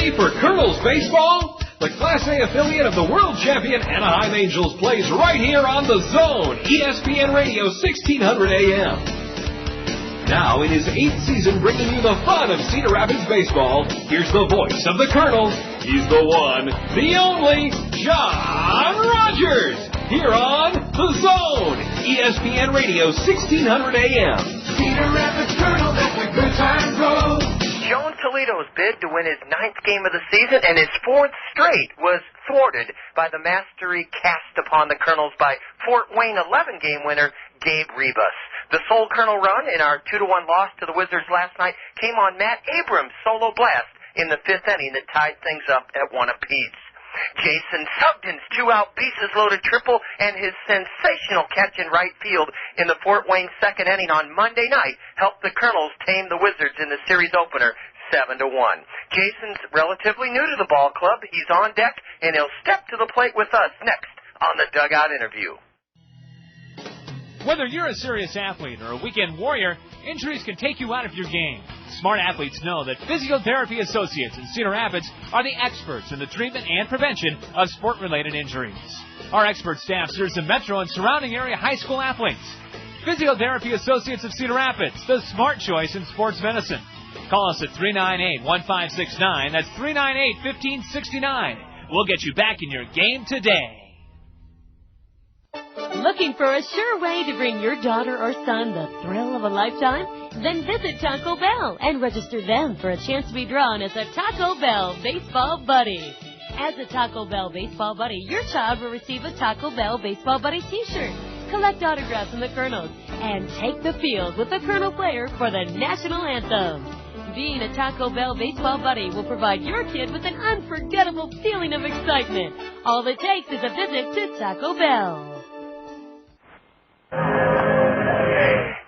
ready for Kernels baseball? The Class A affiliate of the world champion Anaheim Angels plays right here on The Zone, ESPN Radio 1600 AM. Now, in his 8th season bringing you the fun of Cedar Rapids baseball, here's the voice of the Kernels. He's the one, the only, John Rogers, here on The Zone, ESPN Radio 1600 AM. Cedar Rapids Kernels, let the good times roll. Joan Toledo's bid to win his 9th game of the season and his 4th straight was thwarted by the mastery cast upon the Kernels by Fort Wayne 11-game winner Gabe Rebus. The sole Kernel run in our 2-1 loss to the Wizards last night came on Matt Abrams' solo blast in the 5th inning that tied things up at 1 apiece. Jason Sugden's 2-out bases-loaded triple and his sensational catch in right field in the Fort Wayne 2nd inning on Monday night helped the Kernels tame the Wizards in the series opener 7-1. Jason's relatively new to the ball club. He's on deck, and he'll step to the plate with us next on the Dugout Interview. Whether you're a serious athlete or a weekend warrior, injuries can take you out of your game. Smart athletes know that Physiotherapy Associates in Cedar Rapids are the experts in the treatment and prevention of sport-related injuries. Our expert staff serves the metro and surrounding area high school athletes. Physiotherapy Associates of Cedar Rapids, the smart choice in sports medicine. Call us at 398-1569. That's 398-1569. We'll get you back in your game today. Looking for a sure way to bring your daughter or son the thrill of a lifetime? Then visit Taco Bell and register them for a chance to be drawn as a Taco Bell Baseball Buddy. As a Taco Bell Baseball Buddy, your child will receive a Taco Bell Baseball Buddy t-shirt, collect autographs from the Kernels, and take the field with the Kernel player for the national anthem. Being a Taco Bell Baseball Buddy will provide your kid with an unforgettable feeling of excitement. All it takes is a visit to Taco Bell.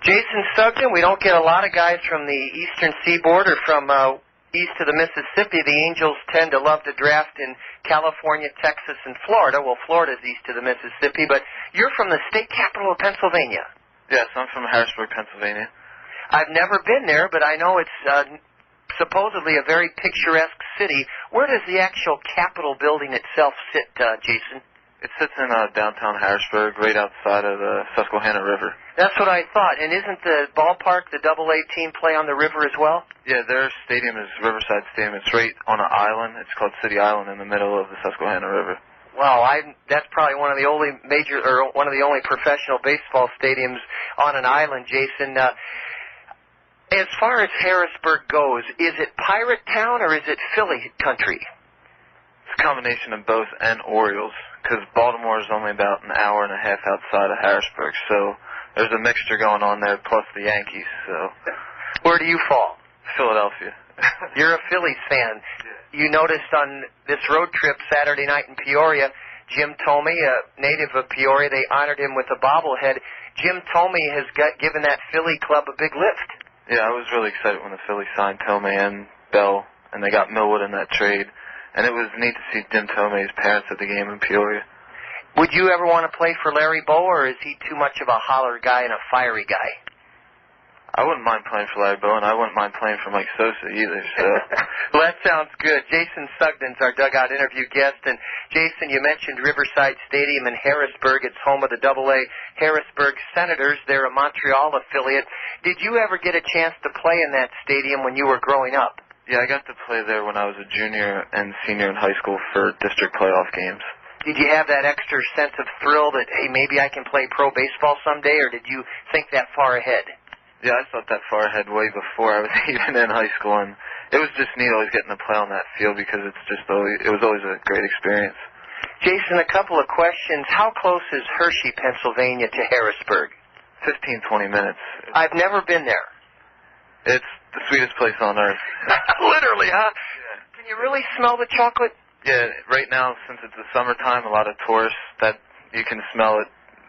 Jason Sugden, we don't get a lot of guys from the eastern seaboard or from east of the Mississippi. The Angels tend to love to draft in California, Texas, and Florida. Well, Florida's east of the Mississippi, but you're from the state capital of Pennsylvania. Yes, I'm from Harrisburg, Pennsylvania. I've never been there, but I know it's supposedly a very picturesque city. Where does the actual Capitol building itself sit, Jason? It sits in downtown Harrisburg, right outside of the Susquehanna River. That's what I thought. And isn't the ballpark, the AA team, play on the river as well? Yeah, their stadium is Riverside Stadium. It's right on an island. It's called City Island in the middle of the Susquehanna River. Wow, that's probably one of the only one of the only professional baseball stadiums on an island, Jason. As far as Harrisburg goes, is it Pirate Town or is it Philly country? It's a combination of both and Orioles, because Baltimore is only about an hour and a half outside of Harrisburg, so there's a mixture going on there, plus the Yankees. So, where do you fall? Philadelphia. You're a Phillies fan. You noticed on this road trip Saturday night in Peoria, Jim Thorpe, a native of Peoria, they honored him with a bobblehead. Jim Thorpe has given that Philly club a big lift. Yeah, I was really excited when the Phillies signed Thome and Bell, and they got Millwood in that trade. And it was neat to see Jim Thome's parents at the game in Peoria. Would you ever want to play for Larry Bow, or is he too much of a holler guy and a fiery guy? I wouldn't mind playing for Larry Bow, and I wouldn't mind playing for Mike Sosa either. So, well, that sounds good. Jason Sugden's our dugout interview guest. And, Jason, you mentioned Riverside Stadium in Harrisburg. It's home of the AA Harrisburg Senators. They're a Montreal affiliate. Did you ever get a chance to play in that stadium when you were growing up? Yeah, I got to play there when I was a junior and senior in high school for district playoff games. Did you have that extra sense of thrill that, hey, maybe I can play pro baseball someday, or did you think that far ahead? Yeah, I thought that far ahead way before I was even in high school, and it was just neat always getting to play on that field because it was always a great experience. Jason, a couple of questions. How close is Hershey, Pennsylvania to Harrisburg? 15-20 minutes. I've never been there. It's the sweetest place on earth. Literally, huh? Yeah. Can you really smell the chocolate? Yeah, right now, since it's the summertime, a lot of tourists, that you can smell it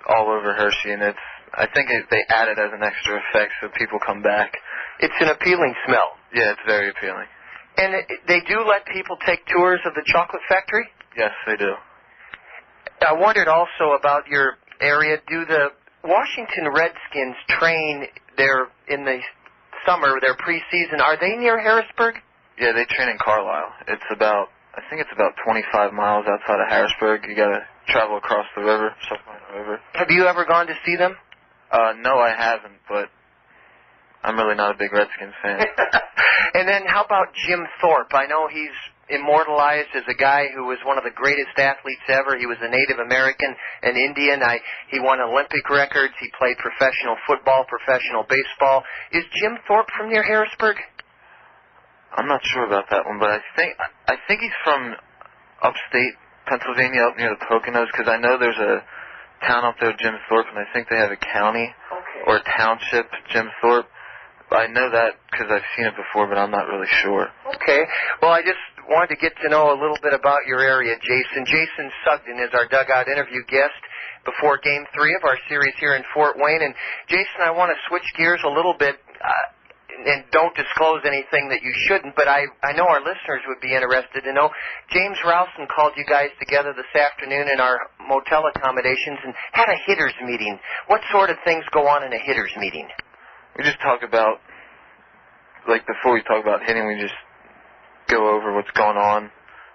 all over Hershey, and I think they add it as an extra effect so people come back. It's an appealing smell. Yeah, it's very appealing. And they do let people take tours of the chocolate factory? Yes, they do. I wondered also about your area. Do the Washington Redskins train there in the summer, their preseason? Are they near Harrisburg? Yeah, they train in Carlisle. I think it's about 25 miles outside of Harrisburg. You got to travel across the river, Susquehanna River. Have you ever gone to see them? No, I haven't, but I'm really not a big Redskins fan. And then how about Jim Thorpe? I know he's immortalized as a guy who was one of the greatest athletes ever. He was a Native American, an Indian. He won Olympic records. He played professional football, professional baseball. Is Jim Thorpe from near Harrisburg? I'm not sure about that one, but I think he's from upstate Pennsylvania, up near the Poconos, because I know there's a town up there, Jim Thorpe, and I think they have a county or a township, Jim Thorpe. I know that because I've seen it before, but I'm not really sure. Okay. Well, I just wanted to get to know a little bit about your area, Jason. Jason Sugden is our dugout interview guest before Game 3 of our series here in Fort Wayne. And, Jason, I want to switch gears a little bit and don't disclose anything that you shouldn't, but I know our listeners would be interested to know. James Rowson called you guys together this afternoon in our motel accommodations and had a hitters meeting. What sort of things go on in a hitters meeting? We just talk about, like, before we talk about hitting, we just go over what's going on,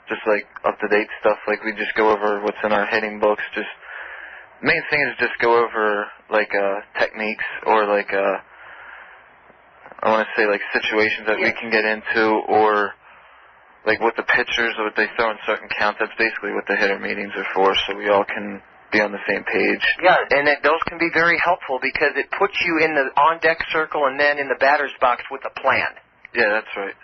just, like, up-to-date stuff. Like, we just go over what's in our hitting books. Just, the main thing is just go over, like, techniques or, like, I want to say, like, situations that we can get into or, like, what the pitchers or what they throw in certain counts. That's basically what the hitter meetings are for, so we all can be on the same page. Yeah, and those can be very helpful because it puts you in the on-deck circle and then in the batter's box with a plan. Yeah, that's right.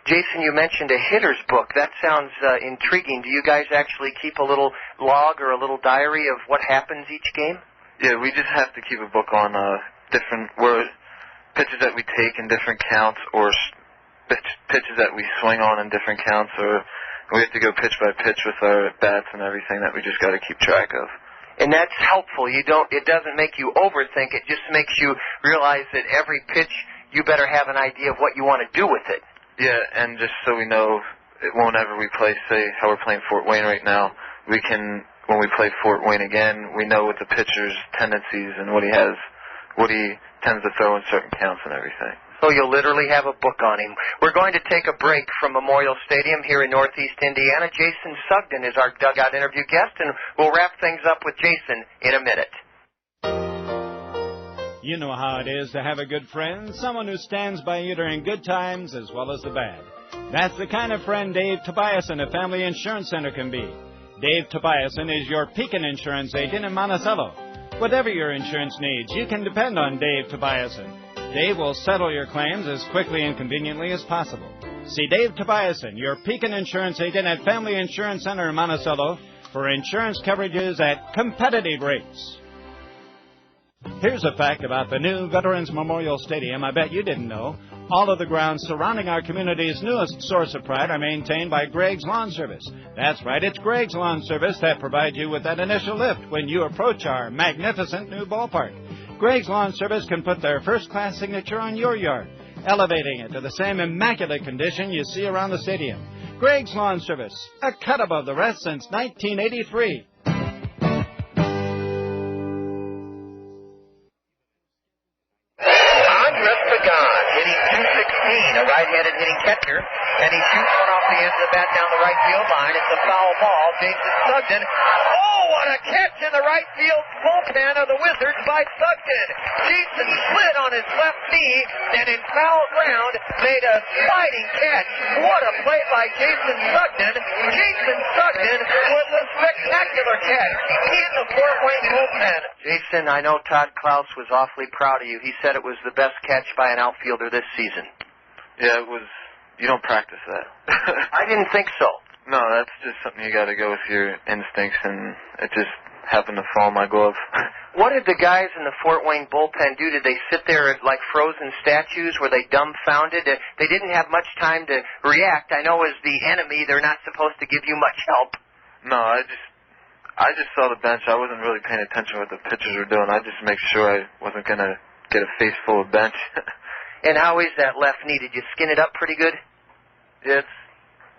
Jason, you mentioned a hitter's book. That sounds intriguing. Do you guys actually keep a little log or a little diary of what happens each game? Yeah, we just have to keep a book on different pitches that we take in different counts or pitches that we swing on in different counts, or we have to go pitch by pitch with our bats and everything that we just got to keep track of. And that's helpful. It doesn't make you overthink. It just makes you realize that every pitch you better have an idea of what you want to do with it. Yeah, and just so we know, whenever we play, say how we're playing Fort Wayne right now, we can, when we play Fort Wayne again, we know what the pitcher's tendencies and what he tends to throw in certain counts and everything. So you'll literally have a book on him. We're going to take a break from Memorial Stadium here in Northeast Indiana. Jason Sugden is our dugout interview guest, and we'll wrap things up with Jason in a minute. You know how it is to have a good friend, someone who stands by you during good times as well as the bad. That's the kind of friend Dave Tobiasen at Family Insurance Center can be. Dave Tobiasen is your Pekin insurance agent in Monticello. Whatever your insurance needs, you can depend on Dave Tobiasen. Dave will settle your claims as quickly and conveniently as possible. See Dave Tobiasen, your Pekin insurance agent at Family Insurance Center in Monticello, for insurance coverages at competitive rates. Here's a fact about the new Veterans Memorial Stadium I bet you didn't know. All of the grounds surrounding our community's newest source of pride are maintained by Greg's Lawn Service. That's right, it's Greg's Lawn Service that provides you with that initial lift when you approach our magnificent new ballpark. Greg's Lawn Service can put their first-class signature on your yard, elevating it to the same immaculate condition you see around the stadium. Greg's Lawn Service, a cut above the rest since 1983. A right-handed hitting catcher, and he shoots one off the end of the bat down the right field line. It's a foul ball. Jason Sugden. Oh, what a catch in the right field bullpen of the Wizards by Sugden. Jason slid on his left knee and in foul ground made a sliding catch. What a play by Jason Sugden. Jason Sugden with a spectacular catch in the Fort Wayne bullpen. Jason, I know Todd Klaus was awfully proud of you. He said it was the best catch by an outfielder this season. Yeah, it was. You don't practice that. I didn't think so. No, that's just something you got to go with your instincts, and it just happened to fall in my glove. What did the guys in the Fort Wayne bullpen do? Did they sit there like frozen statues? Were they dumbfounded? They didn't have much time to react. I know as the enemy, they're not supposed to give you much help. No, I just saw the bench. I wasn't really paying attention to what the pitchers were doing. I just make sure I wasn't going to get a face full of bench. And how is that left knee? Did you skin it up pretty good? Yeah,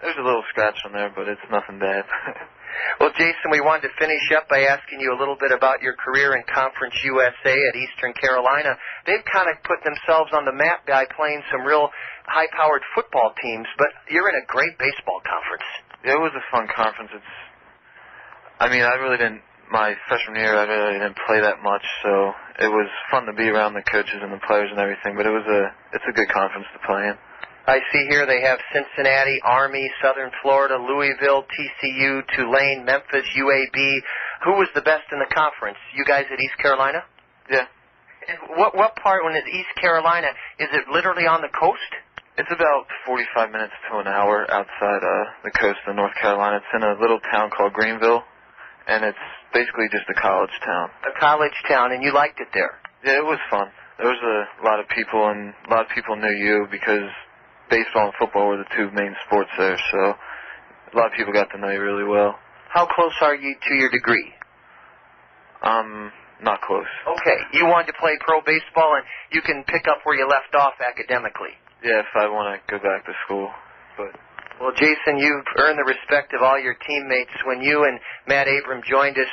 there's a little scratch on there, but it's nothing bad. Well, Jason, we wanted to finish up by asking you a little bit about your career in Conference USA at Eastern Carolina. They've kind of put themselves on the map by playing some real high-powered football teams, but you're in a great baseball conference. Yeah, it was a fun conference. I really didn't, my freshman year, I really didn't play that much, so it was fun to be around the coaches and the players and everything, but it's a good conference to play in. I see here they have Cincinnati, Army, Southern Florida, Louisville, TCU, Tulane, Memphis, UAB. Who was the best in the conference? You guys at East Carolina? Yeah. And what part, when it's East Carolina, is it literally on the coast? It's about 45 minutes to an hour outside the coast of North Carolina. It's in a little town called Greenville, and it's basically just a college town. A college town, and you liked it there? Yeah, it was fun. There was a lot of people, and a lot of people knew you because baseball and football were the two main sports there, so a lot of people got to know you really well. How close are you to your degree? Not close. Okay. You wanted to play pro baseball, and you can pick up where you left off academically. Yeah, if I want to go back to school. Well, Jason, you've earned the respect of all your teammates. When you and Matt Abrams joined us,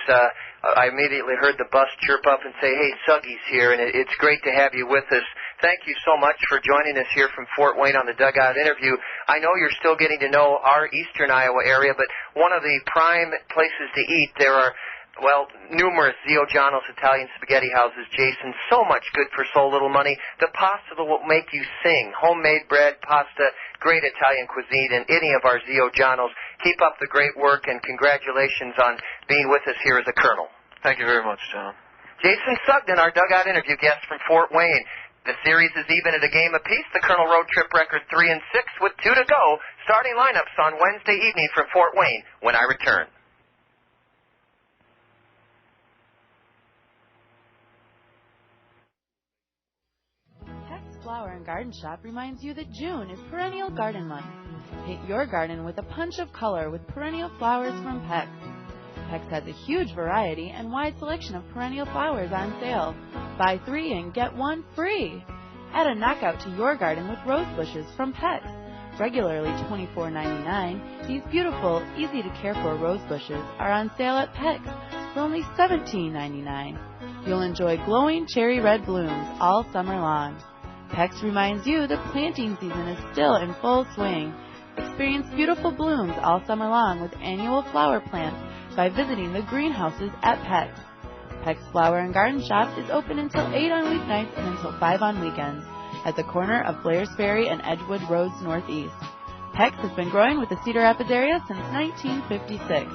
I immediately heard the bus chirp up and say, hey, Suggy's here, and it's great to have you with us. Thank you so much for joining us here from Fort Wayne on the Dugout Interview. I know you're still getting to know our eastern Iowa area, but one of the prime places to eat, there are, numerous Zio Giano's Italian spaghetti houses, Jason. So much good for so little money. The pasta will make you sing. Homemade bread, pasta, great Italian cuisine, and any of our Zio Giano's. Keep up the great work, and congratulations on being with us here as a Colonel. Thank you very much, John. Jason Sugden, our Dugout Interview guest from Fort Wayne. The series is even at a game apiece. The Colonel road trip record 3-6 with 2 to go. Starting lineups on Wednesday evening from Fort Wayne when I return. Flower and Garden Shop reminds you that June is Perennial Garden Month. Paint your garden with a punch of color with perennial flowers from Pex. Pex has a huge variety and wide selection of perennial flowers on sale. Buy 3 and get 1 free. Add a knockout to your garden with rose bushes from Pex. Regularly $24.99, these beautiful, easy-to-care-for rose bushes are on sale at Pex for only $17.99. You'll enjoy glowing cherry red blooms all summer long. Pex reminds you that planting season is still in full swing. Experience beautiful blooms all summer long with annual flower plants by visiting the greenhouses at Pex. Pex Flower and Garden Shop is open until 8 on weeknights and until 5 on weekends at the corner of Blair's Ferry and Edgewood Roads Northeast. Pex has been growing with the Cedar Rapids area since 1956.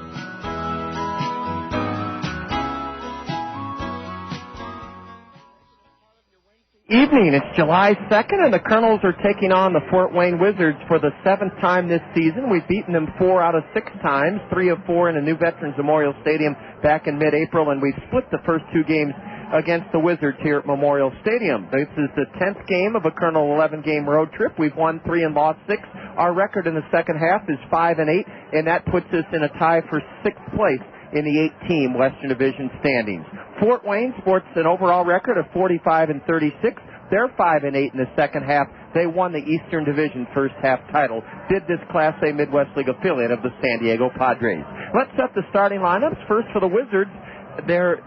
Evening. It's July 2nd, and the Kernels are taking on the Fort Wayne Wizards for the 7th time this season. We've beaten them 4 out of 6 times, 3 of 4 in a new Veterans Memorial Stadium back in mid-April, and we've split the first 2 games against the Wizards here at Memorial Stadium. This is the 10th game of a Kernel 11-game road trip. We've won 3 and lost 6. Our record in the second half is 5-8, and that puts us in a tie for 6th place in the 8-team Western Division standings. Fort Wayne sports an overall record of 45-36. They're 5-8 in the second half. They won the Eastern Division first half title. Did this Class A Midwest League affiliate of the San Diego Padres. Let's set the starting lineups. First for the Wizards, they're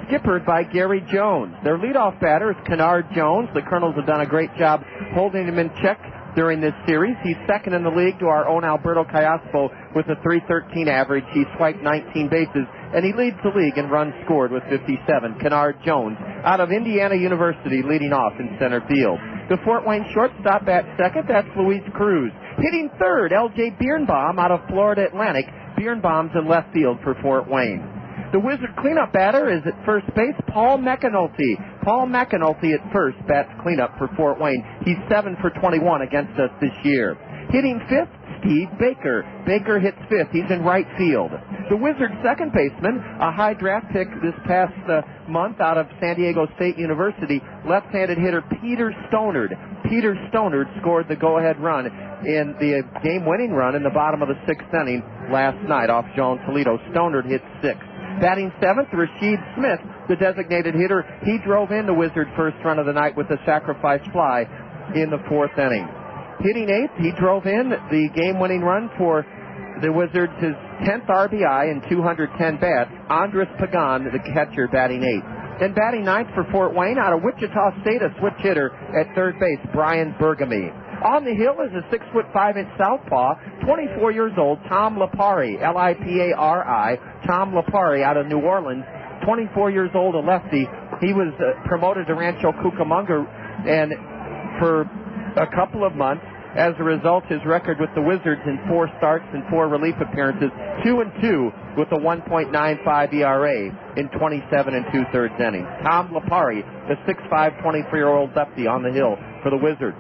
skippered by Gary Jones. Their leadoff batter is Kennard Jones. The Kernels have done a great job holding him in check during this series. He's second in the league to our own Alberto Kiospo with a .313 average. He swiped 19 bases, and he leads the league in runs scored with 57. Kennard Jones out of Indiana University leading off in center field. The Fort Wayne shortstop at second, that's Luis Cruz. Hitting third, L.J. Biernbaum out of Florida Atlantic. Biernbaum's in left field for Fort Wayne. The Wizard cleanup batter is at first base, Paul McAnulty. Paul McAnulty at first bats cleanup for Fort Wayne. He's 7 for 21 against us this year. Hitting fifth, Steve Baker. Baker hits fifth. He's in right field. The Wizards' second baseman, a high draft pick this past month out of San Diego State University, left-handed hitter Peter Stonard. Peter Stonard scored the go-ahead run in the game-winning run in the bottom of the 6th inning last night off Joan Toledo. Stonard hit 6th. Batting 7th, Rashad Smith, the designated hitter. He drove in the Wizard first run of the night with a sacrifice fly in the 4th inning. Hitting 8th, he drove in the game-winning run for the Wizards his 10th RBI and 210 bats. Andres Pagan, the catcher, batting 8th. Then batting 9th for Fort Wayne out of Wichita State, a switch hitter at third base, Brian Burgamy. On the hill is a 6'5" southpaw, 24 years old, Tom Lipari, Lipari, Tom Lipari out of New Orleans, 24 years old, a lefty. He was promoted to Rancho Cucamonga and for a couple of months. As a result, his record with the Wizards in 4 starts and 4 relief appearances, 2-2 with a 1.95 ERA in 27 2/3 innings. Tom Lipari, the 6'5", 24-year-old lefty on the hill for the Wizards.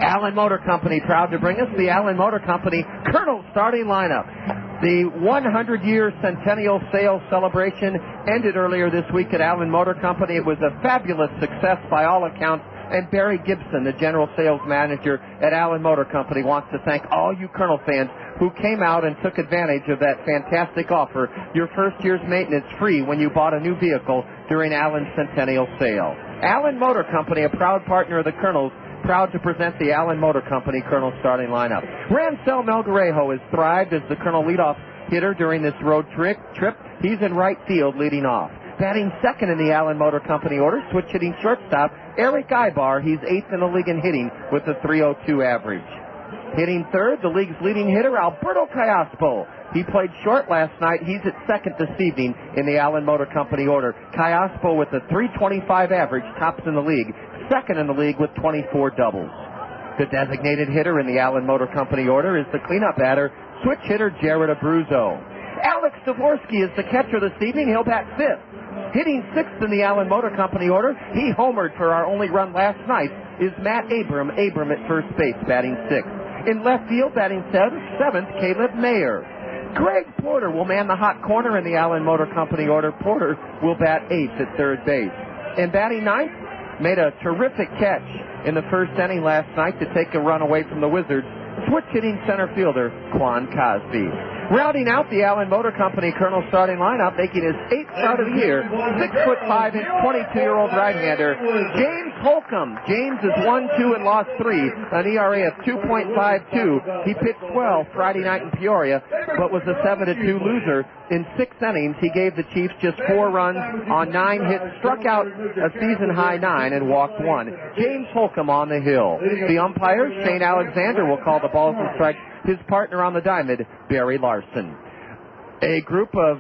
Allen Motor Company proud to bring us the Allen Motor Company Kernels starting lineup. The 100-year centennial sales celebration ended earlier this week at Allen Motor Company. It was a fabulous success by all accounts. And Barry Gibson, the general sales manager at Allen Motor Company, wants to thank all you Kernel fans who came out and took advantage of that fantastic offer. Your first year's maintenance free when you bought a new vehicle during Allen's centennial sale. Allen Motor Company, a proud partner of the Kernels, proud to present the Allen Motor Company Kernel starting lineup. Rancel Mel Guerrero has thrived as the Kernel leadoff hitter during this road trip. He's in right field leading off. Batting second in the Allen Motor Company order, switch hitting shortstop, Eric Ibar. He's 8th in the league in hitting with a .302 average. Hitting third, the league's leading hitter, Alberto Kiospo. He played short last night. He's at second this evening in the Allen Motor Company order. Kiospo with a .325 average, tops in the league, second in the league with 24 doubles. The designated hitter in the Allen Motor Company order is the cleanup batter, switch hitter Jared Abruzzo. Alex Dvorsky is the catcher this evening. He'll bat 5th. Hitting 6th in the Allen Motor Company order, he homered for our only run last night, is Matt Abrams. Abrams at first base, batting 6th. In left field, batting 7th, Caleb Mayer. Greg Porter will man the hot corner in the Allen Motor Company order. Porter will bat 8th at third base. And batting 9th, made a terrific catch in the first inning last night to take a run away from the Wizards. Switch hitting center fielder, Quan Cosby. Rounding out the Allen Motor Company Kernel starting lineup, making his 8th start of the year, 6'5" and 22-year-old right-hander, James Holcomb. James is 1-2 and lost 3, an ERA of 2.52. He pitched 12 Friday night in Peoria, but was a 7-2 loser. In 6 innings, he gave the Chiefs just 4 runs on 9 hits, struck out a season-high 9, and walked 1. James Holcomb on the hill. The umpire, Shane Alexander, will call the balls and strikes. His partner on the diamond, Barry Larson. A group of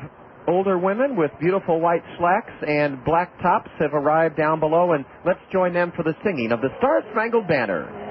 older women with beautiful white slacks and black tops have arrived down below, and let's join them for the singing of the Star-Spangled Banner.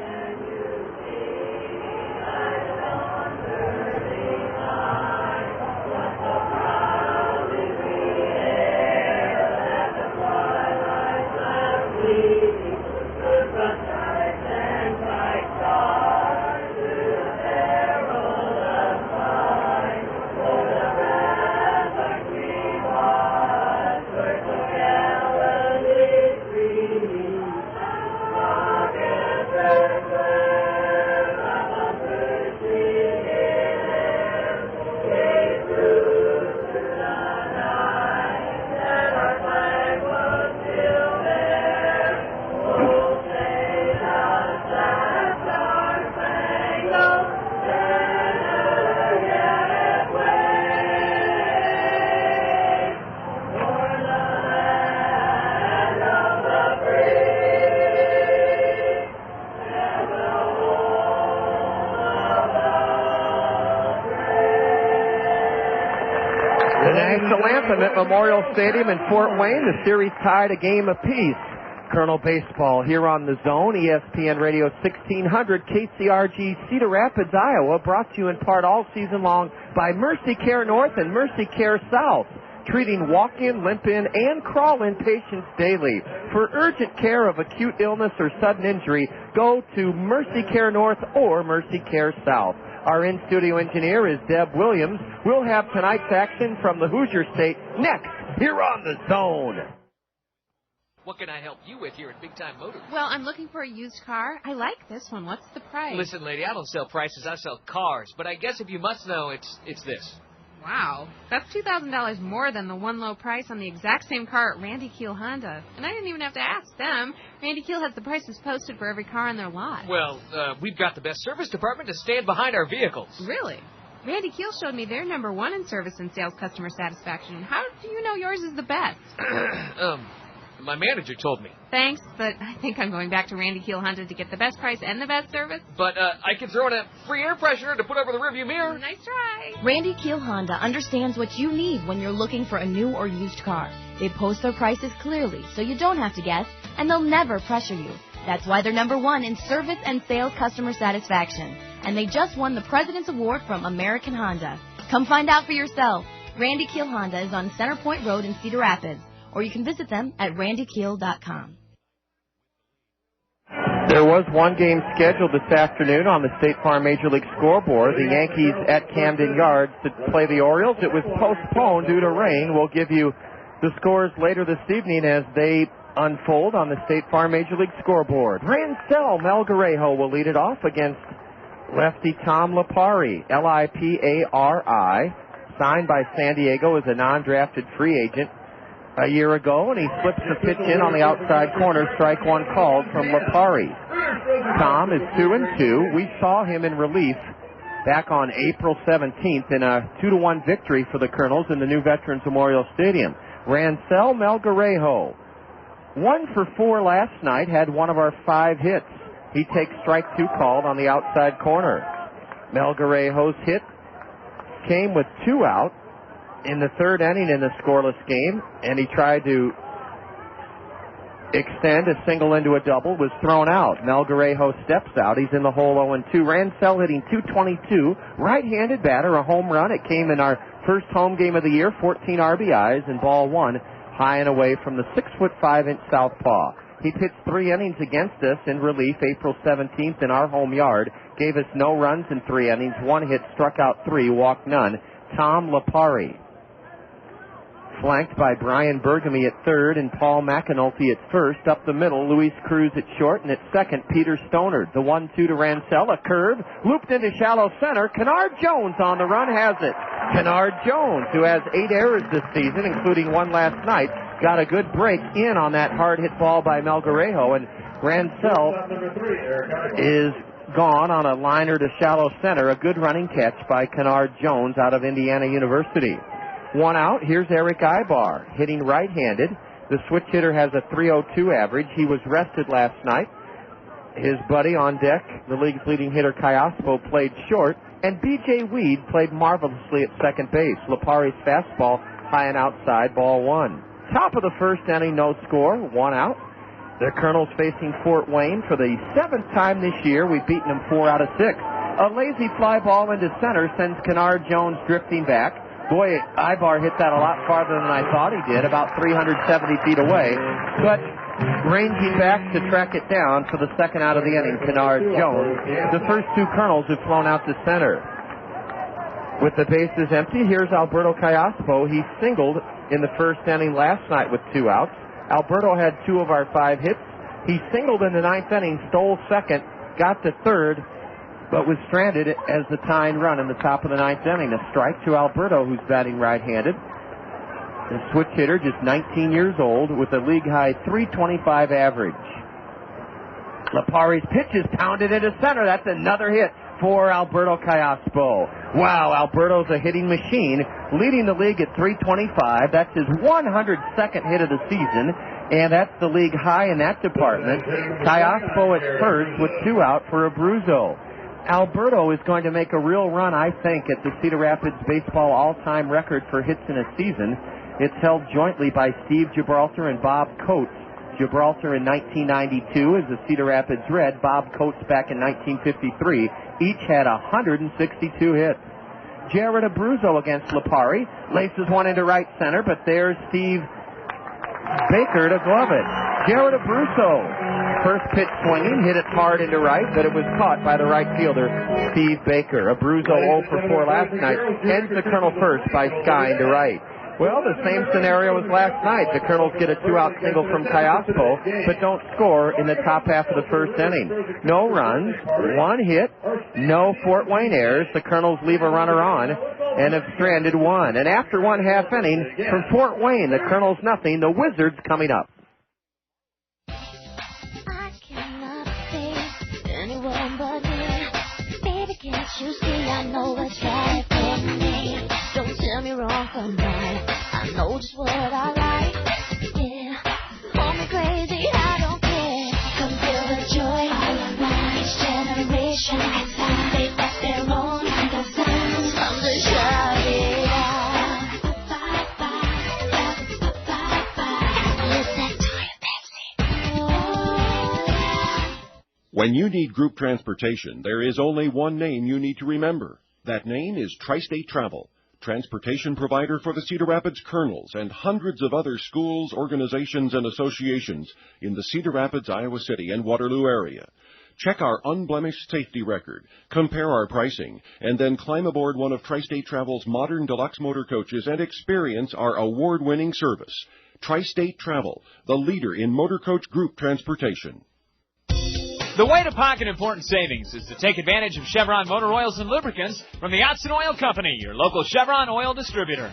At Memorial Stadium in Fort Wayne, the series tied a game apiece. Kernel baseball here on the Zone, ESPN Radio 1600, KCRG, Cedar Rapids, Iowa, brought to you in part all season long by Mercy Care North and Mercy Care South, treating walk-in, limp-in, and crawl-in patients daily. For urgent care of acute illness or sudden injury, go to Mercy Care North or Mercy Care South. Our in-studio engineer is Deb Williams. We'll have tonight's action from the Hoosier State next here on the Zone. What can I help you with here at Big Time Motors? Well, I'm looking for a used car. I like this one. What's the price? Listen, lady, I don't sell prices. I sell cars. But I guess if you must know, it's this. Wow. That's $2,000 more than the one low price on the exact same car at Randy Keel Honda. And I didn't even have to ask them. Randy Keel has the prices posted for every car on their lot. Well, we've got the best service department to stand behind our vehicles. Really? Randy Keel showed me they're number 1 in service and sales customer satisfaction. How do you know yours is the best? My manager told me. Thanks, but I think I'm going back to Randy Keel Honda to get the best price and the best service. But I can throw in a free air freshener to put over the rearview mirror. Nice try. Randy Keel Honda understands what you need when you're looking for a new or used car. They post their prices clearly, so you don't have to guess, and they'll never pressure you. That's why they're number 1 in service and sales customer satisfaction. And they just won the President's Award from American Honda. Come find out for yourself. Randy Keel Honda is on Center Point Road in Cedar Rapids, or you can visit them at randykeel.com. There was one game scheduled this afternoon on the State Farm Major League scoreboard. The Yankees at Camden Yards to play the Orioles. It was postponed due to rain. We'll give you the scores later this evening as they unfold on the State Farm Major League scoreboard. Rancel Mel Guerrero will lead it off against lefty Tom Lipari, Lipari, signed by San Diego as a non-drafted free agent a year ago, and he slips the pitch in on the outside corner. Strike one called from Lipari. Tom is 2-2. We saw him in relief back on April 17th in a 2-1 victory for the Kernels in the new Veterans Memorial Stadium. Rancel Mel Guerrero, 1 for 4 last night, had one of our 5 hits. He takes strike 2 called on the outside corner. Mel Guerrero's hit came with 2 out in the 3rd inning in the scoreless game, and he tried to extend a single into a double, was thrown out. Mel Guerrero steps out. He's in the hole 0-2. Rancel hitting .222, right-handed batter, a home run. It came in our first home game of the year, 14 RBIs, and ball 1 high and away from the 6'5" southpaw. He pitched 3 innings against us in relief April 17th in our home yard. Gave us no runs in 3 innings, 1 hit, struck out 3, walked none. Tom Lipari. Flanked by Brian Burgamy at 3rd and Paul McAnulty at 1st. Up the middle, Luis Cruz at short, and at 2nd, Peter Stonard. The 1-2 to Rancel, a curve, looped into shallow center. Kennard Jones on the run has it. Kennard Jones, who has 8 errors this season, including 1 last night, got a good break in on that hard hit ball by Mel Guerrero, and Rancel is gone on a liner to shallow center. A good running catch by Kennard Jones out of Indiana University. 1 out. Here's Eric Ibar, hitting right-handed. The switch hitter has a .302 average. He was rested last night. His buddy on deck, the league's leading hitter Kiospo, played short, and B.J. Weed played marvelously at second base. Lipari's fastball high and outside, ball 1. Top of the 1st inning, no score, 1 out. The Kernels facing Fort Wayne for the 7th time this year. We've beaten them 4 out of 6. A lazy fly ball into center sends Kennard Jones drifting back. Boy, Ibar hit that a lot farther than I thought he did, about 370 feet away. But ranging back to track it down for the 2nd out of the inning, Kennard Jones. The first 2 Kernels have flown out to center. With the bases empty, here's Alberto Kiospo. He singled in the 1st inning last night with 2 outs. Alberto had 2 of our 5 hits. He singled in the 9th inning, stole 2nd, got to 3rd, but was stranded as the tying run in the top of the 9th inning. A strike to Alberto, who's batting right-handed. The switch hitter, just 19 years old, with a league-high .325 average. Lipari's pitch is pounded into center. That's another hit for Alberto Kiospo. Wow, Alberto's a hitting machine, leading the league at .325. That's his 102nd hit of the season, and that's the league high in that department. Kiospo at first with 2 out for Abruzzo. Alberto is going to make a real run, I think, at the Cedar Rapids baseball all-time record for hits in a season. It's held jointly by Steve Gibraltar and Bob Coates. Gibraltar in 1992 as the Cedar Rapids Red, Bob Coates back in 1953. Each had 162 hits. Jared Abruzzo against Lipari. Laces one into right center, but there's Steve Baker to glove it. Jared Abruzzo. First pitch swinging, hit it hard into right, but it was caught by the right fielder, Steve Baker. Abruzzo 0 for 4 last night. Ends the Kernel first by skying to right. Well, the same scenario as last night. The Kernels get a 2-out single from Kiospo, but don't score in the top half of the 1st inning. No runs, 1 hit, no Fort Wayne errors. The Kernels leave a runner on and have stranded 1. And after 1/2 inning, from Fort Wayne, the Kernels nothing, the Wizards coming up. Anyone but me. Baby, can't you see I know what's right for me wrong sometimes. I know just what I like. Yeah, call me crazy, I don't care. Come feel the joy all around. Each generation has found they've got their own kind of sound. Come to shout it out. It's that Toyota Pepsi. When you need group transportation, there is only one name you need to remember. That name is Tri-State Travel, transportation provider for the Cedar Rapids Kernels and hundreds of other schools, organizations, and associations in the Cedar Rapids, Iowa City, and Waterloo area. Check our unblemished safety record, compare our pricing, and then climb aboard one of Tri-State Travel's modern deluxe motor coaches and experience our award-winning service. Tri-State Travel, the leader in motor coach group transportation. The way to pocket important savings is to take advantage of Chevron motor oils and lubricants from the Otson Oil Company, your local Chevron oil distributor.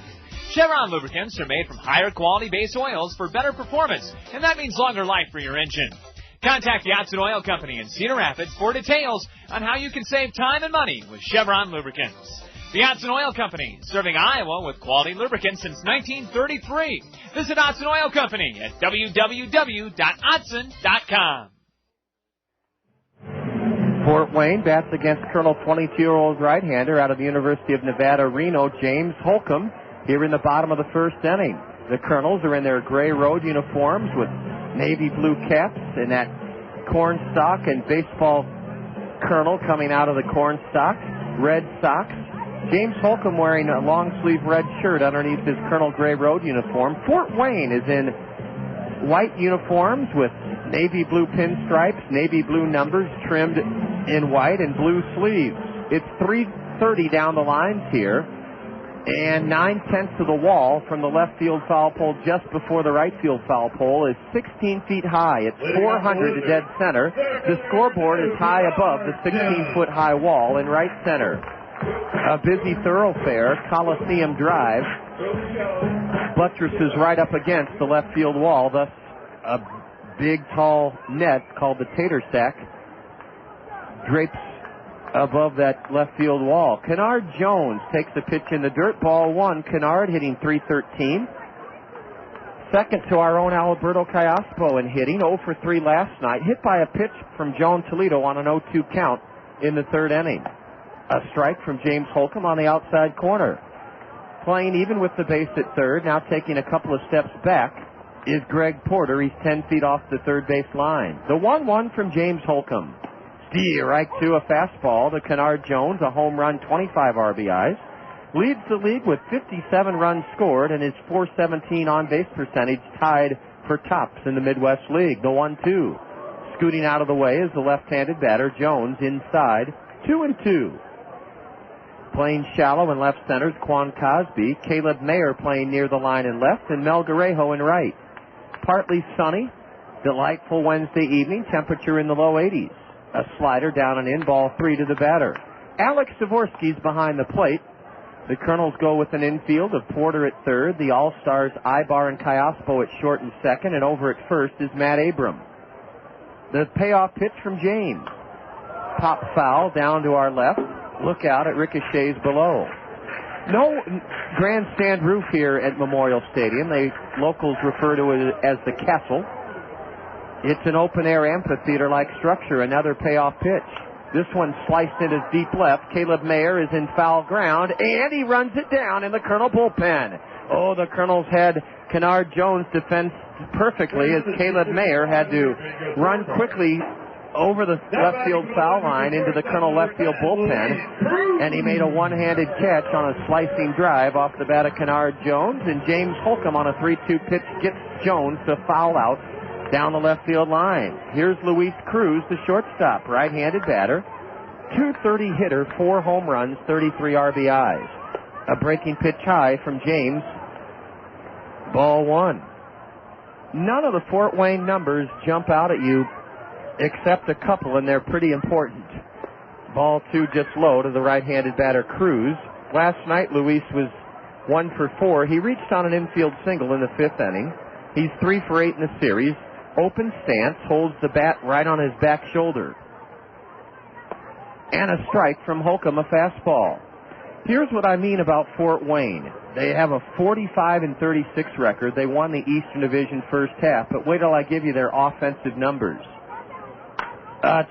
Chevron lubricants are made from higher quality base oils for better performance, and that means longer life for your engine. Contact the Otson Oil Company in Cedar Rapids for details on how you can save time and money with Chevron lubricants. The Otson Oil Company, serving Iowa with quality lubricants since 1933. Visit Otson Oil Company at www.otson.com. Fort Wayne bats against Colonel 22-year-old right-hander out of the University of Nevada, Reno, James Holcomb, here in the bottom of the first inning. The Kernels are in their gray road uniforms with navy blue caps and that cornstalk and baseball Colonel coming out of the cornstalk, red socks. James Holcomb wearing a long-sleeve red shirt underneath his Colonel gray road uniform. Fort Wayne is in white uniforms with navy blue pinstripes, navy blue numbers trimmed in white and blue sleeves. It's 3:30 down the lines here, and 9/10 of the wall from the left field foul pole just before the right field foul pole is 16 feet high. It's 400 to dead center. The scoreboard is high above the 16-foot high wall in right center. A busy thoroughfare, Coliseum Drive, buttresses right up against the left field wall, thus a big, tall net called the tater sack drapes above that left field wall. Kennard Jones takes a pitch in the dirt. Ball one. Kennard hitting .313. Second to our own Alberto Kiospo in hitting. 0 for 3 last night. Hit by a pitch from Joan Toledo on an 0-2 count in the third inning. A strike from James Holcomb on the outside corner. Playing even with the base at third, now taking a couple of steps back, is Greg Porter. He's 10 feet off the third base line. The 1-1 from James Holcomb. Right to a fastball to Kennard Jones, a home run, 25 RBIs. Leads the league with 57 runs scored and his .417 on-base percentage tied for tops in the Midwest League. The 1-2. Scooting out of the way is the left-handed batter, Jones, inside. 2-2. Playing shallow in left center is Quan Cosby. Caleb Mayer playing near the line in left, and Mel Guerrero in right. Partly sunny, delightful Wednesday evening, temperature in the low 80s. A slider down and in, ball 3 to the batter. Alex Zavorsky's behind the plate. The Kernels go with an infield of Porter at third, the All-Stars Ibar and Kiospo at short and second, and over at first is Matt Abrams. The payoff pitch from James. Pop foul down to our left. Look out, it ricochets below. No grandstand roof here at Memorial Stadium. Locals refer to it as the Castle. It's an open-air amphitheater-like structure. Another payoff pitch. This one sliced into deep left. Caleb Mayer is in foul ground, and he runs it down in the Colonel bullpen. Oh, the Kernels had Kennard Jones defend perfectly as Caleb Mayer had to run quickly over the left field foul line into the Colonel left field bullpen, and he made a one-handed catch on a slicing drive off the bat of Kennard Jones, and James Holcomb on a 3-2 pitch gets Jones to foul out down the left field line. Here's Luis Cruz, the shortstop, right-handed batter, .230 hitter, 4 home runs, 33 RBIs. A breaking pitch high from James. Ball 1. None of the Fort Wayne numbers jump out at you except a couple, and they're pretty important. Ball 2 just low to the right-handed batter, Cruz. Last night, Luis was 1 for 4. He reached on an infield single in the 5th inning. He's 3 for 8 in the series. Open stance, holds the bat right on his back shoulder. And a strike from Holcomb, a fastball. Here's what I mean about Fort Wayne. They have a 45-36 record. They won the Eastern Division first half, but wait till I give you their offensive numbers.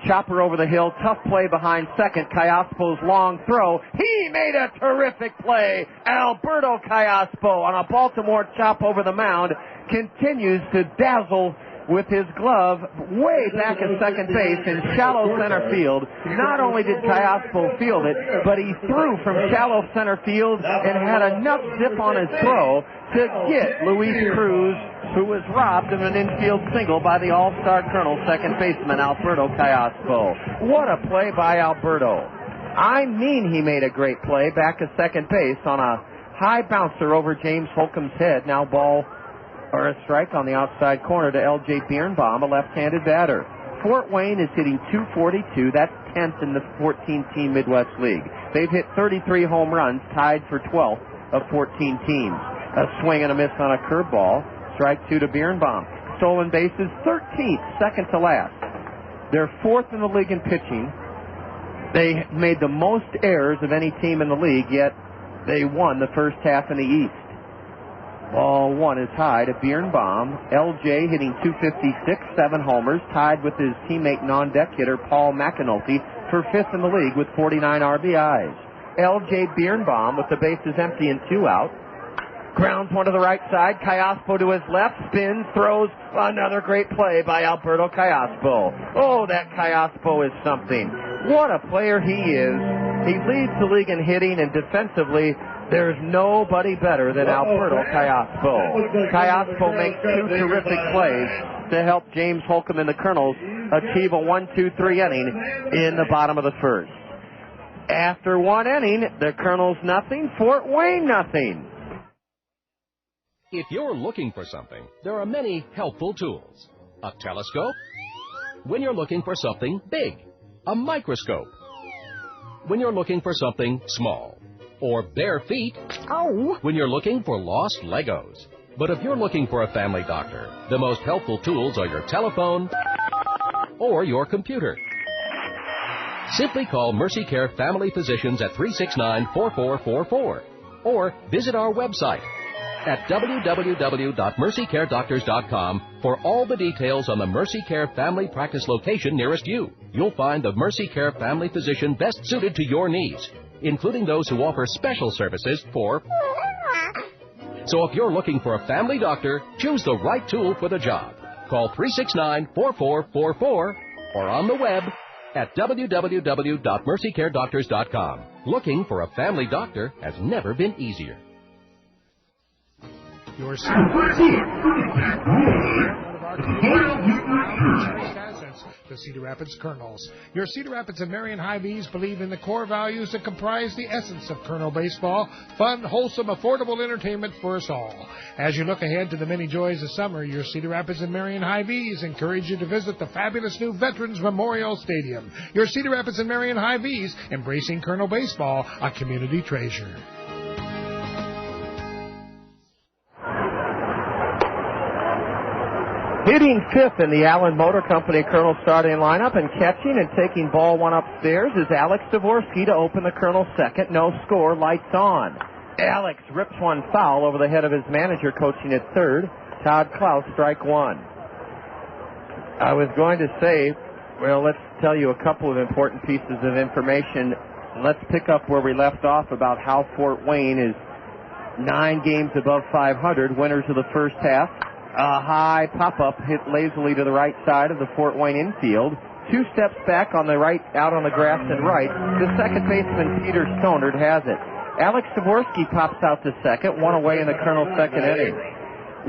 Chopper over the hill, tough play behind second. Kiospo's long throw. He made a terrific play. Alberto Kiospo on a Baltimore chop over the mound continues to dazzle with his glove way back at second base in shallow center field. Not only did Kiospo field it, but he threw from shallow center field and had enough zip on his throw to get Luis Cruz, who was robbed of an infield single by the all-star Colonel second baseman Alberto Kiospo. What a play by Alberto. I mean, he made a great play back at second base on a high bouncer over James Holcomb's head. Now a strike on the outside corner to L.J. Biernbaum, a left-handed batter. Fort Wayne is hitting .242. That's 10th in the 14-team Midwest League. They've hit 33 home runs, tied for 12th of 14 teams. A swing and a miss on a curveball. Strike 2 to Biernbaum. Stolen bases, 13th, second to last. They're 4th in the league in pitching. They made the most errors of any team in the league, yet they won the first half in the East. Ball one is high to Biernbaum. L.J. hitting .256, 7 homers, tied with his teammate and on-deck hitter Paul McAnulty for 5th in the league with 49 RBIs. L.J. Biernbaum with the bases empty and 2 out. Grounds one to the right side. Kiospo to his left. Spins, throws. Another great play by Alberto Kiospo. Oh, that Kiospo is something. What a player he is. He leads the league in hitting, and defensively, there's nobody better than Alberto Kiospo. Kiospo makes 2 terrific plays to help James Holcomb and the Kernels achieve a 1-2-3 inning in the bottom of the first. After 1 inning, the Kernels nothing, Fort Wayne nothing. If you're looking for something, there are many helpful tools. A telescope? When you're looking for something big. A microscope. When you're looking for something small. Or bare feet. Oh. When you're looking for lost Legos. But if you're looking for a family doctor, the most helpful tools are your telephone or your computer. Simply call Mercy Care Family Physicians at 369-4444 or visit our website at www.mercycaredoctors.com for all the details on the Mercy Care Family Practice location nearest you. You'll find the Mercy Care Family Physician best suited to your needs, including those who offer special services for... So if you're looking for a family doctor, choose the right tool for the job. Call 369-4444 or on the web at www.mercycaredoctors.com. Looking for a family doctor has never been easier. Your the Cedar Rapids Kernels. Your Cedar Rapids and Marion Hy-Vees believe in the core values that comprise the essence of Kernel baseball: fun, wholesome, affordable entertainment for us all. As you look ahead to the many joys of summer, your Cedar Rapids and Marion Hy-Vees encourage you to visit the fabulous new Veterans Memorial Stadium. Your Cedar Rapids and Marion Hy-Vees, embracing Kernel baseball, a community treasure. Hitting 5th in the Allen Motor Company Kernel starting lineup and catching and taking ball one upstairs is Alex Dvorsky to open the Kernel second. No score, lights on. Alex rips one foul over the head of his manager coaching at third. Todd Klaus, strike 1. I was going to say, well, let's tell you a couple of important pieces of information. Let's pick up where we left off about how Fort Wayne is 9 games above 500, winners of the first half. A high pop-up hit lazily to the right side of the Fort Wayne infield. 2 steps back on the right, out on the grass and right. The second baseman, Peter Stonard, has it. Alex Dvorsky pops out to second, 1 away in the Kernel second inning.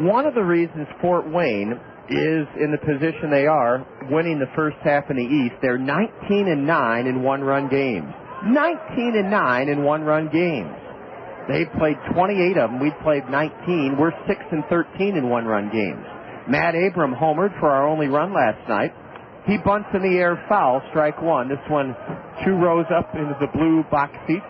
One of the reasons Fort Wayne is in the position they are, winning the first half in the East, they're 19-9 in one-run games. 19-9 in one-run games. They've played 28 of them. We've played 19. We're 6-13 in one-run games. Matt Abrams homered for our only run last night. He bunts in the air foul, strike 1. This one 2 rows up into the blue box seats,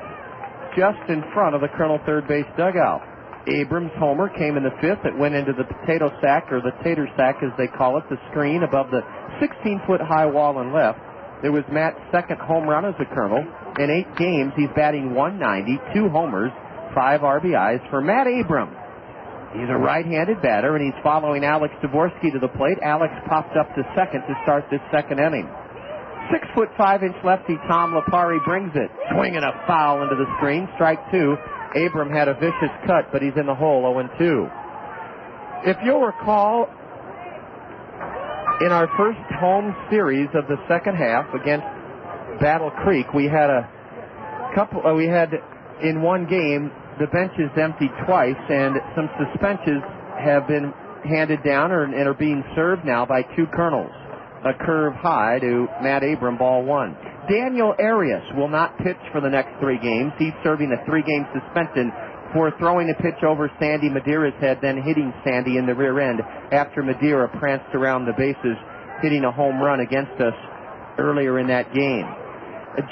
just in front of the Kernel third base dugout. Abrams' homer came in the 5th. It went into the potato sack, or the tater sack as they call it, the screen above the 16-foot high wall and left. It was Matt's second home run as a Colonel. In 8 games, he's batting .190, 2 homers, 5 RBIs for Matt Abrams. He's a right-handed batter, and he's following Alex Dvorsky to the plate. Alex popped up to second to start this second inning. 6'5" lefty Tom Lipari brings it. Swinging a foul into the screen. Strike 2. Abram had a vicious cut, but he's in the hole, 0-2. If you'll recall, in our first home series of the second half against Battle Creek, we had in one game the benches emptied twice, and some suspensions have been handed down and are being served now by 2 Kernels. A curve high to Matt Abram, ball 1. Daniel Arias will not pitch for the next 3 games. He's serving a 3-game suspension for throwing a pitch over Sandy Madeira's head, then hitting Sandy in the rear end after Madeira pranced around the bases, hitting a home run against us earlier in that game.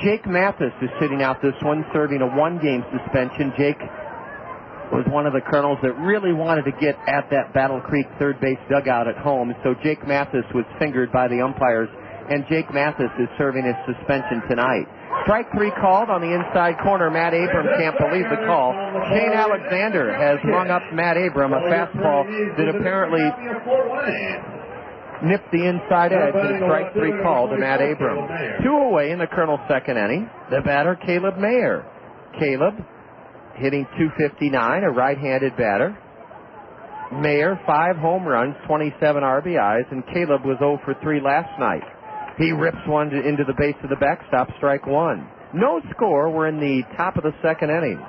Jake Mathis is sitting out this one, serving a 1-game suspension. Jake was one of the Kernels that really wanted to get at that Battle Creek third base dugout at home, so Jake Mathis was fingered by the umpires, and Jake Mathis is serving his suspension tonight. Strike 3 called on the inside corner. Matt Abrams can't believe the call. Shane Alexander has rung up Matt Abrams, a fastball that apparently nipped the inside edge, and strike 3 called to Matt Abrams. 2 away in the Colonel's second inning. The batter, Caleb Mayer. Caleb hitting .259, a right-handed batter. Mayer, 5 home runs, 27 RBIs, and Caleb was 0 for 3 last night. He rips one into the base of the backstop, strike 1. No score. We're in the top of the second inning.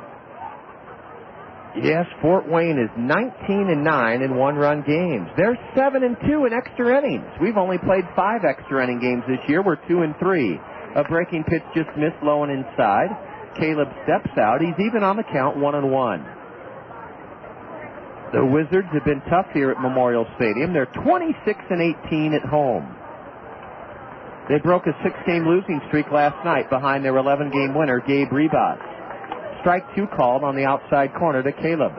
Yes, Fort Wayne is 19-9 in 1-run games. They're 7-2 in extra innings. We've only played 5 extra inning games this year. We're 2-3. A breaking pitch just missed low and inside. Caleb steps out. He's even on the count, 1-1. The Wizards have been tough here at Memorial Stadium. They're 26-18 at home. They broke a 6-game losing streak last night behind their 11-game winner, Gabe Rebus. Strike 2 called on the outside corner to Caleb.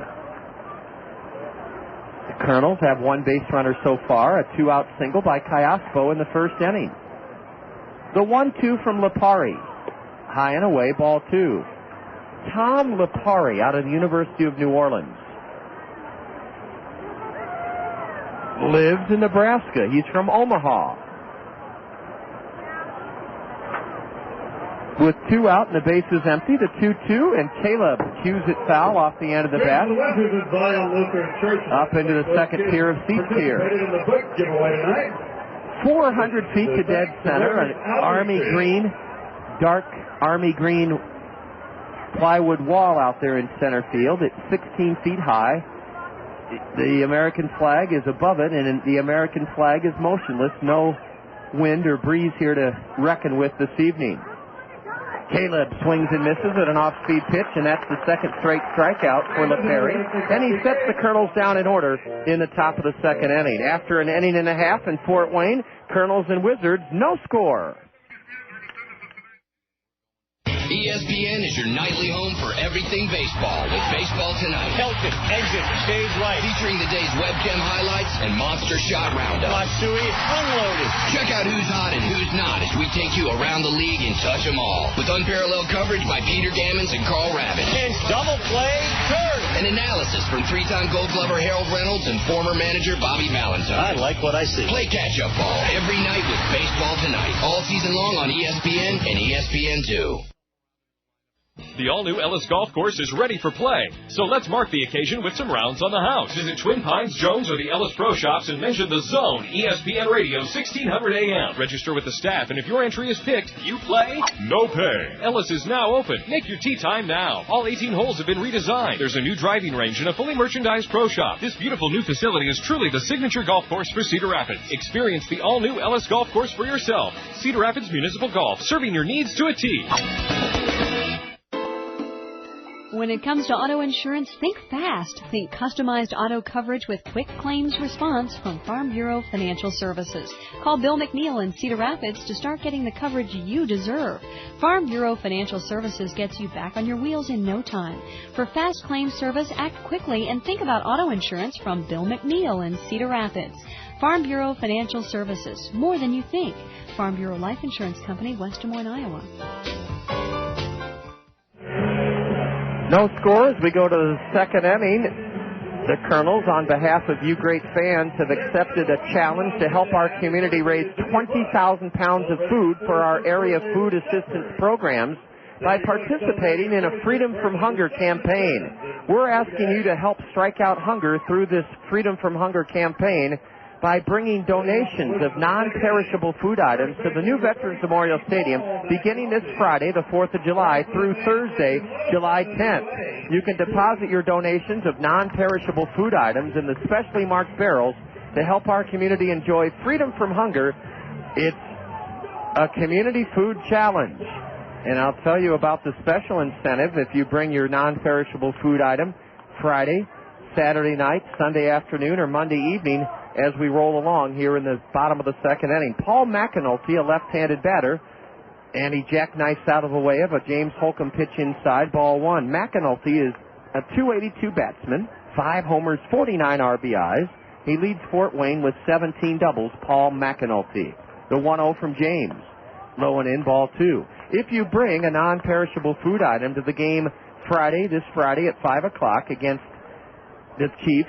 The Kernels have 1 base runner so far, a 2-out single by Kiospo in the first inning. The 1-2 from Lipari. High and away, ball 2. Tom Lipari out of the University of New Orleans. Lives in Nebraska. He's from Omaha. With 2 out and the base is empty, the 2-2, and Caleb cues it foul off the end of the bat. Up into the second tier of seats here. 400 feet to dead center, an army green, dark army green plywood wall out there in center field. It's 16 feet high. The American flag is above it, and the American flag is motionless. No wind or breeze here to reckon with this evening. Caleb swings and misses at an off-speed pitch, and that's the second straight strikeout for Lipari. And he sets the Kernels down in order in the top of the second inning. After an inning and a half in Fort Wayne, Kernels and Wizards, no score. ESPN is your nightly home for everything baseball with Baseball Tonight. Helton, exit, stage right. Featuring the day's webcam highlights and monster shot roundup. Matsui, unloaded. Check out who's hot and who's not as we take you around the league and touch them all. With unparalleled coverage by Peter Gammons and Carl Rabbit. And double play, turn. An analysis from 3-time Gold Glover Harold Reynolds and former manager Bobby Valentine. I like what I see. Play catch-up ball every night with Baseball Tonight. All season long on ESPN and ESPN2. The all-new Ellis Golf Course is ready for play, so let's mark the occasion with some rounds on the house. Visit Twin Pines, Jones, or the Ellis Pro Shops and mention the Zone, ESPN Radio, 1600 AM. Register with the staff, and if your entry is picked, you play, no pay. Ellis is now open. Make your tee time now. All 18 holes have been redesigned. There's a new driving range and a fully merchandised pro shop. This beautiful new facility is truly the signature golf course for Cedar Rapids. Experience the all-new Ellis Golf Course for yourself. Cedar Rapids Municipal Golf, serving your needs to a tee. When it comes to auto insurance, think fast. Think customized auto coverage with quick claims response from Farm Bureau Financial Services. Call Bill McNeil in Cedar Rapids to start getting the coverage you deserve. Farm Bureau Financial Services gets you back on your wheels in no time. For fast claim service, act quickly and think about auto insurance from Bill McNeil in Cedar Rapids. Farm Bureau Financial Services. More than you think. Farm Bureau Life Insurance Company, West Des Moines, Iowa. No score as we go to the second inning. The Kernels, on behalf of you great fans, have accepted a challenge to help our community raise 20,000 pounds of food for our area food assistance programs by participating in a Freedom from Hunger campaign. We're asking you to help strike out hunger through this Freedom from Hunger campaign by bringing donations of non-perishable food items to the new Veterans Memorial Stadium beginning this Friday, the 4th of July, through Thursday, July 10th. You can deposit your donations of non-perishable food items in the specially marked barrels to help our community enjoy freedom from hunger. It's a community food challenge. And I'll tell you about the special incentive if you bring your non-perishable food item Friday, Saturday night, Sunday afternoon, or Monday evening as we roll along here in the bottom of the second inning. Paul McAnulty, a left-handed batter, and he jackknifes out of the way of a James Holcomb pitch inside, ball one. McAnulty is a .282 batsman, 5 homers, 49 RBIs. He leads Fort Wayne with 17 doubles, Paul McAnulty. The 1-0 from James. Low and in, ball two. If you bring a non-perishable food item to the game this Friday at 5 o'clock against the Chiefs,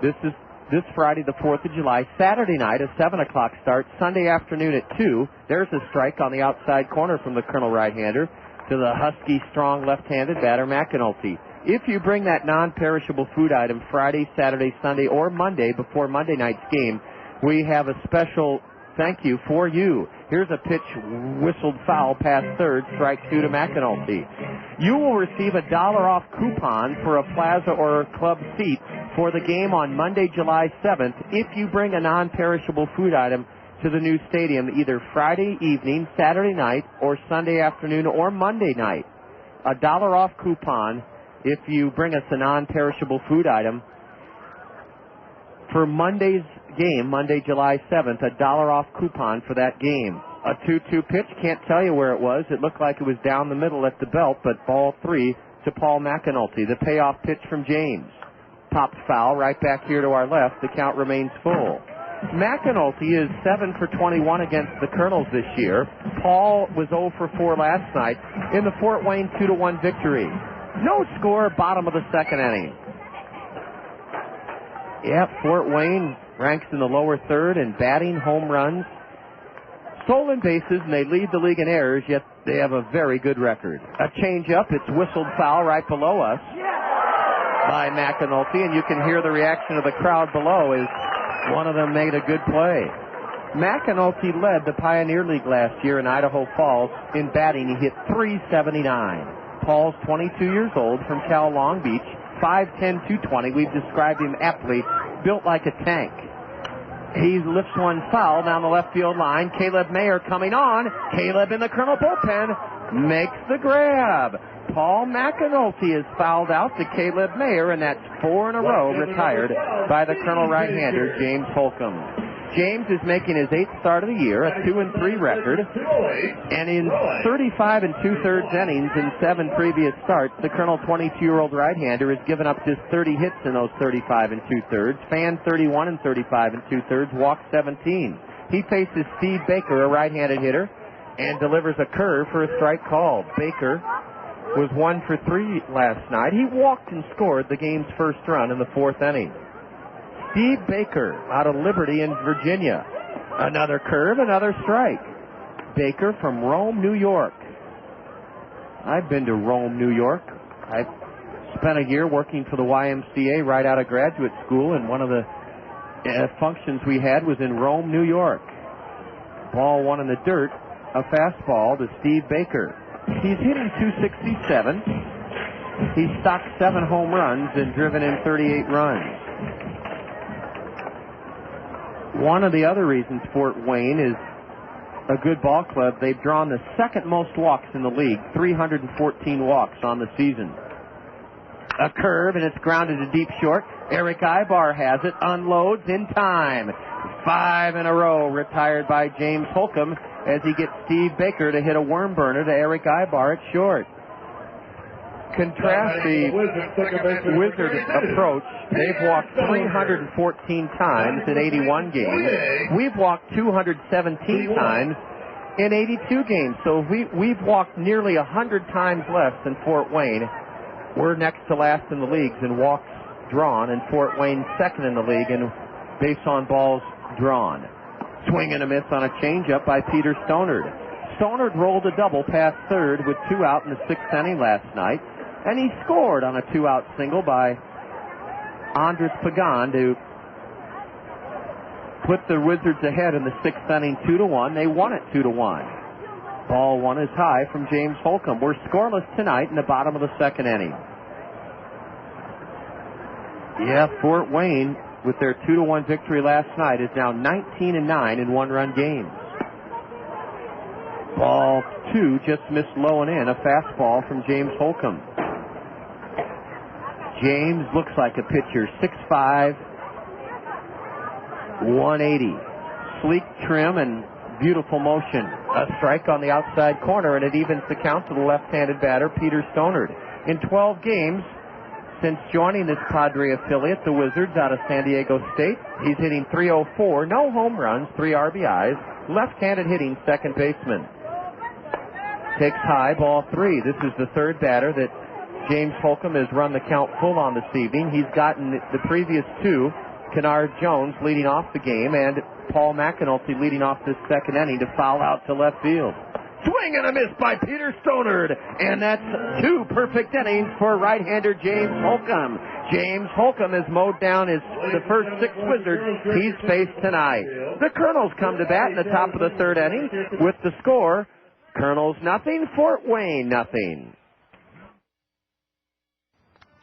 this Friday, the 4th of July, Saturday night, a 7 o'clock start, Sunday afternoon at 2. There's a strike on the outside corner from the Colonel right-hander to the husky, strong left-handed batter, McAnulty. If you bring that non-perishable food item Friday, Saturday, Sunday, or Monday before Monday night's game, we have a special thank you for you. Here's a pitch whistled foul past third, strike two to McAnulty. You will receive a $1 off coupon for a plaza or club seat for the game on Monday, July 7th if you bring a non-perishable food item to the new stadium either Friday evening, Saturday night, or Sunday afternoon or Monday night. A $1 off coupon if you bring us a non-perishable food item for Monday's game, Monday, July 7th, a $1 off coupon for that game. A 2-2 pitch, can't tell you where it was. It looked like it was down the middle at the belt, but ball 3 to Paul McAnulty. The payoff pitch from James. Popped foul right back here to our left. The count remains full. McAnulty is 7 for 21 against the Kernels this year. Paul was 0 for 4 last night in the Fort Wayne 2-1 victory. No score, bottom of the second inning. Yep, Fort Wayne ranks in the lower third in batting, home runs, stolen bases, and they lead the league in errors, yet they have a very good record. A change-up, it's whistled foul right below us by McAnulty, and you can hear the reaction of the crowd below as one of them made a good play. McAnulty led the Pioneer League last year in Idaho Falls. In batting, he hit .379. Paul's 22 years old from Cal Long Beach, 5'10", 220. We've described him aptly, built like a tank. He lifts one foul down the left field line. Caleb Mayer coming on. Caleb in the Colonel bullpen makes the grab. Paul McAnulty is fouled out to Caleb Mayer, and that's 4 in a row retired by the Colonel right-hander, James Holcomb. James is making his 8th start of the year, a 2-3 record, and in 35 2/3 innings in 7 previous starts, the Colonel 22-year-old right-hander has given up just 30 hits in those 35 2/3, fanned 31 in 35 2/3, walked 17. He faces Steve Baker, a right-handed hitter, and delivers a curve for a strike called. Baker was 1 for 3 last night. He walked and scored the game's first run in the 4th inning. Steve Baker out of Liberty in Virginia. Another curve, another strike. Baker from Rome, New York. I've been to Rome, New York. I spent a year working for the YMCA right out of graduate school, and one of the functions we had was in Rome, New York. Ball one in the dirt, a fastball to Steve Baker. He's hitting .267. He's stocked 7 home runs and driven in 38 runs. One of the other reasons Fort Wayne is a good ball club, they've drawn the second most walks in the league, 314 walks on the season. A curve, and it's grounded to deep short. Eric Ibar has it, unloads in time. 5 in a row retired by James Holcomb as he gets Steve Baker to hit a worm burner to Eric Ibar at short. contrast the Wizard approach. They've walked 314 times in 81 games. We've walked 217 times in 82 games. So we've walked nearly 100 times less than Fort Wayne. We're next to last in the leagues in walks drawn, and Fort Wayne second in the league in base on balls drawn. Swing and a miss on a changeup by Peter Stonard. Stonard rolled a double past third with 2 out in the 6th inning last night, and he scored on a 2-out single by Andres Pagan to put the Wizards ahead in the 6th inning 2-1. They won it 2-1. Ball 1 is high from James Holcomb. We're scoreless tonight in the bottom of the 2nd inning. Yeah, Fort Wayne, with their 2-1 victory last night, is now 19-9 in one-run games. Ball 2 just missed low and in, a fastball from James Holcomb. James looks like a pitcher, 6'5", 180. Sleek trim and beautiful motion. A strike on the outside corner, and it evens the count to the left-handed batter, Peter Stonard. In 12 games since joining this Padre affiliate, the Wizards out of San Diego State, he's hitting .304, no home runs, 3 RBIs, left-handed hitting second baseman. Takes high, ball 3. This is the third batter that James Holcomb has run the count full on this evening. He's gotten the previous 2, Kennard Jones leading off the game, and Paul McAnulty leading off this 2nd inning to foul out to left field. Swing and a miss by Peter Stonard, and that's 2 perfect innings for right-hander James Holcomb. James Holcomb has mowed down the first 6 Wizards he's faced tonight. The Kernels come to bat in the top of the 3rd inning with the score, Kernels nothing, Fort Wayne nothing.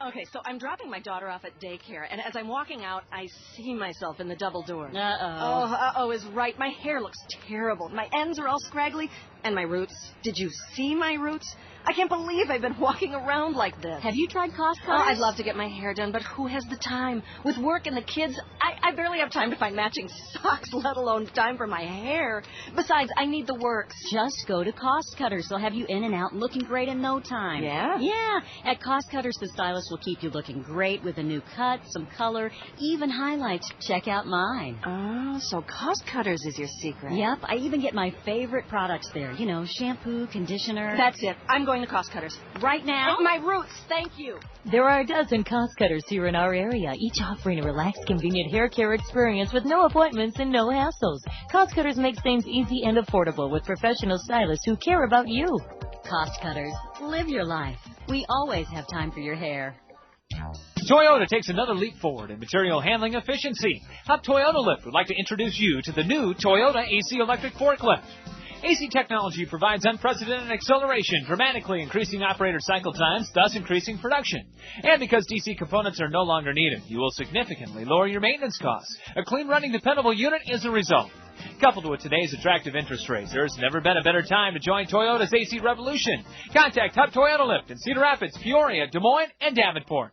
Okay, so I'm dropping my daughter off at daycare, and as I'm walking out, I see myself in the double door. Uh-oh is right. My hair looks terrible. My ends are all scraggly, and my roots. Did you see my roots? I can't believe I've been walking around like this. Have you tried cost cutters? Oh, I'd love to get my hair done, but who has the time? With work and the kids, I barely have time to find matching socks, let alone time for my hair. Besides, I need the works. Just go to Cost Cutters. They'll have you in and out and looking great in no time. Yeah? Yeah. At Cost Cutters, the stylist will keep you looking great with a new cut, some color, even highlights. Check out mine. Oh, so Cost Cutters is your secret. Yep. I even get my favorite products there. You know, shampoo, conditioner. That's it. I'm going to Cost Cutters. Right now. My roots, thank you. There are a dozen Cost Cutters here in our area, each offering a relaxed, convenient hair care experience with no appointments and no hassles. Cost Cutters makes things easy and affordable with professional stylists who care about you. Cost Cutters, live your life. We always have time for your hair. Toyota takes another leap forward in material handling efficiency. Hub Toyota Lift would like to introduce you to the new Toyota AC electric forklift. AC technology provides unprecedented acceleration, dramatically increasing operator cycle times, thus increasing production. And because DC components are no longer needed, you will significantly lower your maintenance costs. A clean running, dependable unit is the result. Coupled with today's attractive interest rates, there's never been a better time to join Toyota's AC revolution. Contact Hub Toyota Lift in Cedar Rapids, Peoria, Des Moines, and Davenport.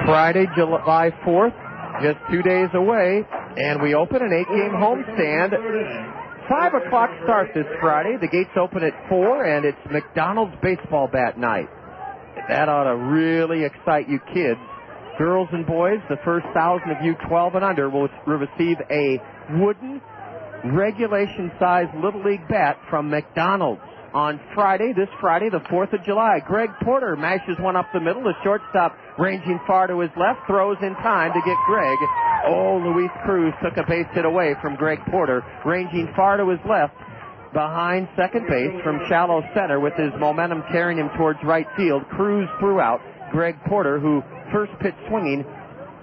Friday, July 4th, just 2 days away, and we open an 8-game homestand. 5 o'clock start this Friday. The gates open at 4, and it's McDonald's baseball bat night. That ought to really excite you kids. Girls and boys, the first 1,000 of you 12 and under will receive a wooden, regulation-sized Little League bat from McDonald's. On Friday, this Friday, the 4th of July, Greg Porter mashes one up the middle. The shortstop ranging far to his left throws in time to get Greg. Oh, Luis Cruz took a base hit away from Greg Porter, ranging far to his left behind second base from shallow center with his momentum carrying him towards right field. Cruz threw out. Greg Porter, who first pitch swinging,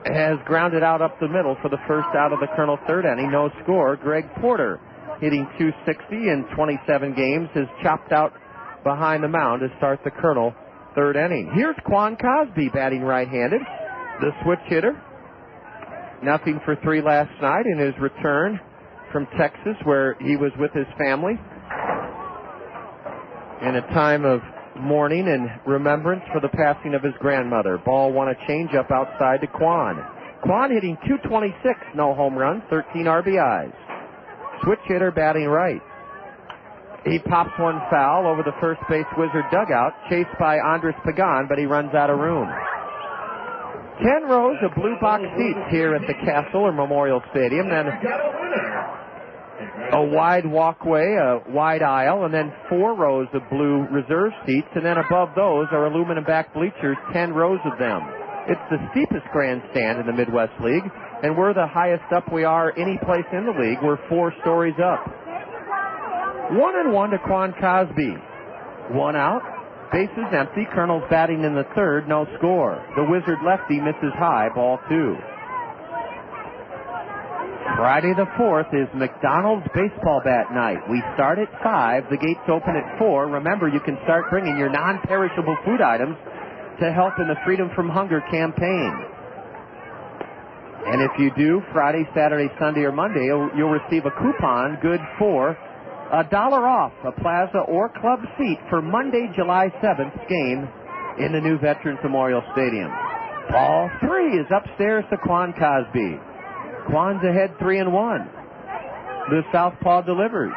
has grounded out up the middle for the first out of the Kernel 3rd inning. No score. Greg Porter, hitting .260 in 27 games, has chopped out behind the mound to start the Kernel 3rd inning. Here's Quan Cosby batting right-handed, the switch hitter. Nothing for 3 last night in his return from Texas, where he was with his family in a time of mourning and remembrance for the passing of his grandmother. Ball 1, a changeup outside to Quan. Quan hitting .226, no home runs, 13 RBIs. Switch hitter batting right. He pops one foul over the first base Wizard dugout, chased by Andres Pagan, but he runs out of room. 10 rows of blue box seats here at the Castle or Memorial Stadium, then a wide walkway, a wide aisle, and then 4 rows of blue reserve seats, and then above those are aluminum back bleachers, 10 rows of them. It's the steepest grandstand in the Midwest League, and we're the highest up we are any place in the league. We're 4 stories up. 1-1 to Quan Cosby. 1 out. Bases empty. Kernels batting in the third. No score. The Wizard lefty misses high. Ball 2. Friday the 4th is McDonald's baseball bat night. We start at 5. The gates open at 4. Remember, you can start bringing your non-perishable food items to help in the Freedom from Hunger campaign. And if you do, Friday, Saturday, Sunday, or Monday, you'll receive a coupon good for $1 off a plaza or club seat for Monday, July 7th game in the new Veterans Memorial Stadium. Ball 3 is upstairs to Quan Cosby. Quan's ahead 3-1. The southpaw delivers.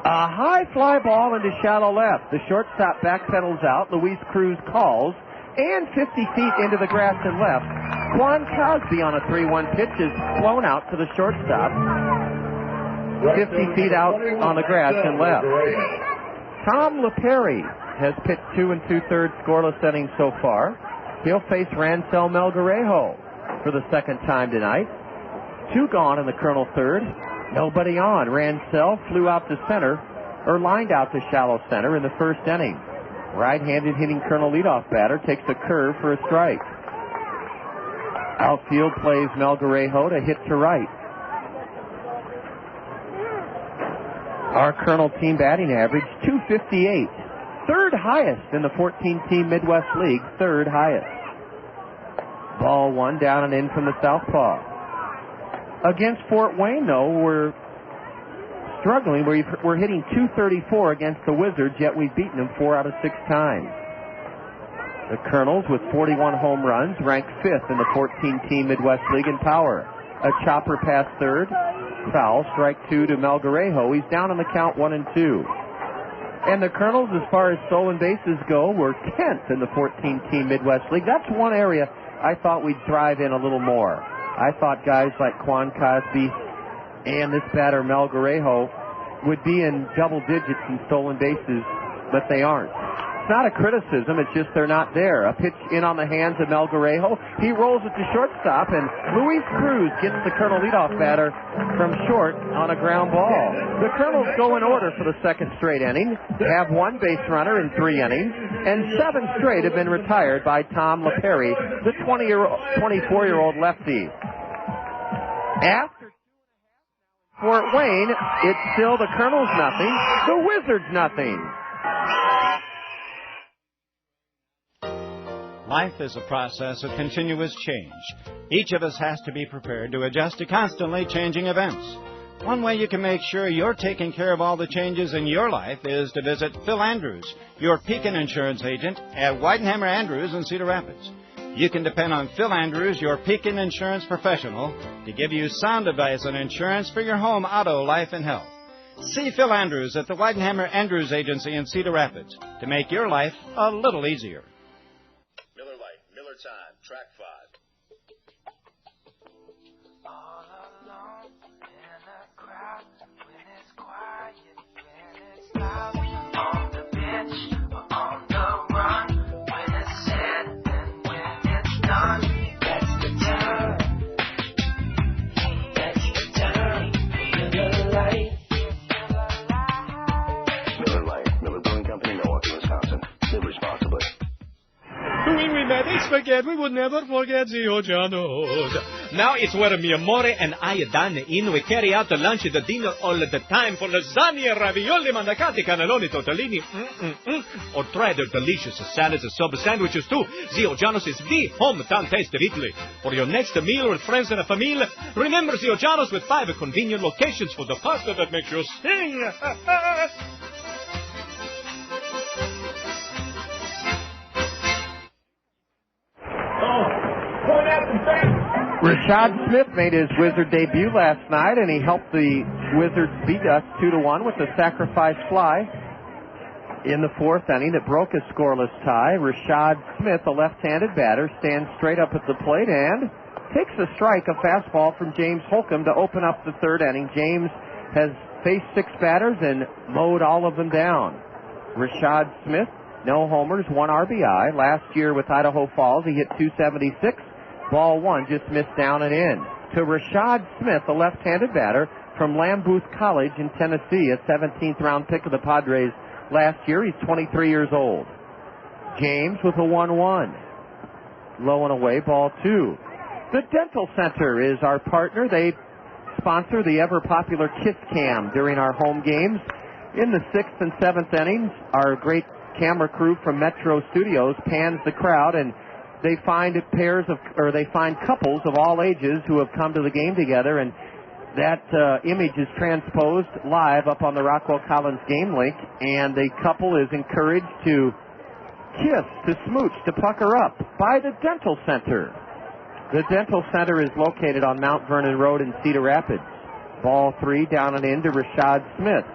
A high fly ball into shallow left. The shortstop backpedals out. Luis Cruz calls. And 50 feet into the grass and left. Quan Cosby on a 3-1 pitch is flown out to the shortstop. 50 feet out on the grass and left. Tom LaPerry has pitched 2 2/3 scoreless innings so far. He'll face Rancel Mel Guerrero for the second time tonight. 2 gone in the Colonel third. Nobody on. Rancel flew out to center, or lined out to shallow center in the first inning. Right-handed hitting Colonel leadoff batter takes a curve for a strike. Outfield plays Mel Guerrero to hit to right. Our Colonel team batting average, .258. Third highest in the 14-team Midwest League. Third highest. Ball 1 down and in from the southpaw. Against Fort Wayne, though, we're struggling. We're hitting .234 against the Wizards, yet we've beaten them 4 out of 6 times. The Kernels, with 41 home runs, rank 5th in the 14-team Midwest League in power. A chopper past third. Foul, strike 2 to Mel Guerrero. He's down on the count 1-2. And the Kernels, as far as stolen bases go, were 10th in the 14-team Midwest League. That's one area I thought we'd thrive in a little more. I thought guys like Quan Cosby and this batter Mel Guerrero would be in double digits in stolen bases, but they aren't. It's not a criticism, it's just they're not there. A pitch in on the hands of Mel Guerrero. He rolls it to shortstop, and Luis Cruz gets the Colonel leadoff batter from short on a ground ball. The Colonels go in order for the second straight inning, have 1 base runner in 3 innings, and 7 straight have been retired by Tom LaPerry, the 24-year-old lefty. After Fort Wayne, it's still the Colonels nothing, the Wizards nothing. Life is a process of continuous change. Each of us has to be prepared to adjust to constantly changing events. One way you can make sure you're taking care of all the changes in your life is to visit Phil Andrews, your Pekin insurance agent at Weidenhammer Andrews in Cedar Rapids. You can depend on Phil Andrews, your Pekin insurance professional, to give you sound advice on insurance for your home, auto, life, and health. See Phil Andrews at the Weidenhammer Andrews Agency in Cedar Rapids to make your life a little easier. Miller Lite, Miller Time, track 5. All alone in a crowd when it's quiet, when it's loud, on the bench or on the run, when it's said and when it's done. That's the time. That's the time. Miller Lite. Miller Lite, Miller Brewing Company, Milwaukee, Wisconsin. Live responsibly. When we met in spaghetti, we would never forget Zio Giano's. Now it's where mi amore and I dine in. We carry out the lunch and the dinner all the time for lasagna, ravioli, mandacati, cannelloni, tortellini, or try their delicious salads and sub sandwiches too. Zio Giano's is the hometown taste of Italy. For your next meal with friends and a family, remember Zio Giano's with 5 convenient locations for the pasta that makes you sing. Rashad Smith made his Wizard debut last night, and he helped the Wizards beat us 2-1 with a sacrifice fly in the fourth inning that broke a scoreless tie. Rashad Smith, a left-handed batter, stands straight up at the plate and takes a strike, a fastball from James Holcomb to open up the third inning. James has faced 6 batters and mowed all of them down. Rashad Smith, no homers, 1 RBI. Last year with Idaho Falls, he hit .276. Ball 1 just missed down and in. To Rashad Smith, a left-handed batter from Lambuth College in Tennessee, a 17th round pick of the Padres last year. He's 23 years old. James with a 1-1. Low and away, ball 2. The Dental Center is our partner. They sponsor the ever-popular Kiss Cam during our home games. In the 6th and 7th innings, our great camera crew from Metro Studios pans the crowd, and they find couples of all ages who have come to the game together, and that image is transposed live up on the Rockwell Collins game link, and the couple is encouraged to kiss, to smooch, to pucker up by the Dental Center. The Dental Center is located on Mount Vernon Road in Cedar Rapids. Ball 3 down and in to Rashad Smith.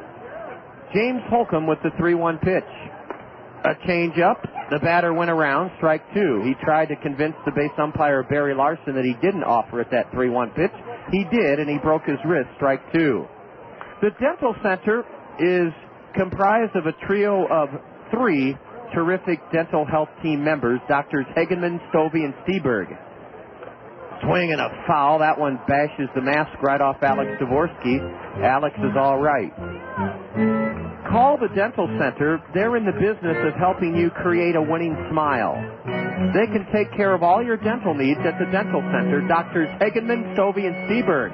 James Holcomb with the 3-1 pitch. A change-up. The batter went around, strike 2. He tried to convince the base umpire Barry Larson that he didn't offer it that 3-1 pitch. He did, and he broke his wrist, strike 2. The Dental Center is comprised of a trio of 3 terrific dental health team members, Doctors Hagenman, Stovey, and Steberg. Swing and a foul. That one bashes the mask right off Alex Dvorsky. Alex is all right. Call the Dental Center. They're in the business of helping you create a winning smile. They can take care of all your dental needs at the Dental Center. Doctors Hagenman, Stovey, and Steberg.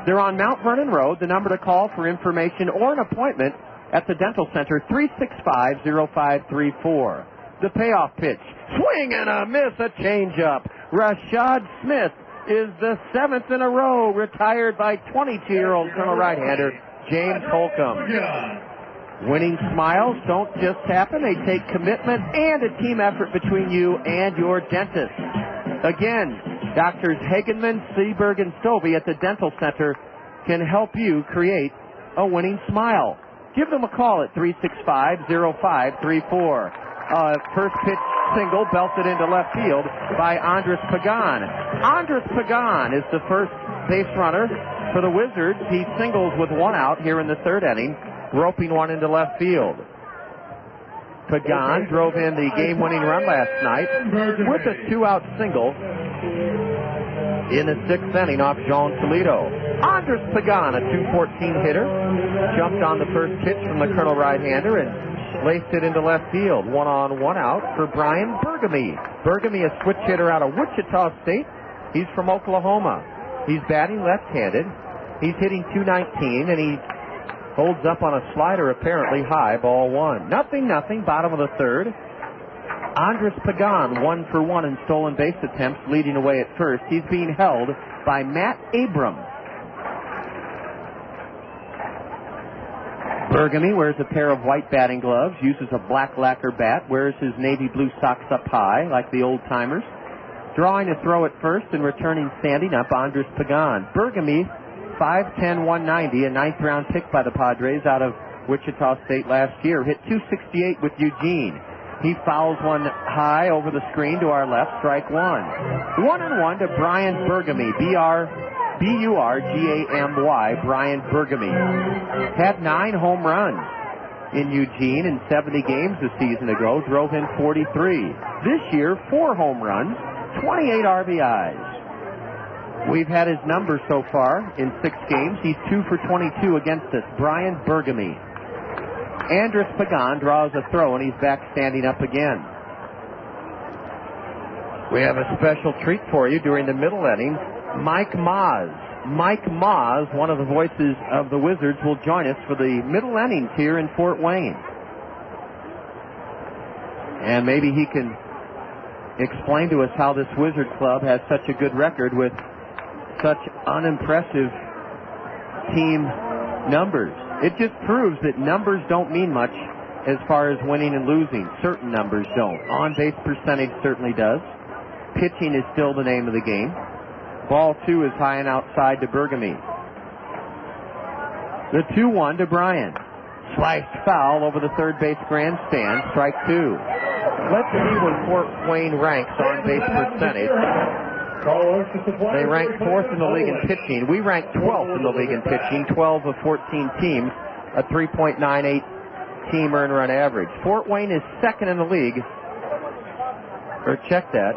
They're on Mount Vernon Road. The number to call for information or an appointment at the Dental Center, 365-0534. The payoff pitch. Swing and a miss, a changeup. Rashad Smith is the 7th in a row retired by 22-year-old Colonel right-hander James Holcomb. Winning smiles don't just happen. They take commitment and a team effort between you and your dentist. Again, Doctors Hagenman, Seaberg, and Stovey at the Dental Center can help you create a winning smile. Give them a call at 365-0534. First pitch single belted into left field by Andres Pagan. Andres Pagan is the first base runner for the Wizards. He singles with 1 out here in the 3rd inning, roping one into left field. Pagan drove in the game-winning run last night with a 2-out single in the 6th inning off John Toledo. Andres Pagan, a .214 hitter, jumped on the first pitch from the Colonel right-hander and laced it into left field. 1 on, 1 out for Brian Burgamy. Burgamy, a switch hitter out of Wichita State. He's from Oklahoma. He's batting left-handed. He's hitting .219, and he holds up on a slider apparently high, ball 1. 0-0, bottom of the 3rd. Andres Pagan, 1 for 1 in stolen base attempts, leading away at first. He's being held by Matt Abrams. Burgamy wears a pair of white batting gloves, uses a black lacquer bat, wears his navy blue socks up high like the old-timers. Drawing a throw at first and returning standing up, Andres Pagan. Burgamy, 5'10", 190, a 9th-round pick by the Padres out of Wichita State last year. Hit .268 with Eugene. He fouls one high over the screen to our left, strike 1. 1-1 to Brian Burgamy, B-U-R-G-A-M-Y, Brian Burgamy. Had 9 home runs in Eugene in 70 games a season ago, drove in 43. This year, 4 home runs, 28 RBIs. We've had his numbers so far in 6 games. He's 2 for 22 against us. Brian Burgamy. Andres Pagan draws a throw, and he's back standing up again. We have a special treat for you during the middle inning. Mike Maz. Mike Maz, one of the voices of the Wizards, will join us for the middle innings here in Fort Wayne. And maybe he can explain to us how this Wizard club has such a good record with such unimpressive team numbers. It just proves that numbers don't mean much as far as winning and losing. Certain numbers don't. On-base percentage certainly does. Pitching is still the name of the game. Ball 2 is high and outside to Burgamy. The 2-1 to Bryant. Sliced foul over the third base grandstand. Strike 2. Let's see what Fort Wayne ranks on base percentage. They rank 4th in the league in pitching. We rank 12th in the league in pitching. 12 of 14 teams, a 3.98 team earned run average. Fort Wayne is 2nd in the league. Or check that.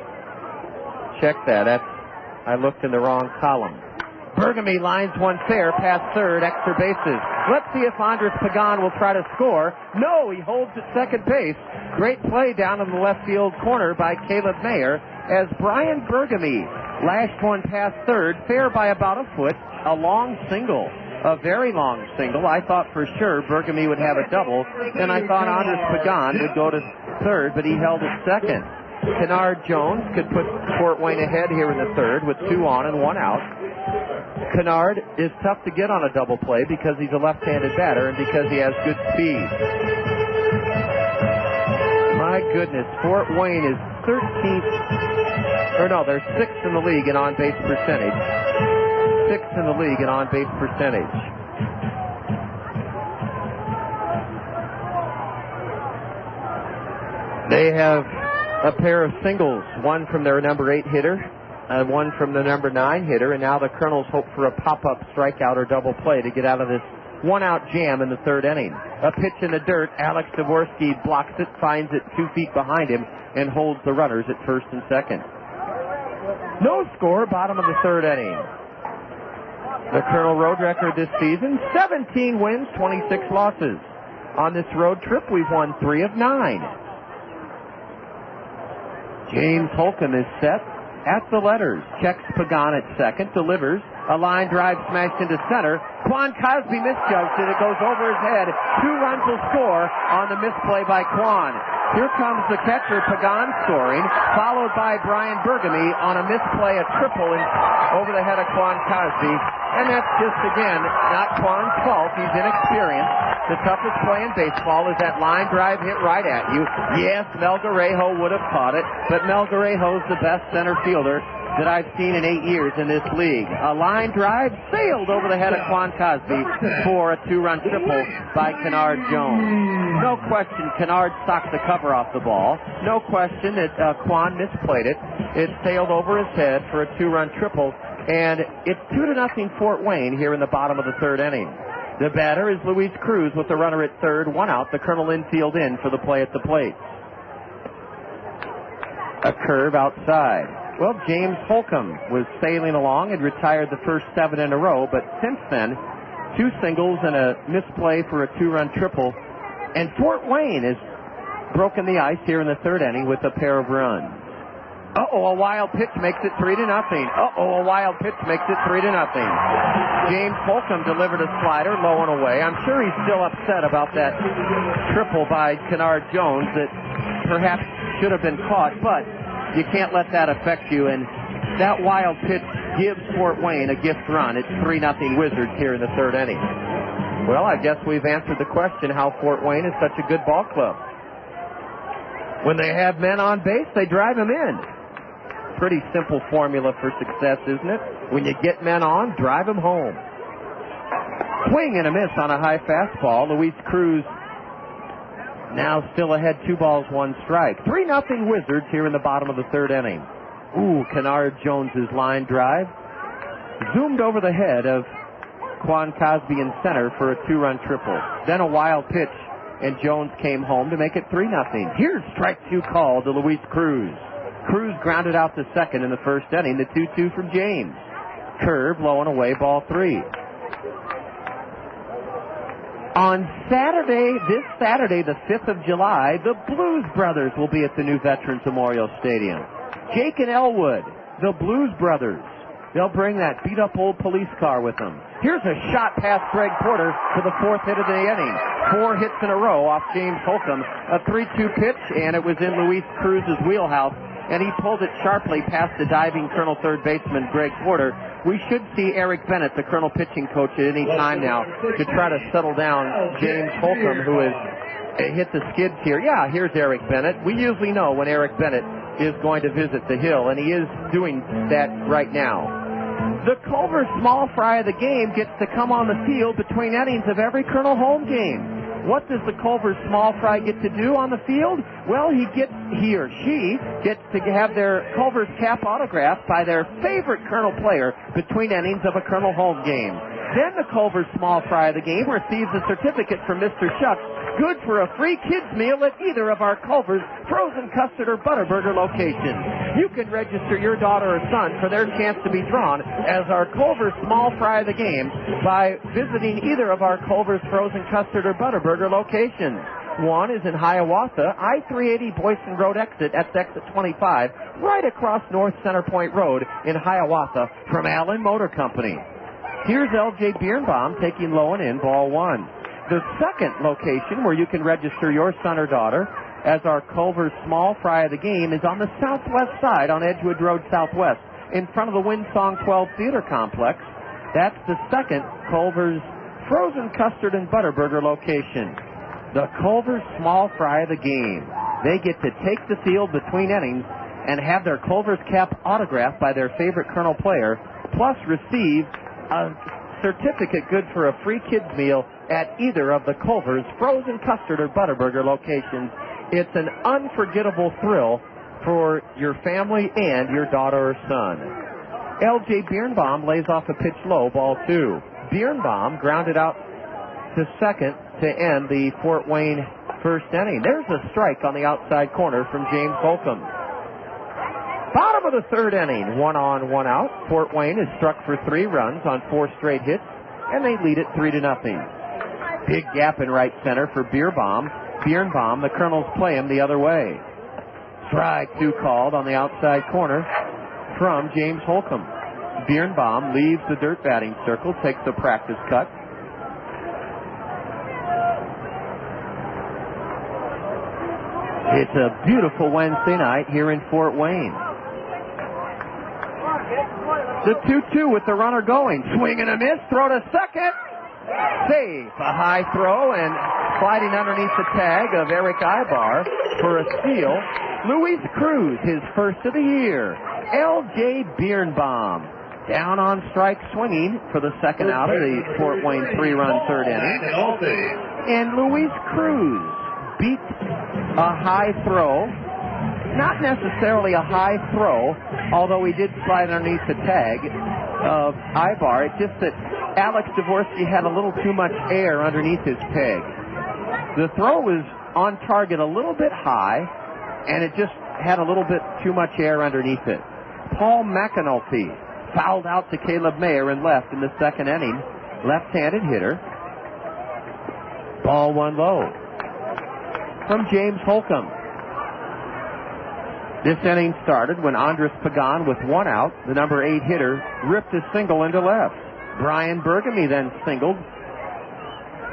I looked in the wrong column. Burgamy lines one fair, past third, extra bases. Let's see if Andres Pagan will try to score. No, he holds at second base. Great play down in the left field corner by Caleb Mayer as Brian Burgamy lashed one past third, fair by about a foot, a long single. A very long single. I thought for sure Burgamy would have a double, and I thought Andres Pagan would go to third, but he held at second. Kennard Jones could put Fort Wayne ahead here in the third with 2 on and 1 out. Kennard is tough to get on a double play because he's a left-handed batter and because he has good speed. My goodness, Fort Wayne is 13th, or no, they're 6th in the league in on-base percentage. 6th in the league in on-base percentage. They have a pair of singles, one from their number 8 hitter and one from the number 9 hitter, and now the Kernels hope for a pop-up strikeout or double play to get out of this one-out jam in the third inning. A pitch in the dirt, Alex Dvorsky blocks it, finds it 2 feet behind him, and holds the runners at first and second. No score, bottom of the third inning. The Colonel road record this season, 17 wins, 26 losses. On this road trip, we've won 3 of 9. James Holcomb is set at the letters. Checks Pagan at second, delivers. A line drive smashed into center. Quan Cosby misjudged it. It goes over his head. 2 runs will score on the misplay by Quan. Here comes the catcher, Pagan, scoring, followed by Brian Burgamy on a misplay, a triple over the head of Quan Cosby. And that's just, again, not Quan's fault. He's inexperienced. The toughest play in baseball is that line drive hit right at you. Yes, Mel Guerrero would have caught it, but Mel Guerrero's the best center fielder that I've seen in 8 years in this league. A line drive sailed over the head of Quan Cosby for a 2-run triple by Kennard Jones. No question Kennard socked the cover off the ball. No question that Quan misplayed it. It sailed over his head for a 2-run triple, and it's 2-0 Fort Wayne here in the bottom of the third inning. The batter is Luis Cruz with the runner at third, 1 out. The Colonel infield in for the play at the plate. A curve outside. Well, James Holcomb was sailing along and retired the first 7 in a row, but since then, 2 singles and a misplay for a 2-run triple. And Fort Wayne has broken the ice here in the third inning with a pair of runs. Uh-oh, a wild pitch makes it 3-0. Uh-oh, a wild pitch makes it 3-0. James Holcomb delivered a slider low and away. I'm sure he's still upset about that triple by Kennard Jones that perhaps should have been caught, but you can't let that affect you, and that wild pitch gives Fort Wayne a gift run. It's 3-0 Wizards here in the third inning. Well, I guess we've answered the question how Fort Wayne is such a good ball club. When they have men on base, they drive them in. Pretty simple formula for success, isn't it? When you get men on, drive them home. Swing and a miss on a high fastball. Luis Cruz now still ahead, 2 balls, 1 strike. 3-0 Wizards here in the bottom of the third inning. Ooh, Kennard Jones's line drive zoomed over the head of Quan Cosby in center for a 2-run triple. Then a wild pitch, and Jones came home to make it 3-0. Here's strike 2 call to Luis Cruz. Cruz grounded out to second in the first inning. The 2-2 from James. Curve, low and away, ball 3. On this Saturday, the 5th of July, the Blues Brothers will be at the new Veterans Memorial Stadium. Jake and Elwood, the Blues Brothers. They'll bring that beat-up old police car with them. Here's a shot past Greg Porter for the 4th hit of the inning. 4 hits in a row off James Holcomb. A 3-2 pitch, and it was in Luis Cruz's wheelhouse, and he pulled it sharply past the diving Colonel third baseman Greg Porter. We should see Eric Bennett, the Colonel pitching coach, at any time now to try to settle down James Holcomb, who has hit the skids here. Yeah, here's Eric Bennett. We usually know when Eric Bennett is going to visit the hill, and he is doing that right now. The Culver Small Fry of the game gets to come on the field between innings of every Colonel home game. What does the Culver Small Fry get to do on the field? Well, he or she gets to have their Culver's cap autographed by their favorite Colonel player between innings of a Colonel home game. Then the Culver Small Fry of the game receives a certificate from Mr. Shucks, good for a free kids meal at either of our Culver's frozen custard or Butterburger locations. You can register your daughter or son for their chance to be drawn as our Culver Small Fry of the game by visiting either of our Culver's frozen custard or Butterburger locations. One is in Hiawatha, I-380 Boyson Road exit, that's exit 25, right across North Center Point Road in Hiawatha from Allen Motor Company. Here's L.J. Biernbaum taking low and in, ball one. The second location where you can register your son or daughter as our Culver's Small Fry of the game is on the southwest side on Edgewood Road Southwest in front of the Windsong 12 Theater Complex. That's the second Culver's Frozen Custard and Butterburger location. The Culver's Small Fry of the game. They get to take the field between innings and have their Culver's cap autographed by their favorite Colonel player, plus receive a certificate good for a free kids meal at either of the Culver's frozen custard or Butterburger locations. It's an unforgettable thrill for your family and your daughter or son. L.J. Biernbaum lays off a pitch low, ball two. Biernbaum grounded out to second to end the Fort Wayne first inning. There's a strike on the outside corner from James Holcomb. Bottom of the third inning, 1 on, 1 out. Fort Wayne is struck for 3 runs on 4 straight hits, and they lead it 3-0. Big gap in right center for Biernbaum. The Kernels play him the other way. Strike 2 called on the outside corner from James Holcomb. Biernbaum leaves the dirt batting circle, takes a practice cut. It's a beautiful Wednesday night here in Fort Wayne. The 2-2 with the runner going. Swing and a miss. Throw to second. Safe. A high throw and sliding underneath the tag of Eric Ibar for a steal. Luis Cruz, his first of the year. L.J. Biernbaum down on strike swinging for the second out of the Fort Wayne 3-run third inning. And Luis Cruz beat a high throw. Not necessarily a high throw, although he did slide underneath the tag of Ibar. It's just that Alex Dvorsky had a little too much air underneath his peg. The throw was on target a little bit high, and it just had a little bit too much air underneath it. Paul McAnulty fouled out to Caleb Mayer and left in the second inning. Left-handed hitter. Ball one low. From James Holcomb. This inning started when Andres Pagan, with 1 out, the number 8 hitter, ripped a single into left. Brian Burgamy then singled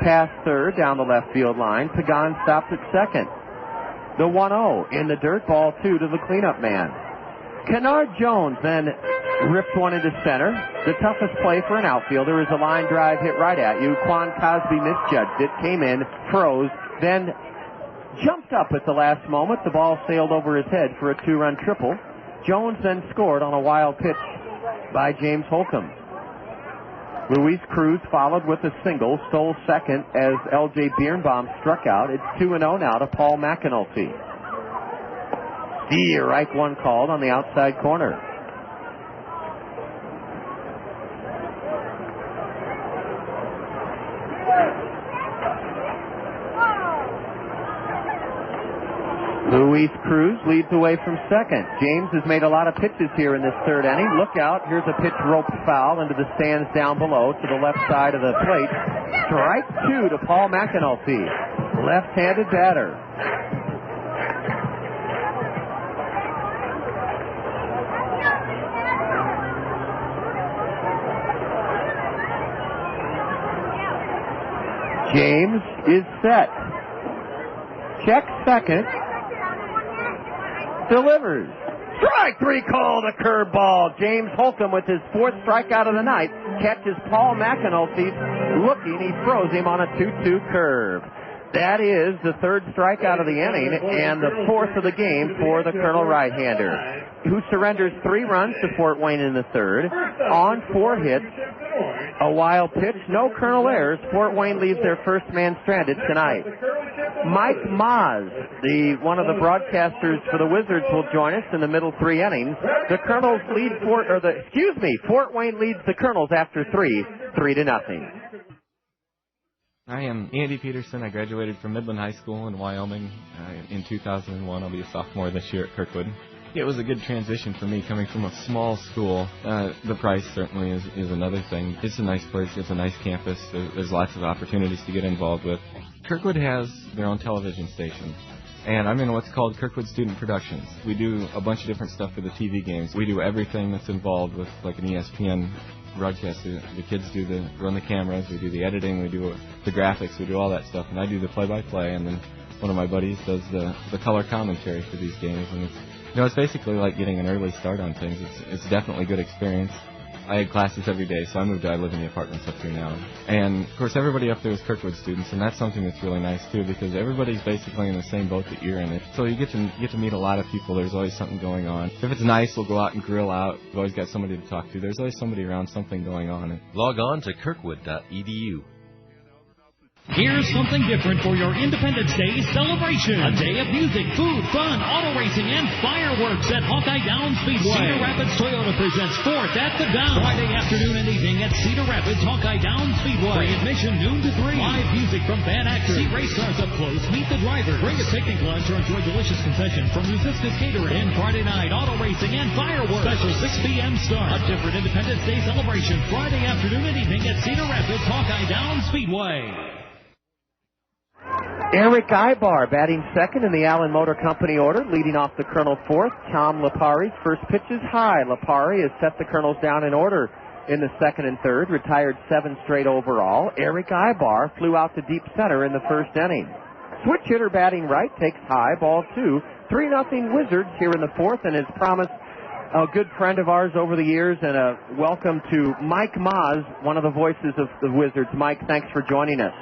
past third down the left field line. Pagan stopped at second. The 1-0 in the dirt, ball 2 to the cleanup man. Kennard Jones then ripped one into center. The toughest play for an outfielder is a line drive hit right at you. Quan Cosby misjudged it, came in, froze, then jumped up at the last moment. The ball sailed over his head for a 2-run triple. Jones then scored on a wild pitch by James Holcomb. Luis Cruz followed with a single, stole second as L.J. Biernbaum struck out. It's 2-0 now to Paul McAnulty. Strike 1 called on the outside corner. Luis Cruz leads away from second. James has made a lot of pitches here in this third inning. Look out. Here's a pitch roped foul into the stands down below to the left side of the plate. Strike 2 to Paul McAnulty. Left-handed batter. James is set. Check second. Delivers. Strike 3 called, a curveball. James Holcomb with his 4th strikeout of the night catches Paul McAnulty looking. He throws him on a 2-2 curve. That is the third strikeout of the inning and the fourth of the game for the Colonel right-hander, who surrenders 3 runs to Fort Wayne in the third, on 4 hits, a wild pitch, no Colonel errors. Fort Wayne leaves their first man stranded tonight. Mike Maz, one of the broadcasters for the Wizards, will join us in the middle 3 innings. The Colonels lead Fort Wayne leads the Colonels after 3-0. I am Andy Peterson. I graduated from Midland High School in Wyoming in 2001. I'll be a sophomore this year at Kirkwood. It was a good transition for me coming from a small school. The price certainly is another thing. It's a nice place. It's a nice campus. There's lots of opportunities to get involved with. Kirkwood has their own television station, and I'm in what's called Kirkwood Student Productions. We do a bunch of different stuff for the TV games. We do everything that's involved with like an ESPN broadcast. The kids run the cameras, we do the editing, we do the graphics, we do all that stuff, and I do the play-by-play, and then one of my buddies does the color commentary for these games, and it's basically like getting an early start on things. It's definitely a good experience. I had classes every day, so I live in the apartments up here now. And, of course, everybody up there is Kirkwood students, and that's something that's really nice, too, because everybody's basically in the same boat that you're in. So you get to meet a lot of people. There's always something going on. If it's nice, we'll go out and grill out. We've always got somebody to talk to. There's always somebody around, something going on. Log on to kirkwood.edu. Here's something different for your Independence Day celebration. A day of music, food, fun, auto racing, and fireworks at Hawkeye Downs Speedway. Cedar Rapids Toyota presents 4th at the Downs. Friday afternoon and evening at Cedar Rapids Hawkeye Downs Speedway. Free admission noon to 3. Live music from band actors. See race cars up close. Meet the driver. Bring a picnic lunch or enjoy delicious concessions from Resistance Catering. And Friday night, auto racing and fireworks. Special 6 p.m. start. A different Independence Day celebration. Friday afternoon and evening at Cedar Rapids Hawkeye Downs Speedway. Eric Ibar batting second in the Allen Motor Company order, leading off the Colonel fourth. Tom Lipari's first pitch is high. Lipari has set the Colonels down in order in the second and third, retired 7 straight overall. Eric Ibar flew out to deep center in the first inning. Switch hitter batting right takes high, ball 2. 3-0 Wizards here in the fourth, and has promised a good friend of ours over the years, and a welcome to Mike Maz, one of the voices of the Wizards. Mike, thanks for joining us.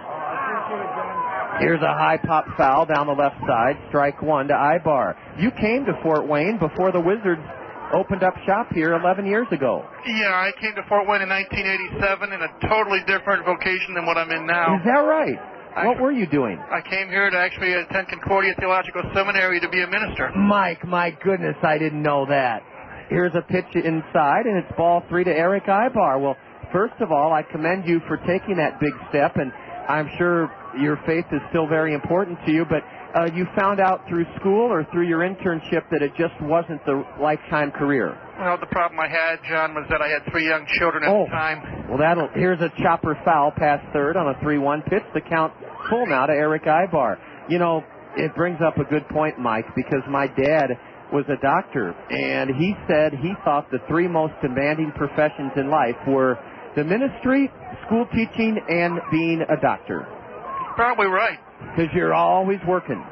Here's a high pop foul down the left side. Strike 1 to Ibar. You came to Fort Wayne before the Wizards opened up shop here 11 years ago. Yeah, I came to Fort Wayne in 1987 in a totally different vocation than what I'm in now. Is that right? What were you doing? I came here to actually attend Concordia Theological Seminary to be a minister. Mike, my goodness, I didn't know that. Here's a pitch inside, and it's ball 3 to Eric Ibar. Well, first of all, I commend you for taking that big step, and I'm sure your faith is still very important to you, but you found out through school or through your internship that it just wasn't the lifetime career. Well, the problem I had, John, was that I had 3 young children at the time. Well, here's a chopper foul past third on a 3-1 pitch. The count full now to Eric Ibar. You know, it brings up a good point, Mike, because my dad was a doctor, and he said he thought the 3 most demanding professions in life were the ministry, school teaching, and being a doctor. Probably right. Because you're always working.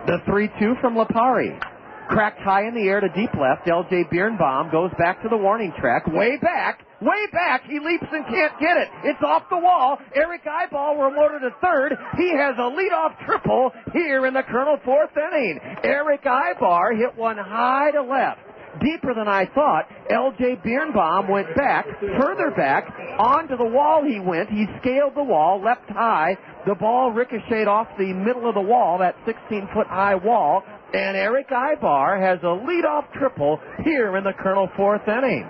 The 3-2 from Lipari. Cracked high in the air to deep left. L.J. Biernbaum goes back to the warning track. Way back. He leaps and can't get it. It's off the wall. Eric Ibar will motor to third. He has a leadoff triple here in the Colonel fourth inning. Eric Ibar hit one high to left. Deeper than I thought. L.J. Biernbaum went back, further back, onto the wall he went. He scaled the wall, leapt high. The ball ricocheted off the middle of the wall, that 16-foot high wall, and Eric Ibar has a leadoff triple here in the Colonel fourth inning.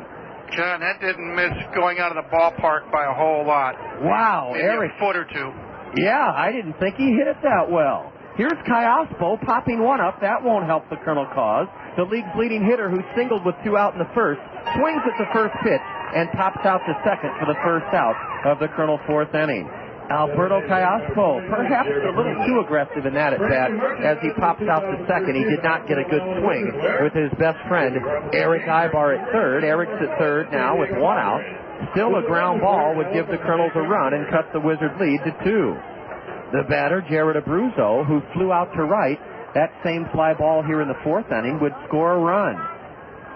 John, that didn't miss going out of the ballpark by a whole lot. Wow, maybe Eric. A foot or 2. Yeah, I didn't think he hit it that well. Here's Kiospo popping one up. That won't help the Colonel cause. The league's leading hitter, who singled with 2 out in the first, swings at the first pitch and pops out to second for the first out of the Colonel fourth inning. Alberto Kiospo, perhaps a little too aggressive in that at bat as he pops out to second. He did not get a good swing with his best friend, Eric Ibar, at third. Eric's at third now with 1 out. Still a ground ball would give the Colonels a run and cut the Wizard lead to 2. The batter, Jared Abruzzo, who flew out to right, that same fly ball here in the fourth inning, would score a run.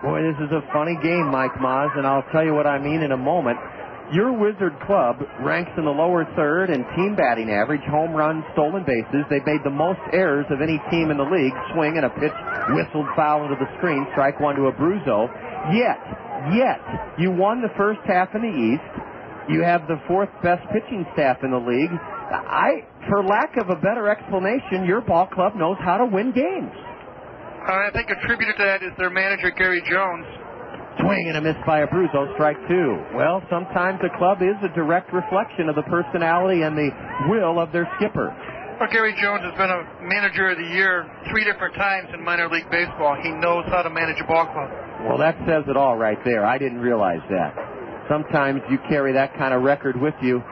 Boy, this is a funny game, Mike Maz, and I'll tell you what I mean in a moment. Your Wizard club ranks in the lower third in team batting average, home runs, stolen bases. They made the most errors of any team in the league. Swing and a pitch whistled foul into the screen, strike one to Abruzzo. Yet, you won the first half in the East. You have the fourth best pitching staff in the league. For lack of a better explanation, your ball club knows how to win games. I think attributed to that is their manager, Gary Jones. Swing and a miss by Abruzzo, strike two. Well, sometimes a club is a direct reflection of the personality and the will of their skipper. Well, Gary Jones has been a manager of the year 3 different times in minor league baseball. He knows how to manage a ball club. Well, that says it all right there. I didn't realize that. Sometimes you carry that kind of record with you.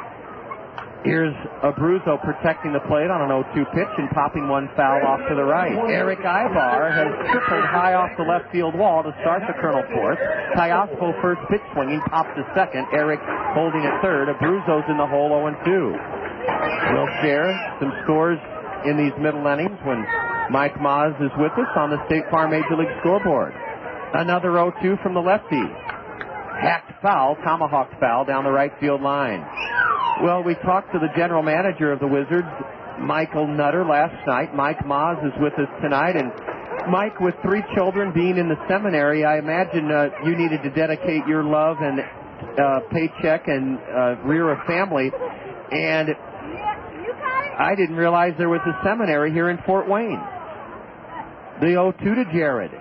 Here's Abruzzo protecting the plate on an 0-2 pitch and popping one foul off to the right. Eric Ibar has tripled high off the left field wall to start the Colonel fourth. Kiospo first pitch swinging, pops to second. Eric holding at third. Abruzzo's in the hole 0-2. We'll share some scores in these middle innings when Mike Maz is with us on the State Farm Major League scoreboard. Another 0-2 from the lefty. Hacked foul, tomahawk foul down the right field line. Well, we talked to the general manager of the Wizards, Michael Nutter, last night. Mike Maz is with us tonight. And Mike, with 3 children being in the seminary, I imagine you needed to dedicate your love and paycheck and rear a family. And I didn't realize there was a seminary here in Fort Wayne. The 0-2 to Jared.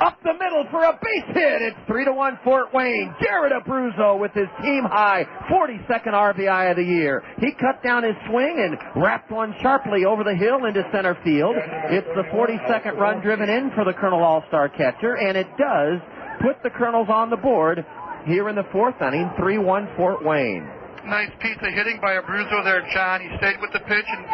Up the middle for a base hit. It's 3-1 Fort Wayne. Jared Abruzzo with his team-high 42nd RBI of the year. He cut down his swing and wrapped one sharply over the hill into center field. It's the 42nd run driven in for the Colonel All-Star catcher, and it does put the Colonels on the board here in the 4th inning, 3-1 Fort Wayne. Nice piece of hitting by Abruzzo there, John. He stayed with the pitch and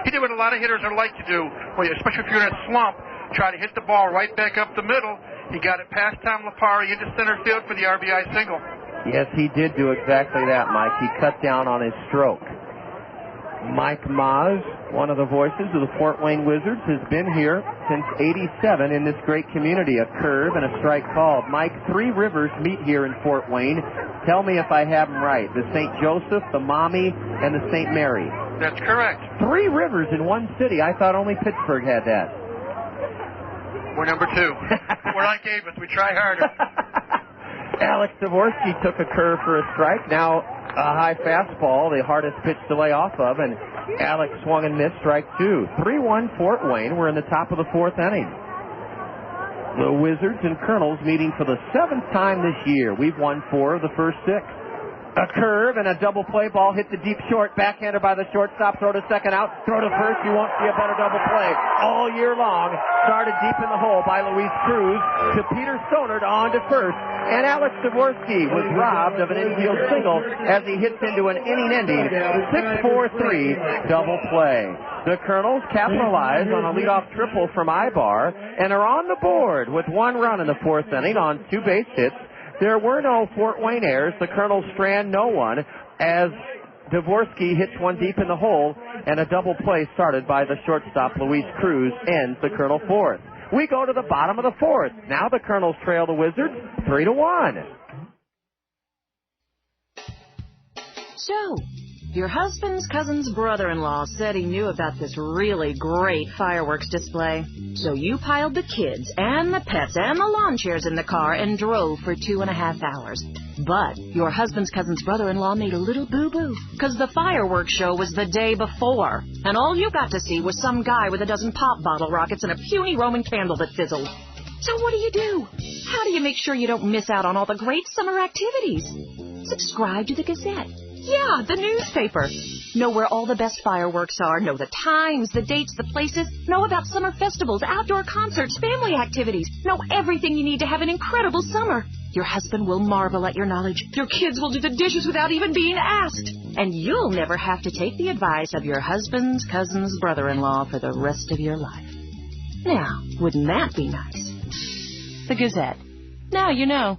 he did what a lot of hitters are like to do, especially if you're in a slump. Try to hit the ball right back up the middle. He got it past Tom Lipari into center field for the RBI single. Yes, he did do exactly that, Mike. He cut down on his stroke. Mike Maz, one of the voices of the Fort Wayne Wizards, has been here since '87 in this great community. A curve and a strike called. Mike, 3 rivers meet here in Fort Wayne. Tell me if I have them right. The St. Joseph, the Maumee, and the St. Mary. That's correct. 3 rivers in one city. I thought only Pittsburgh had that. We're number 2. We're like Avis. We try harder. Alex Dvorsky took a curve for a strike. Now a high fastball, the hardest pitch to lay off of, and Alex swung and missed, strike 2. 3-1 Fort Wayne. We're in the top of the 4th inning. The Wizards and Kernels meeting for the 7th time this year. We've won 4 of the first 6. A curve and a double play ball hit the deep short. Backhander by the shortstop. Throw to second out. Throw to first. You won't see a better double play all year long. Started deep in the hole by Luis Cruz to Peter Stoner on to first. And Alex Dvorsky was robbed of an infield single as he hits into an inning-ending 6-4-3 double play. The Kernels capitalize on a leadoff triple from Ibar and are on the board with 1 run in the 4th inning on 2 base hits. There were no Fort Wayne errors. The Colonels strand no one as Dvorsky hits one deep in the hole, and a double play started by the shortstop Luis Cruz ends the Colonel 4th. We go to the bottom of the 4th. Now the Colonels trail the Wizards 3-1. So, your husband's cousin's brother-in-law said he knew about this really great fireworks display. So you piled the kids and the pets and the lawn chairs in the car and drove for 2.5 hours. But your husband's cousin's brother-in-law made a little boo-boo, because the fireworks show was the day before, and all you got to see was some guy with a dozen pop bottle rockets and a puny Roman candle that fizzled. So what do? How do you make sure you don't miss out on all the great summer activities? Subscribe to the Gazette. Yeah, the newspaper. Know where all the best fireworks are. Know the times, the dates, the places. Know about summer festivals, outdoor concerts, family activities. Know everything you need to have an incredible summer. Your husband will marvel at your knowledge. Your kids will do the dishes without even being asked. And you'll never have to take the advice of your husband's cousin's brother-in-law for the rest of your life. Now, wouldn't that be nice? The Gazette. Now you know.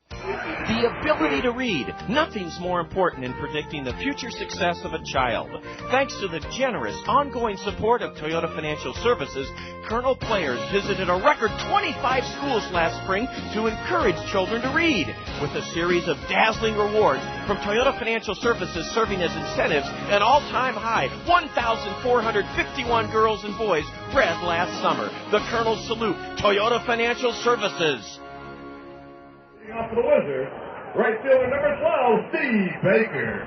The the ability to read. Nothing's more important in predicting the future success of a child. Thanks to the generous, ongoing support of Toyota Financial Services, Kernel players visited a record 25 schools last spring to encourage children to read, with a series of dazzling rewards from Toyota Financial Services serving as incentives. An all-time high, 1,451 girls and boys read last summer. The Kernels salute Toyota Financial Services. Off to the Wizards, right fielder number 12, Steve Baker.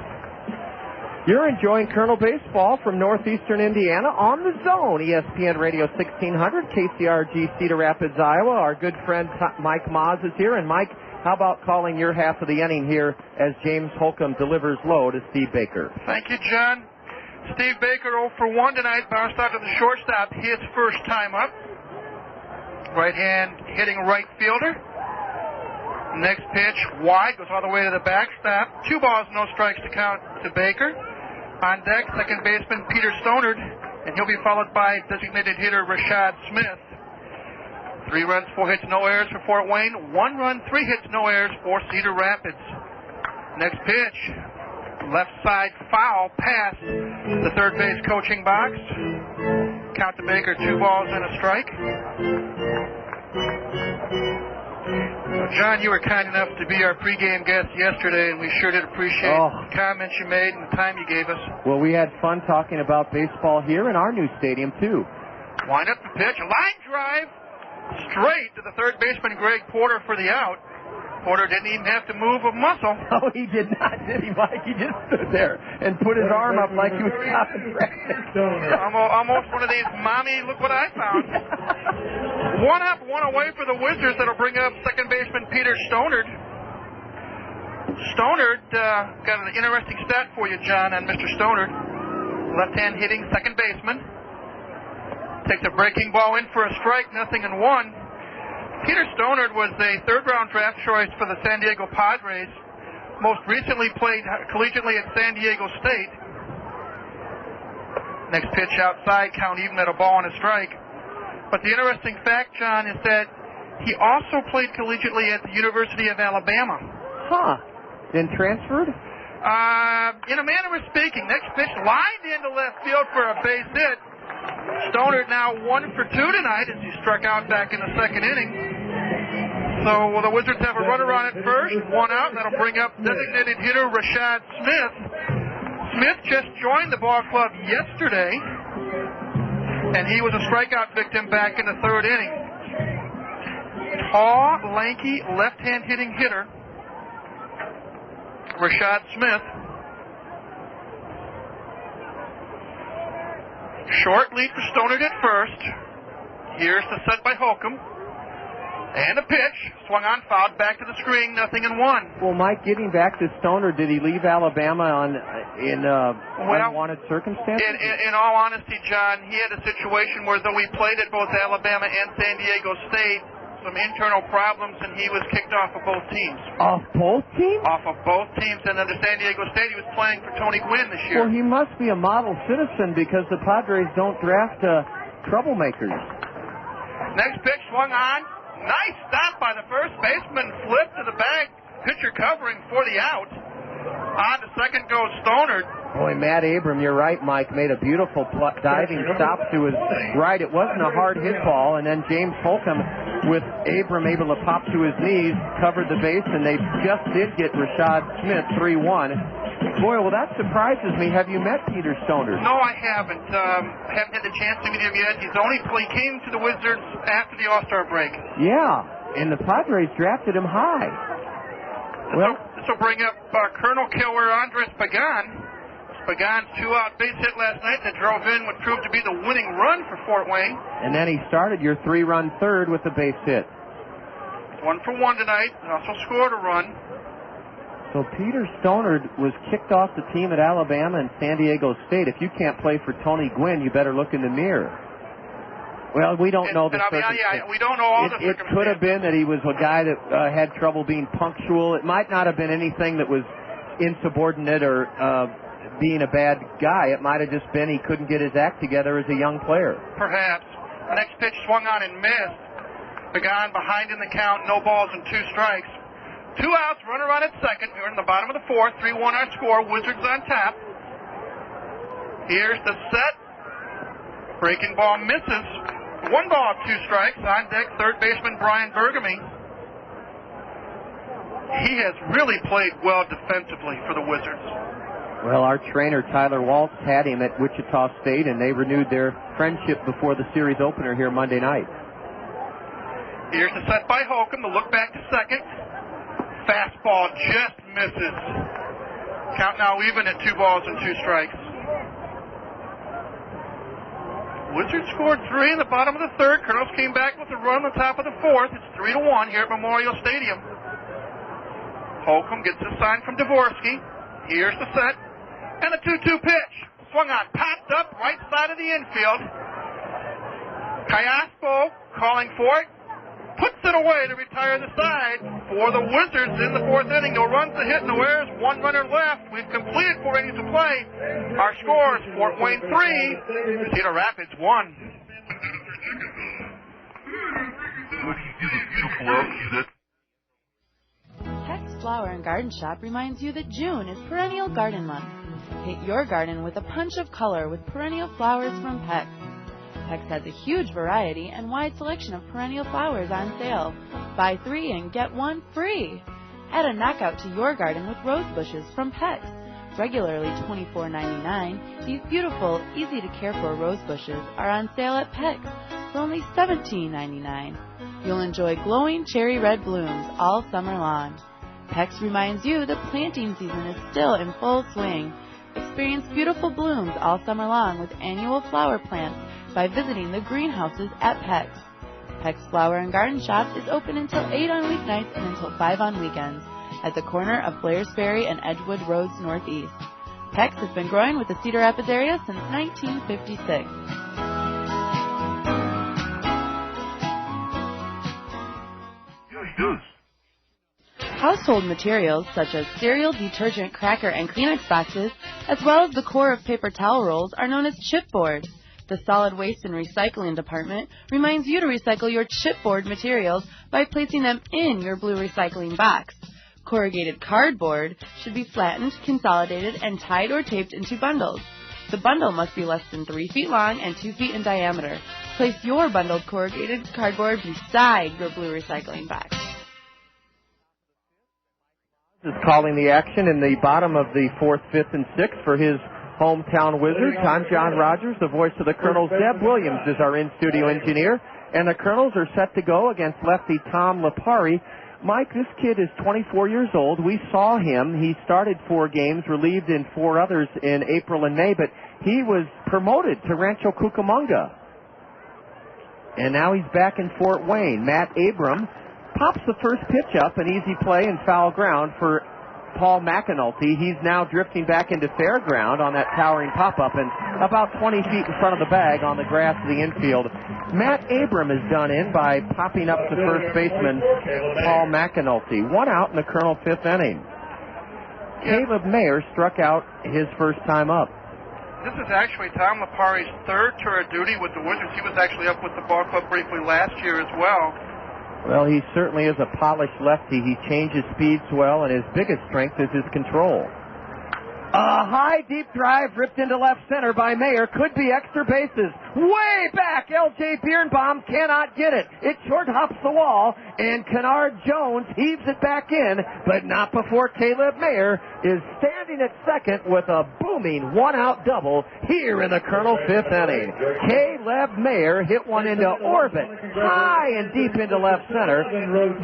You're enjoying Kernel Baseball from northeastern Indiana on the Zone, ESPN Radio 1600, KCRG, Cedar Rapids, Iowa. Our good friend Mike Maas is here. And Mike, how about calling your half of the inning here as James Holcomb delivers low to Steve Baker? Thank you, John. Steve Baker 0 for 1 tonight, bounced out to the shortstop, his first time up. Right hand hitting right fielder. Next pitch, wide, goes all the way to the backstop. 2 balls, no strikes to count to Baker. On deck, second baseman Peter Stonard, and he'll be followed by designated hitter Rashad Smith. 3 runs, 4 hits, no errors for Fort Wayne. 1 run, 3 hits, no errors for Cedar Rapids. Next pitch, left side foul, past the third base coaching box. Count to Baker, 2 balls and a strike. John, you were kind enough to be our pregame guest yesterday, and we sure did appreciate the comments you made and the time you gave us. Well, we had fun talking about baseball here in our new stadium, too. Wind up the pitch, line drive, straight to the third baseman, Greg Porter, for the out. Porter didn't even have to move a muscle. Oh, he did not, did he, Mike? He just stood there and put his arm up like he was stopping practice. Almost one of these mommy, look what I found. 1 up, 1 away for the Wizards. That'll bring up second baseman Peter Stonard. Stonard got an interesting stat for you, John, on Mr. Stonard. Left-hand hitting second baseman. Takes a breaking ball in for a strike, 0-1. Peter Stonard was a third-round draft choice for the San Diego Padres. Most recently played collegiately at San Diego State. Next pitch outside, count even at a ball and a strike. But the interesting fact, John, is that he also played collegiately at the University of Alabama. Huh. Then transferred? In a manner of speaking. Next pitch lined into left field for a base hit. Stonard now 1 for 2 tonight as he struck out back in the second inning. So the Wizards have a runner on at first, 1 out. That'll bring up designated hitter Rashad Smith. Smith just joined the ball club yesterday, and he was a strikeout victim back in the third inning. Tall, lanky, left-hand hitting hitter Rashad Smith. Short lead for Stonard at first. Here's the set by Holcomb. And a pitch. Swung on, fouled back to the screen, 0-1. Well, Mike, getting back to Stonard, did he leave Alabama in unwanted circumstances? In all honesty, John, he had a situation where though he played at both Alabama and San Diego State, some internal problems, and he was kicked off of both teams. Off both teams? Off of both teams, and under San Diego State, he was playing for Tony Gwynn this year. Well, he must be a model citizen because the Padres don't draft troublemakers. Next pitch swung on. Nice stop by the first baseman. Flip to the bag. Pitcher covering for the out. On to second goes Stonard. Boy, Matt Abrams, you're right, Mike, made a beautiful diving stop to his right. It wasn't a hard hit ball, and then James Holcomb, with Abrams able to pop to his knees, covered the base, and they just did get Rashad Smith 3-1. Boy, well, that surprises me. Have you met Peter Stonard? No, I haven't. Haven't had the chance to meet him yet. He came to the Wizards after the All-Star break. Yeah, and the Padres drafted him high. Well, this will bring up Colonel killer Andres Pagan. Pagan's 2-out base hit last night that drove in what proved to be the winning run for Fort Wayne. And then he started your 3-run third with a base hit. 1 for 1 tonight, and also scored a run. So Peter Stonard was kicked off the team at Alabama and San Diego State. If you can't play for Tony Gwynn, you better look in the mirror. Well, we don't know the circumstances. Yeah, we don't know all the circumstances. It could have been that he was a guy that had trouble being punctual. It might not have been anything that was insubordinate or being a bad guy. It might have just been he couldn't get his act together as a young player. Perhaps. The next pitch swung on and missed. Pagan behind in the count, no balls and 2 strikes. 2 outs, runner on at second. We're in the bottom of the fourth. 3-1 our score. Wizards on top. Here's the set. Breaking ball misses. 1 ball, 2 strikes. On deck, third baseman Brian Burgamy. He has really played well defensively for the Wizards. Well, our trainer, Tyler Waltz, had him at Wichita State, and they renewed their friendship before the series opener here Monday night. Here's the set by Holcomb. The look back to second. Fastball just misses. Count now even at 2 balls and 2 strikes. Wizards scored 3 in the bottom of the third. Kernels came back with a run on the top of the fourth. It's 3-1 here at Memorial Stadium. Holcomb gets a sign from Dvorsky. Here's the set. And a 2-2 pitch. Swung on, popped up, right side of the infield. Kiospo calling for it. Puts it away to retire the side for the Wizards in the fourth inning. No runs, a hit, no errors, 1 runner left. We've completed 4 innings of play. Our scores, Fort Wayne 3, Cedar Rapids 1. Peck's Flower and Garden Shop reminds you that June is Perennial Garden Month. Paint your garden with a punch of color with perennial flowers from Peck's. Peck's has a huge variety and wide selection of perennial flowers on sale. Buy 3 and get 1 free. Add a knockout to your garden with rose bushes from Peck's. Regularly $24.99, these beautiful, easy-to-care-for rose bushes are on sale at Peck's for only $17.99. You'll enjoy glowing cherry red blooms all summer long. Peck's reminds you that planting season is still in full swing. Experience beautiful blooms all summer long with annual flower plants by visiting the greenhouses at Peck's. Peck's Flower and Garden Shop is open until 8 on weeknights and until 5 on weekends at the corner of Blairsbury and Edgewood Roads Northeast. Peck's has been growing with the Cedar Rapids area since 1956. Household materials such as cereal, detergent, cracker, and Kleenex boxes, as well as the core of paper towel rolls, are known as chipboard. The Solid Waste and Recycling Department reminds you to recycle your chipboard materials by placing them in your blue recycling box. Corrugated cardboard should be flattened, consolidated, and tied or taped into bundles. The bundle must be less than 3 feet long and 2 feet in diameter. Place your bundled corrugated cardboard beside your blue recycling box. Is calling the action in the bottom of the 4th, 5th, and 6th for his hometown Wizards. I'm John Rogers, the voice of the Kernels. Deb Williams is our in-studio engineer. And the Kernels are set to go against lefty Tom Lipari. Mike, this kid is 24 years old. We saw him. He started 4 games, relieved in 4 others in April and May, but he was promoted to Rancho Cucamonga. And now he's back in Fort Wayne. Matt Abrams pops the first pitch up, an easy play and foul ground for Paul McAnulty. He's now drifting back into fair ground on that towering pop-up and about 20 feet in front of the bag on the grass of the infield. Matt Abrams is done in by popping up to first baseman Paul McAnulty. 1 out in the Kernel 5th inning. Caleb Mayer struck out his first time up. This is actually Tom Lipari's 3rd tour of duty with the Wizards. He was actually up with the ball club briefly last year as well. Well, he certainly is a polished lefty. He changes speeds well, and his biggest strength is his control. A high, deep drive ripped into left center by Mayer. Could be extra bases. Way back, L.J. Biernbaum cannot get it. It short hops the wall, and Kennard Jones heaves it back in, but not before Caleb Mayer is standing at second with a booming 1-out double here in the Kernel 5th inning. Caleb Mayer hit one into orbit, high and deep into left center.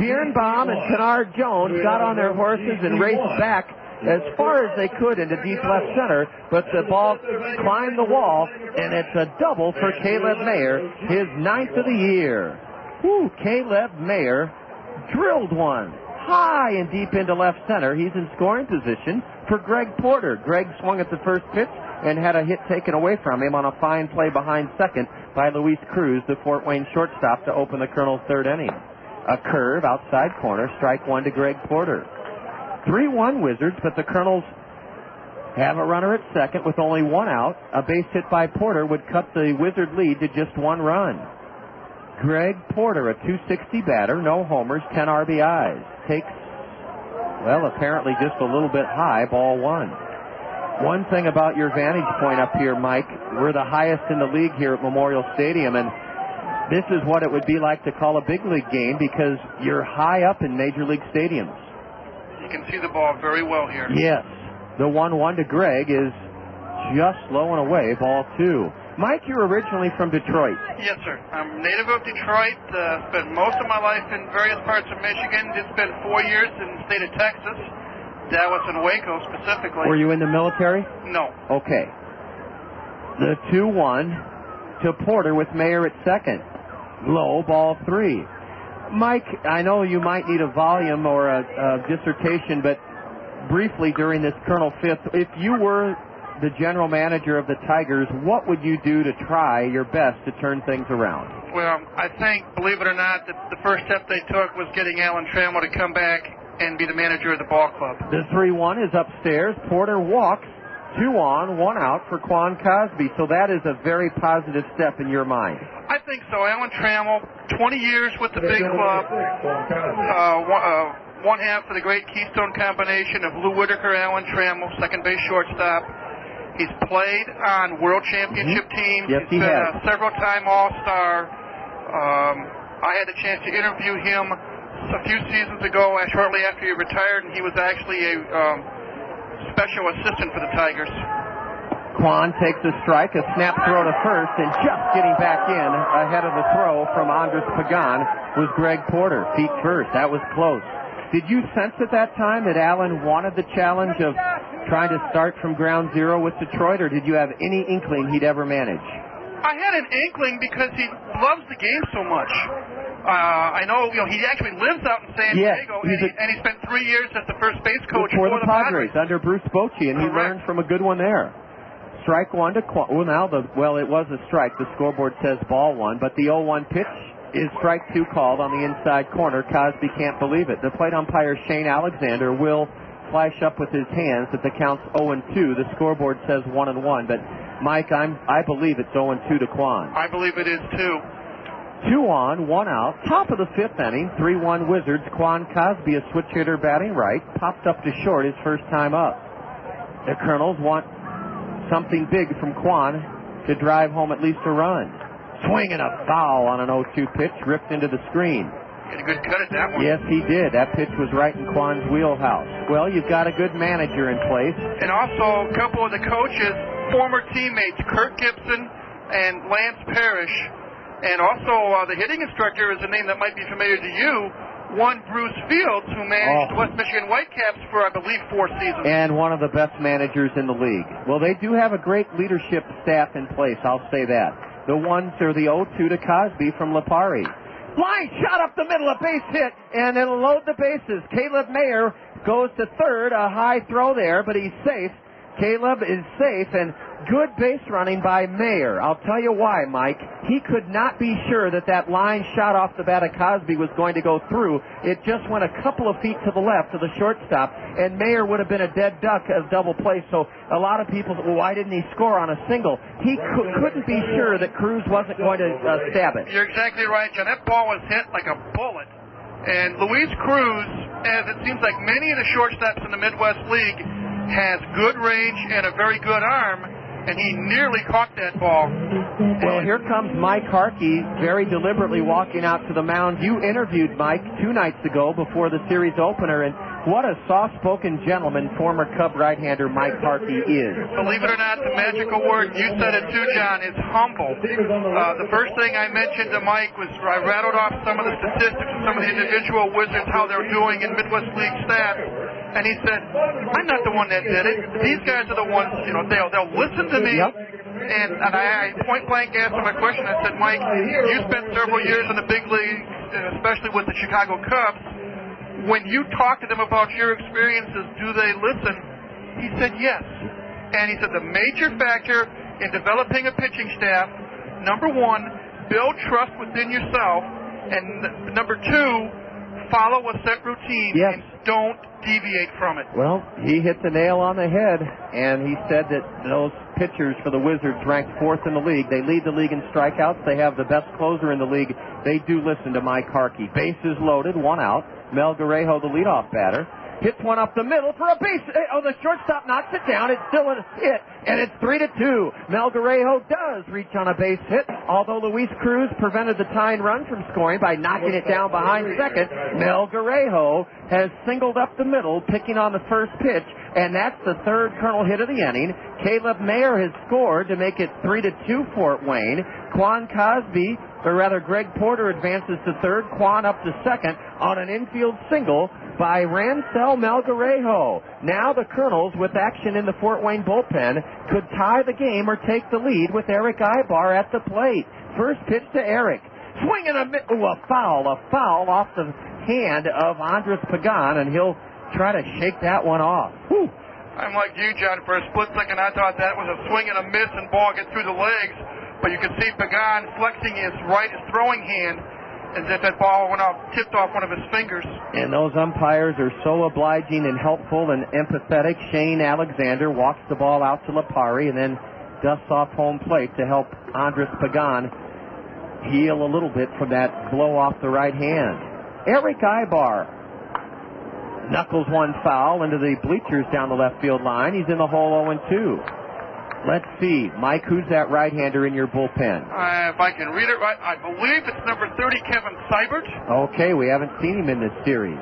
Biernbaum and Kennard Jones got on their horses and raced back as far as they could into deep left center, but the ball climbed the wall, and it's a double for Caleb Mayer, his 9th of the year. Whew, Caleb Mayer drilled one high and deep into left center. He's in scoring position for Greg Porter. Greg swung at the first pitch and had a hit taken away from him on a fine play behind second by Luis Cruz, the Fort Wayne shortstop, to open the Kernel's 3rd inning. A curve outside corner, strike 1 to Greg Porter. 3-1 Wizards, but the Kernels have a runner at second with only 1 out. A base hit by Porter would cut the Wizard lead to just 1 run. Greg Porter, a .260 batter, no homers, 10 RBIs. Takes well, apparently just a little bit high, ball one. One thing about your vantage point up here, Mike, we're the highest in the league here at Memorial Stadium, and this is what it would be like to call a big league game because you're high up in major league stadiums. You can see the ball very well here. Yes. The 1-1 to Greg is just low and away, ball two. Mike, you're originally from Detroit. Yes, sir. I'm a native of Detroit. Spent most of my life in various parts of Michigan. Just spent 4 years in the state of Texas, Dallas and Waco specifically. Were you in the military? No. Okay. The 2-1 to Porter with Mayer at second. Low, ball three. Mike, I know you might need a volume or a dissertation, but briefly during this Colonel Fifth, if you were the general manager of the Tigers, what would you do to try your best to turn things around? Well, I think, believe it or not, that the first step they took was getting Alan Trammell to come back and be the manager of the ball club. The 3-1 is upstairs. Porter walks. 2 on, 1 out for Quan Cosby. So that is a very positive step in your mind. I think so. Alan Trammell, 20 years with the big club. One half of the great Keystone combination of Lou Whitaker, Alan Trammell, second base shortstop. He's played on world championship teams. Yes, He's he been has. a several-time All-Star. I had the chance to interview him a few seasons ago, shortly after he retired, and he was actually a special assistant for the Tigers. Quan takes a strike, a snap throw to first, and just getting back in ahead of the throw from Andres Pagan was Greg Porter, feet first. That was close. Did you sense at that time that Allen wanted the challenge of trying to start from ground zero with Detroit, or did you have any inkling he'd ever manage? I had an inkling because he loves the game so much. I know, he actually lives out in San Diego, and he spent 3 years as the first base coach for the Padres under Bruce Bochy, and he learned from a good one there. Strike one to Quan. Well, it was a strike. The scoreboard says ball one, but the 0-1 pitch is strike two called on the inside corner. Cosby can't believe it. The plate umpire Shane Alexander will flash up with his hands that the count's 0-2. The scoreboard says 1-1, but Mike, I believe it's 0-2 to Quan. I believe it is too. 2 on, 1 out. Top of the fifth inning, 3-1 Wizards. Quan Cosby, a switch hitter batting right, popped up to short his first time up. The Kernels want something big from Quan to drive home at least a run. Swing and a foul on an 0-2 pitch, ripped into the screen. Get a good cut at that one. Yes, he did. That pitch was right in Quan's wheelhouse. Well, you've got a good manager in place. And also a couple of the coaches, former teammates, Kurt Gibson and Lance Parrish. And also the hitting instructor is a name that might be familiar to you, one Bruce Fields, who managed West Michigan Whitecaps for, I believe, 4 seasons. And one of the best managers in the league. Well, they do have a great leadership staff in place, I'll say that. The ones are the 0-2 to Cosby from Lipari. Line shot up the middle, a base hit, and it'll load the bases. Caleb Mayer goes to third, a high throw there, but he's safe. Caleb is safe, and good base running by Mayer. I'll tell you why, Mike. He could not be sure that line shot off the bat of Cosby was going to go through. It just went a couple of feet to the left of the shortstop, and Mayer would have been a dead duck of double play. So a lot of people said, well, why didn't he score on a single? He couldn't be sure that Cruz wasn't going to stab it. You're exactly right, John. That ball was hit like a bullet. And Luis Cruz, as it seems like many of the shortstops in the Midwest League, has good range and a very good arm, and he nearly caught that ball. Well, here comes Mike Harkey very deliberately walking out to the mound. You interviewed Mike 2 nights ago before the series opener, and what a soft-spoken gentleman former Cub right-hander Mike Harkey is. Believe it or not, the magical word, you said it too, John, is humble. The first thing I mentioned to Mike was I rattled off some of the statistics of some of the individual Wizards, how they're doing in Midwest League stats. And he said, I'm not the one that did it. These guys are the ones, they'll listen to me. Yep. And I point blank asked him a question. I said, Mike, you spent several years in the big league, especially with the Chicago Cubs. When you talk to them about your experiences, do they listen? He said, yes. And he said the major factor in developing a pitching staff, number 1, build trust within yourself. And number 2, follow a set routine. Yes. And don't deviate from it. Well, he hit the nail on the head, and he said that those pitchers for the Wizards ranked 4th in the league. They lead the league in strikeouts. They have the best closer in the league. They do listen to Mike Harkey. Bases loaded, 1 out. Mel Guerrero, the leadoff batter. hits one up the middle for a base. Oh, the shortstop knocks it down. It's still a hit, and it's 3-2. Mel Guerrero does reach on a base hit, although Luis Cruz prevented the tying run from scoring by knocking it down behind second. Mel Guerrero has singled up the middle, picking on the first pitch, and that's the third Colonel hit of the inning. Caleb Mayer has scored to make it 3-2 Fort Wayne. Greg Porter advances to third. Quan up to second on an infield single by Rancel Mel Guerero. Now the Kernels, with action in the Fort Wayne bullpen, could tie the game or take the lead with Eric Ibar at the plate. First pitch to Eric. Swinging a foul off the hand of Andres Pagan, and he'll try to shake that one off. Whew. I'm like you, John. For a split second, I thought that was a swing and a miss and ball get through the legs. But you can see Pagan flexing his throwing hand as if that ball tipped off one of his fingers. And those umpires are so obliging and helpful and empathetic. Shane Alexander walks the ball out to Lipari and then dusts off home plate to help Andres Pagan heal a little bit from that blow off the right hand. Eric Ibar knuckles one foul into the bleachers down the left field line. He's in the hole 0-2. Let's see. Mike, who's that right-hander in your bullpen? If I can read it right, I believe it's number 30, Kevin Seibert. Okay, we haven't seen him in this series.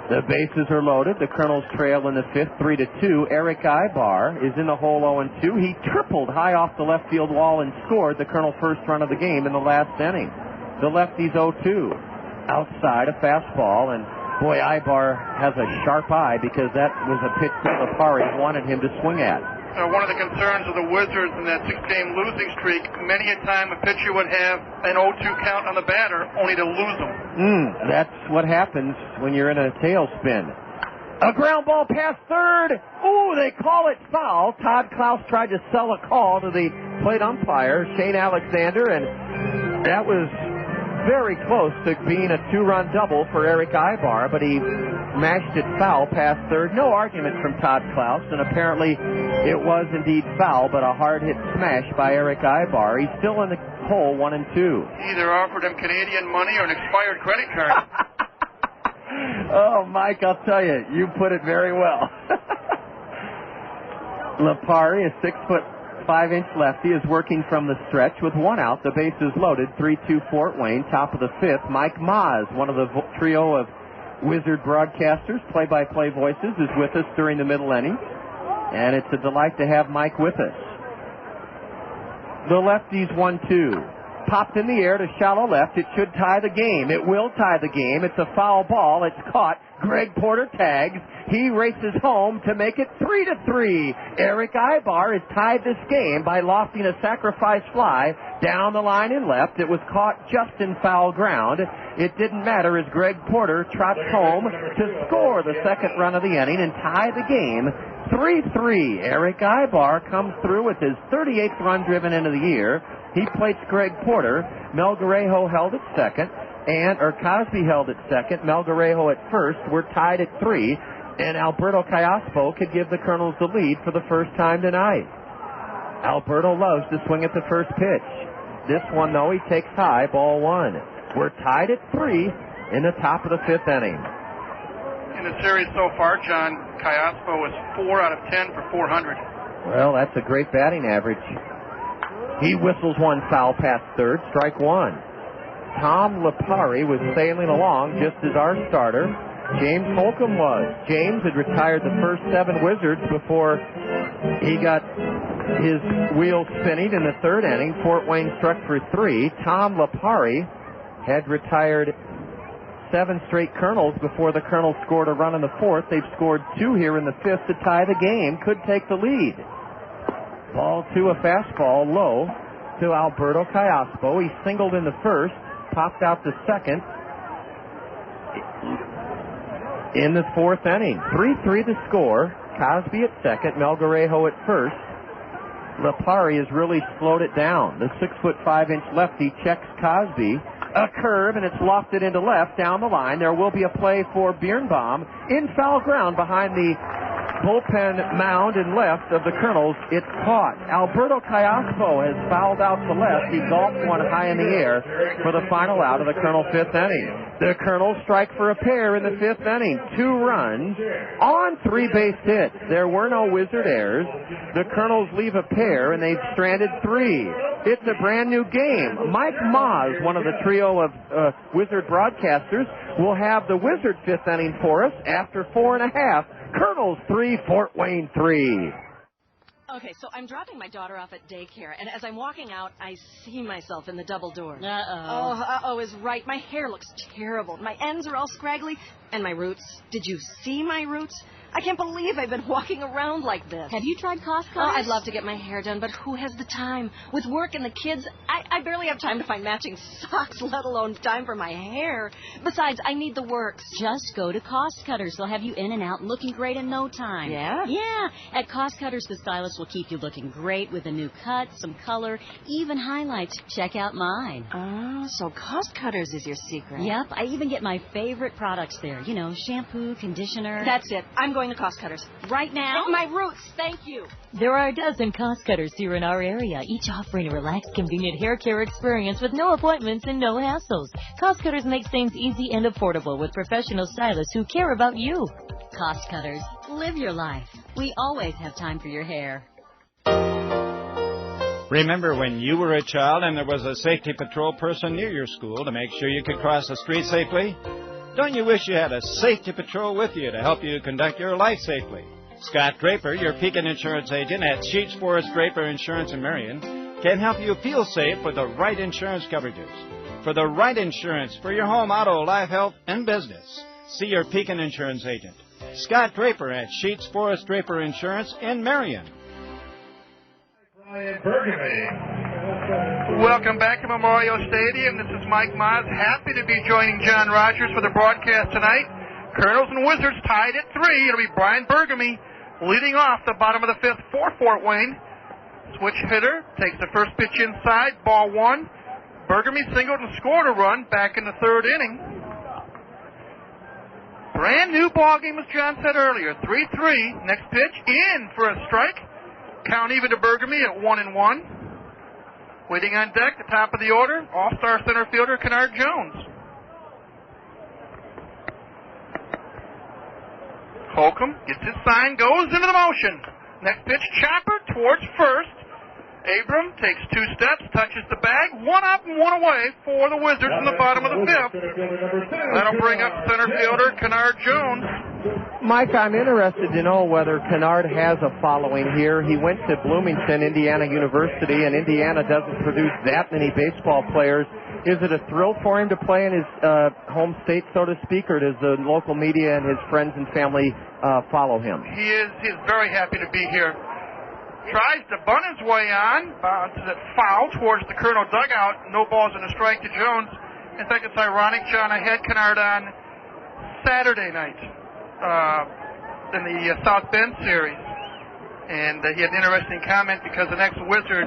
The bases are loaded. The Kernels trail in the fifth, 3-2. Eric Ibar is in the hole 0-2. He tripled high off the left field wall and scored the Colonel first run of the game in the last inning. The lefty's 0-2. Outside, a fastball, and boy, Ibar has a sharp eye because that was a pitch that Lipari wanted him to swing at. One of the concerns of the Wizards in that 6-game losing streak, many a time a pitcher would have an 0-2 count on the batter only to lose them. That's what happens when you're in a tailspin. A ground ball past third. Ooh, they call it foul. Todd Klaus tried to sell a call to the plate umpire, Shane Alexander, and that was very close to being a two-run double for Eric Ibar, but he smashed it foul past third. No argument from Todd Klaus, and apparently it was indeed foul, but a hard-hit smash by Eric Ibar. He's still in the hole 1-2. Either offered him Canadian money or an expired credit card. Oh, Mike, I'll tell you, you put it very well. Lipari, a 6'5" lefty, is working from the stretch with one out. The base is loaded. 3-2 Fort Wayne. Top of the fifth. Mike Maz, one of the trio of Wizard broadcasters, play-by-play voices, is with us during the middle innings. And it's a delight to have Mike with us. The lefty's 1-2. Popped in the air to shallow left. It should tie the game. It will tie the game. It's a foul ball. It's caught. Greg Porter tags. He races home to make it 3-3. Eric Ibar has tied this game by lofting a sacrifice fly down the line and left. It was caught just in foul ground. It didn't matter as Greg Porter trots home to score the second run of the inning and tie the game 3-3. Eric Ibar comes through with his 38th run driven into the year. He plates Greg Porter. Mel Guerero held at second, Cosby held at second. Mel Guerero at first. We're tied at 3, and Alberto Kiospo could give the Kernels the lead for the first time tonight. Alberto loves to swing at the first pitch. This one, though, he takes high, ball 1. We're tied at 3 in the top of the fifth inning. In the series so far, John, Kiospo is 4 out of 10 for 400. Well, that's a great batting average. He whistles one foul past third, strike 1. Tom Lipari was sailing along just as our starter, James Holcomb, was. James had retired the first 7 Wizards before he got his wheels spinning in the third inning. Fort Wayne struck for 3. Tom Lipari had retired 7 straight Kernels before the Kernels scored a run in the fourth. They've scored 2 here in the fifth to tie the game. Could take the lead. Ball 2, a fastball low to Alberto Kiospo. He singled in the first, popped out the second in the fourth inning. 3-3 the score. Cosby at second, Mel Guerero at first. Lipari has really slowed it down. The 6'5" lefty checks Cosby. A curve, and it's lofted into left down the line. There will be a play for Biernbaum in foul ground behind the bullpen mound and left of the Kernels. It's caught. Alberto Kiospo has fouled out to left. He golfed one high in the air for the final out of the Kernel fifth inning. The Kernels strike for a pair in the fifth inning. 2 runs on 3 base hits. There were no Wizard errors. The Kernels leave a pair, and they've stranded 3. It's a brand new game. Mike Moz, one of the trio of Wizard broadcasters, will have the Wizard fifth inning for us after 4.5. Kernels 3, Fort Wayne 3. Okay, so I'm dropping my daughter off at daycare, and as I'm walking out, I see myself in the double door. Uh-oh is right. My hair looks terrible. My ends are all scraggly, and my roots. Did you see my roots? I can't believe I've been walking around like this. Have you tried cost cutters? Oh, I'd love to get my hair done, but who has the time? With work and the kids, I barely have time to find matching socks, let alone time for my hair. Besides, I need the works. Just go to Cost Cutters. They'll have you in and out and looking great in no time. Yeah? Yeah. At Cost Cutters, the stylist will keep you looking great with a new cut, some color, even highlights. Check out mine. Oh, so Cost Cutters is your secret. Yep. I even get my favorite products there. You know, shampoo, conditioner. That's it. I'm going to Cost Cutters. Right now? My roots, thank you. There are a dozen Cost Cutters here in our area, each offering a relaxed, convenient hair care experience with no appointments and no hassles. Cost Cutters makes things easy and affordable with professional stylists who care about you. Cost Cutters. Live your life. We always have time for your hair. Remember when you were a child and there was a safety patrol person near your school to make sure you could cross the street safely? Don't you wish you had a safety patrol with you to help you conduct your life safely? Scott Draper, your Pekin insurance agent at Sheets Forest Draper Insurance in Marion, can help you feel safe with the right insurance coverages. For the right insurance for your home, auto, life, health, and business, see your Pekin insurance agent. Scott Draper at Sheets Forest Draper Insurance in Marion. Burgamy. Welcome back to Memorial Stadium. This is Mike Moz. Happy to be joining John Rogers for the broadcast tonight. Kernels and Wizards tied at 3. It'll be Brian Burgamy leading off the bottom of the 5th for Fort Wayne. Switch hitter takes the first pitch inside, ball 1. Burgamy singled and scored a run back in the 3rd inning. Brand new ball game, as John said earlier. 3-3. Next pitch in for a strike. Count even to Burgamy at 1-1. Waiting on deck, the top of the order, all-star center fielder Kennard Jones. Holcomb gets his sign, goes into the motion. Next pitch, chopper towards first. Abrams takes 2 steps, touches the bag, 1 up and 1 away for the Wizards in the bottom of the 5th. That'll bring up center fielder Kennard Jones. Mike, I'm interested to know whether Kennard has a following here. He went to Bloomington, Indiana University, and Indiana doesn't produce that many baseball players. Is it a thrill for him to play in his home state, so to speak, or does the local media and his friends and family follow him? He's very happy to be here. Tries to bunt his way on, bounces it foul towards the Kernel dugout. No balls and a strike to Jones. In fact, it's ironic, John, I had Kennard on Saturday night in the South Bend series. And he had an interesting comment because the next Wizard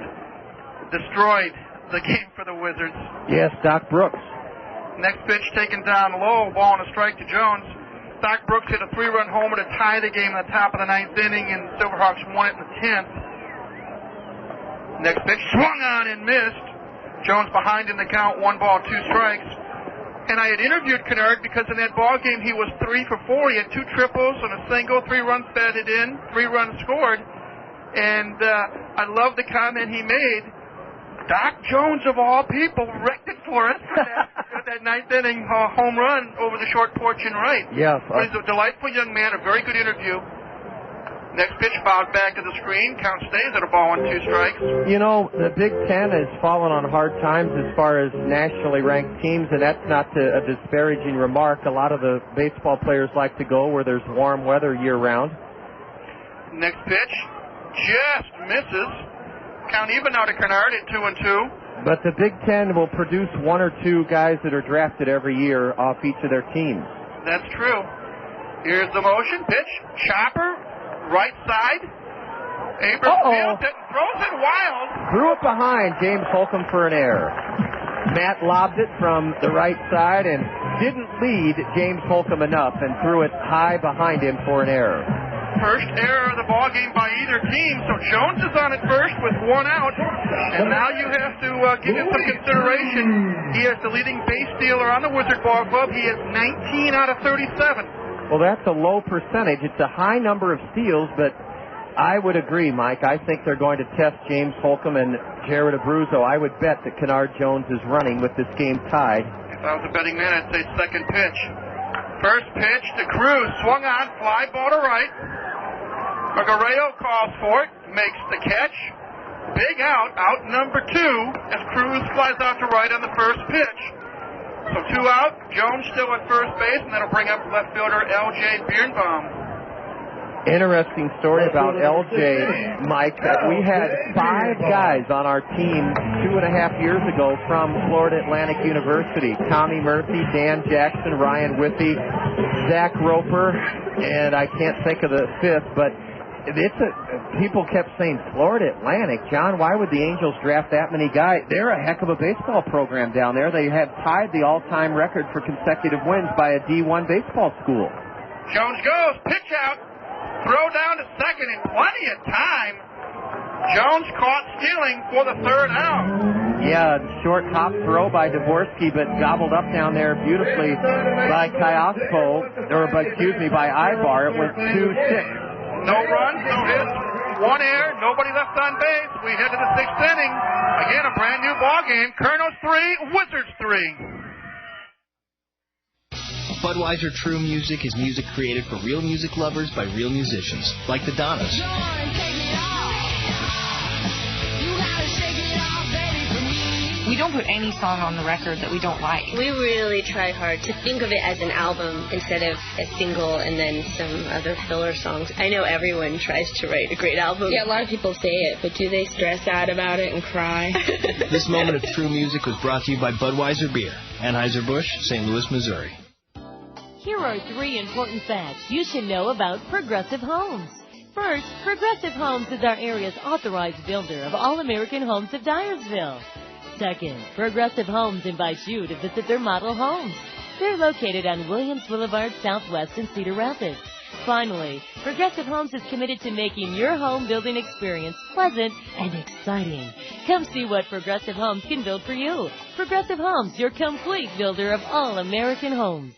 destroyed the game for the Wizards. Yes, Doc Brooks. Next pitch taken down low, ball and a strike to Jones. Doc Brooks hit a 3-run homer to tie the game in the top of the 9th inning, and Silverhawks won it in the 10th. Next pitch swung on and missed. Jones behind in the count, 1 ball, 2 strikes. And I had interviewed Kennard because in that ball game he was 3 for 4. He had 2 triples and a single, 3 runs batted in, 3 runs scored. And I love the comment he made. Doc Jones, of all people, wrecked it for us for that 9th inning home run over the short porch in right. Yes. He's a delightful young man, a very good interview. Next pitch fouled back to the screen. Count stays at a ball and 2 strikes. You know, the Big Ten has fallen on hard times as far as nationally ranked teams, and that's not a disparaging remark. A lot of the baseball players like to go where there's warm weather year-round. Next pitch just misses. Count even now to Kennard at 2-2. But the Big Ten will produce 1 or 2 guys that are drafted every year off each of their teams. That's true. Here's the motion. Pitch. Chopper. Right side. Abrams fields it. Throws it wild. Threw it behind James Holcomb for an error. Matt lobbed it from the right side and didn't lead James Holcomb enough and threw it high behind him for an error. First error of the ball game by either team, so Jones is on it first with 1 out, and now you have to give him some consideration. He is the leading base stealer on the Wizard Ball Club. He is 19 out of 37. Well, that's a low percentage. It's a high number of steals, but I would agree, Mike. I think they're going to test James Holcomb and Jared Abruzzo. I would bet that Kennard Jones is running with this game tied. If I was a betting man, I'd say second pitch. First pitch to Cruz, swung on, fly ball to right. Mel Guerrero calls for it, makes the catch. Big out number 2, as Cruz flies out to right on the first pitch. So 2 out, Jones still at first base, and that'll bring up left fielder L.J. Biernbaum. Interesting story about LJ, Mike. We had 5 guys on our team 2.5 years ago from Florida Atlantic University. Tommy Murphy, Dan Jackson, Ryan Whitty, Zach Roper, and I can't think of the 5th, but people kept saying Florida Atlantic. John, why would the Angels draft that many guys? They're a heck of a baseball program down there. They have tied the all-time record for consecutive wins by a D1 baseball school. Jones goes, pitch out. Throw down to second in plenty of time. Jones caught stealing for the 3rd out. Yeah, short hop throw by Dvorsky, but gobbled up down there beautifully by Kiospo, by Ibar. It went 2-6. No runs, no hits, 1 error, nobody left on base. We head to the 6th inning. Again, a brand new ball game. Kernels 3, Wizards 3. Budweiser True Music is music created for real music lovers by real musicians, like the Donnas. We don't put any song on the record that we don't like. We really try hard to think of it as an album instead of a single and then some other filler songs. I know everyone tries to write a great album. Yeah, a lot of people say it, but do they stress out about it and cry? This moment of true music was brought to you by Budweiser Beer, Anheuser-Busch, St. Louis, Missouri. Here are 3 important facts you should know about Progressive Homes. First, Progressive Homes is our area's authorized builder of All-American Homes of Dyersville. Second, Progressive Homes invites you to visit their model homes. They're located on Williams Boulevard Southwest in Cedar Rapids. Finally, Progressive Homes is committed to making your home building experience pleasant and exciting. Come see what Progressive Homes can build for you. Progressive Homes, your complete builder of all-American homes.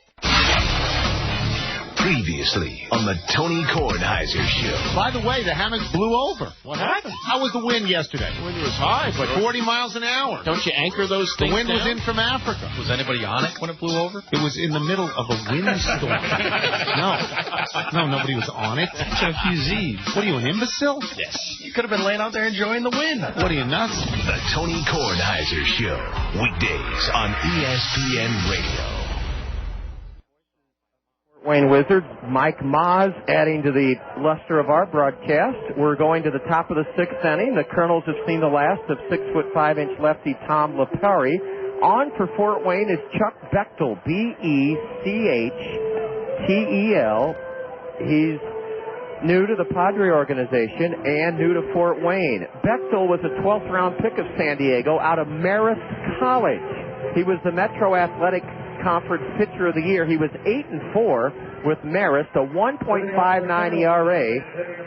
Previously on the Tony Kornheiser Show. By the way, the hammocks blew over. What happened? How was the wind yesterday? The wind was high, but 40 miles an hour. Don't you anchor those things? The wind down? was in from Africa. Was anybody on it when it blew over? It was in the middle of a windstorm. No, nobody was on it. Qz's. What are you, an imbecile? Yes. You could have been laying out there enjoying the wind. What are you, nuts? The Tony Kornheiser Show. Weekdays on ESPN Radio. Wayne Wizards, Mike Maz adding to the luster of our broadcast. We're going to the top of the 6th inning. The Kernels have seen the last of 6'5" lefty Tom Lipari. On for Fort Wayne is Chuck Bechtel, Bechdtel. He's new to the Padre organization and new to Fort Wayne. Bechtel was a 12th round pick of San Diego out of Marist College. He was the Metro Athletic Conference Pitcher of the Year. He was 8-4 with Marist, a 1.59 ERA.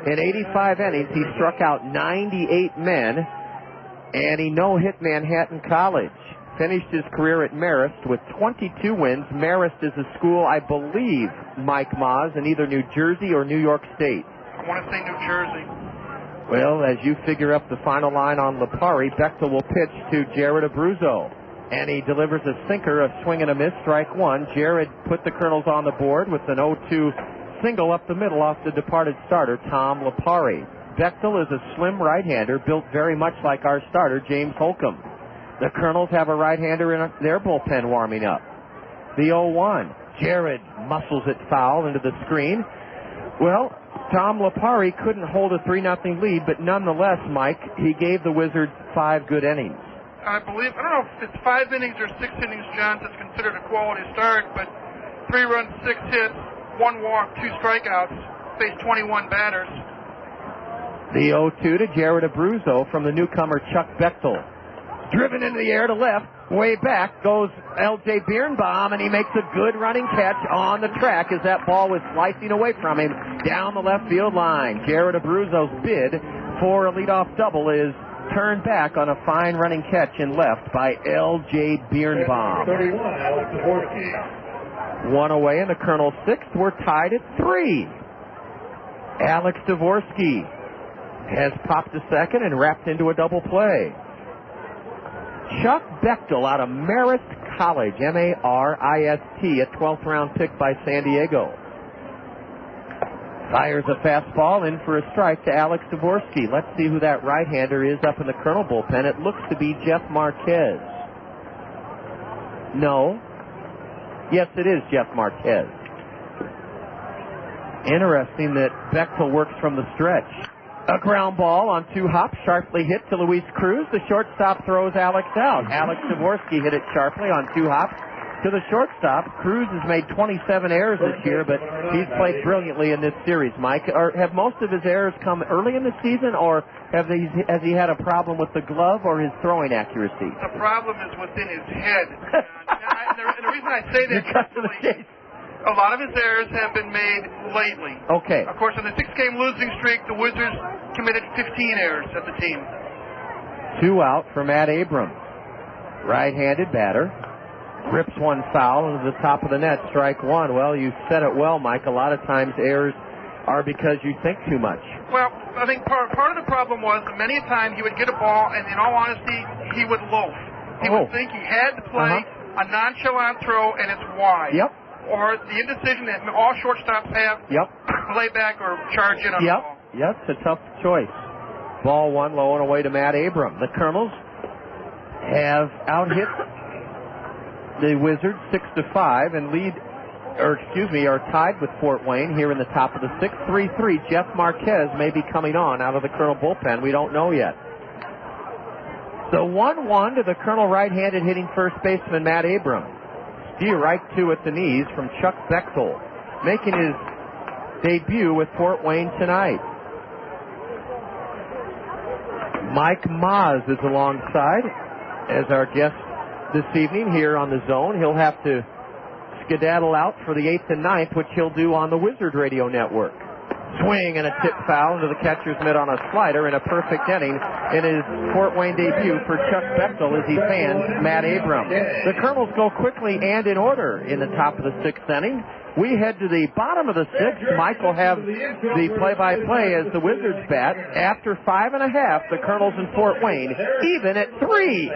In 85 innings, he struck out 98 men, and he no-hit Manhattan College. Finished his career at Marist with 22 wins. Marist is a school, I believe, Mike Maz, in either New Jersey or New York State. I want to say New Jersey. Well, as you figure up the final line on Lipari, Bechtel will pitch to Jared Abruzzo. And he delivers a sinker, a swing and a miss, strike 1. Jared put the Kernels on the board with an 0-2 single up the middle off the departed starter, Tom Lipari. Bechtel is a slim right-hander built very much like our starter, James Holcomb. The Kernels have a right-hander in their bullpen warming up. The 0-1. Jared muscles it foul into the screen. Well, Tom Lipari couldn't hold a 3-0 lead, but nonetheless, Mike, he gave the Wizards 5 good innings. I don't know if it's 5 innings or 6 innings, John, that's considered a quality start, but 3 runs, 6 hits, 1 walk, 2 strikeouts, faced 21 batters. The 0-2 to Jared Abruzzo from the newcomer Chuck Bechtel. Driven into the air to left, Way back goes L.J. Biernbaum, and he makes a good running catch on the track as that ball was slicing away from him down the left field line. Jared Abruzzo's bid for a leadoff double is turned back on a fine running catch in left by L.J. Biernbaum. 31, Alex Dvorsky. One away in the Kernels' sixth. We're tied at 3. Alex Dvorsky has popped to second and wrapped into a double play. Chuck Bechtel out of Marist College, M-A-R-I-S-T, a 12th round pick by San Diego. Fires a fastball in for a strike to Alex Dvorsky. Let's see who that right-hander is up in the Kernel bullpen. It looks to be Jeff Marquez. No. Yes, it is Jeff Marquez. Interesting that Bechtel works from the stretch. A ground ball on 2 hops, sharply hit to Luis Cruz. The shortstop throws Alex out. Alex Dvorsky hit it sharply on 2 hops to the shortstop. Cruz has made 27 errors this year, but he's played brilliantly in this series, Mike. Have most of his errors come early in the season, or has he had a problem with the glove or his throwing accuracy? The problem is within his head. And the reason I say that, a lot of his errors have been made lately. Okay. Of course, in the 6-game losing streak, the Wizards committed 15 errors as a team. 2 out for Matt Abrams. Right-handed batter. Rips one foul into the top of the net, strike one. Well, you said it well, Mike. A lot of times errors are because you think too much. Well, I think part of the problem was that many a time he would get a ball, and in all honesty, he would loaf. He would think he had to play a nonchalant throw, and it's wide. Yep. Or the indecision that all shortstops have. Yep. Lay back or charge in on the ball. Yep, it's a tough choice. Ball one low and away to Matt Abrams. The Kernels have out-hit the Wizards 6-5 and are tied with Fort Wayne here in the top of the 6th. 3-3. Jeff Marquez may be coming on out of the Kernel bullpen. We don't know yet. The 1-1 to the Kernel right-handed hitting first baseman Matt Abrams. Steer right to at the knees from Chuck Bechtel, making his debut with Fort Wayne tonight. Mike Maz is alongside as our guest this evening here on the Zone. He'll have to skedaddle out for the 8th and 9th, which he'll do on the Wizard Radio Network. Swing and a tip foul into the catcher's mitt on a slider in a perfect inning in his Fort Wayne debut for Chuck Bechtel as he fans Matt Abrams. The Kernels go quickly and in order in the top of the 6th inning. We head to the bottom of the 6th. Mike will have the play-by-play as the Wizards bat. After 5.5, the Kernels in Fort Wayne even at 3.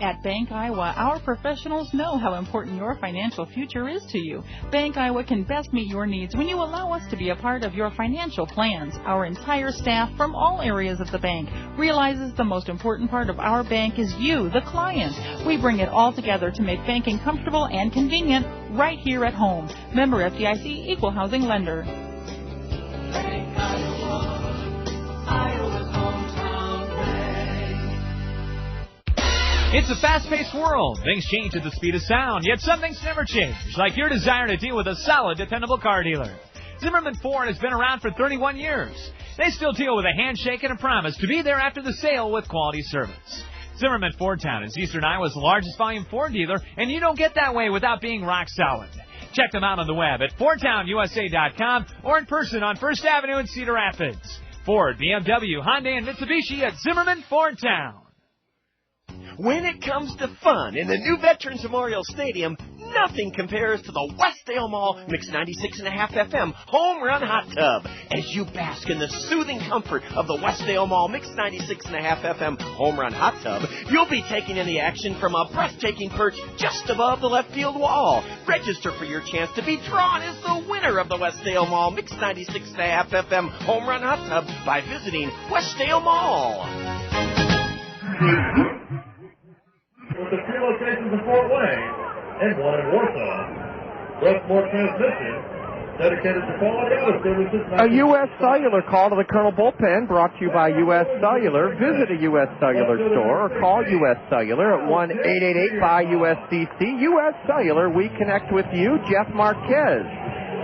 At Bank Iowa, our professionals know how important your financial future is to you. Bank Iowa can best meet your needs when you allow us to be a part of your financial plans. Our entire staff from all areas of the bank realizes the most important part of our bank is you, the client. We bring it all together to make banking comfortable and convenient right here at home. Member FDIC, Equal Housing Lender. Bank Iowa, Iowa's hometown bank. It's a fast-paced world. Things change at the speed of sound, yet some things never change, like your desire to deal with a solid, dependable car dealer. Zimmerman Ford has been around for 31 years. They still deal with a handshake and a promise to be there after the sale with quality service. Zimmerman Ford Town is Eastern Iowa's largest volume Ford dealer, and you don't get that way without being rock solid. Check them out on the web at FordTownUSA.com or in person on First Avenue in Cedar Rapids. Ford, BMW, Hyundai, and Mitsubishi at Zimmerman Ford Town. When it comes to fun in the new Veterans Memorial Stadium, nothing compares to the Westdale Mall Mix 96.5 FM Home Run Hot Tub. As you bask in the soothing comfort of the Westdale Mall Mix 96.5 FM Home Run Hot Tub, you'll be taking in the action from a breathtaking perch just above the left field wall. Register for your chance to be drawn as the winner of the Westdale Mall Mix 96.5 FM Home Run Hot Tub by visiting Westdale Mall. With the 3 locations in Fort Wayne and 1 in Warsaw. Westmore Transmission, dedicated to quality auto services. A U.S. Cellular call to the Kernel bullpen brought to you by U.S. Cellular. Visit a U.S. Cellular store or call U.S. Cellular at 1-888-BUY-USCC. U.S. Cellular, we connect with you. Jeff Marquez,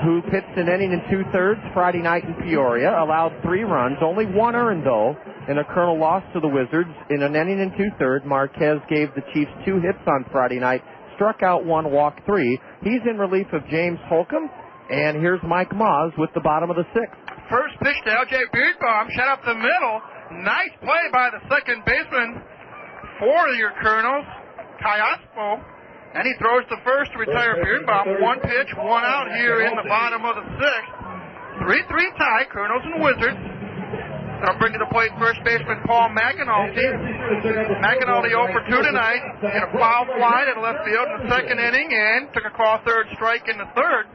who pitched an inning in 2/3 Friday night in Peoria, allowed 3 runs, only 1 earned though. and a Kernel loss to the Wizards. In an inning and two-thirds, Marquez gave the Chiefs 2 hits on Friday night, struck out 1, walked 3. He's in relief of James Holcomb, and here's Mike Moz with the bottom of the 6th. First pitch to L.J. Biernbaum, shot up the middle. Nice play by the second baseman for your Kernels, Kiospo. And he throws to first to retire Biernbaum. 1 pitch, 1 out here in the bottom of the 6th. 3-3 tie, Kernels and Wizards. That'll bring to the plate first baseman Paul McAnulty. McAnulty 0 for 2 tonight. Hit a foul fly to left field in the second inning and took a call third strike in the third.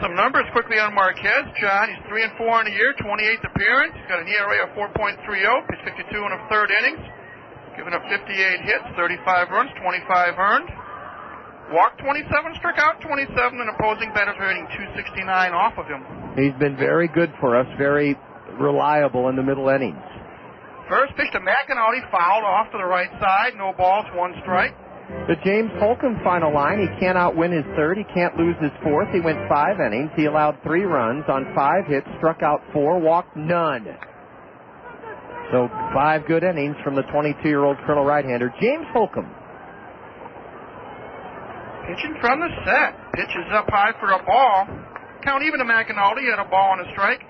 Some numbers quickly on Marquez. John, he's 3-4 in the year, 28th appearance. Got an ERA of 4.30, pitched 52 in the third innings. Given up 58 hits, 35 runs, 25 earned. Walked 27, struck out 27, and opposing batters are hitting 269 off of him. He's been very good for us, very reliable in the middle innings. First pitch to McAnulty, fouled off to the right side. No balls, 1 strike. The James Holcomb final line, he can't outwin his third, he can't lose his fourth. He went 5 innings, he allowed 3 runs on 5 hits, struck out 4, walked none. So 5 good innings from the 22-year-old Kernel right-hander, James Holcomb. Pitching from the set. Pitches up high for a ball. Count even to McAnulty, had a ball and a strike.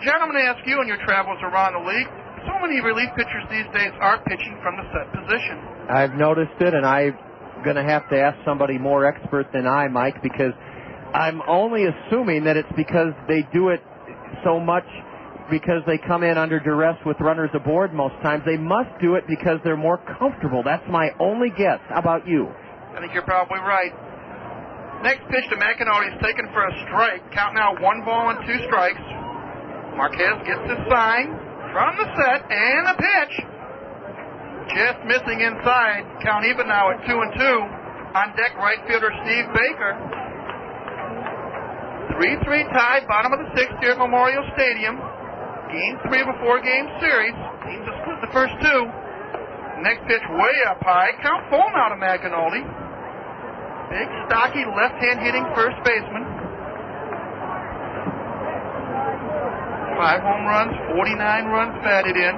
John, I'm going to ask you in your travels around the league, so many relief pitchers these days are pitching from the set position. I've noticed it, and I'm going to have to ask somebody more expert than I, Mike, because I'm only assuming that it's because they do it so much because they come in under duress with runners aboard most times. They must do it because they're more comfortable. That's my only guess. How about you? I think you're probably right. Next pitch to McAnulty is taken for a strike. Count now 1 ball and 2 strikes. Marquez gets his sign from the set and a pitch. Just missing inside. Count even now at 2-2. On deck, right fielder Steve Baker. 3-3 tie, bottom of the 6th here at Memorial Stadium. Game 3 of a 4-game series. Teams have split the first 2. Next pitch way up high. Count full now to McAnulty. Big, stocky, left-hand hitting first baseman. 5 home runs, 49 runs batted in.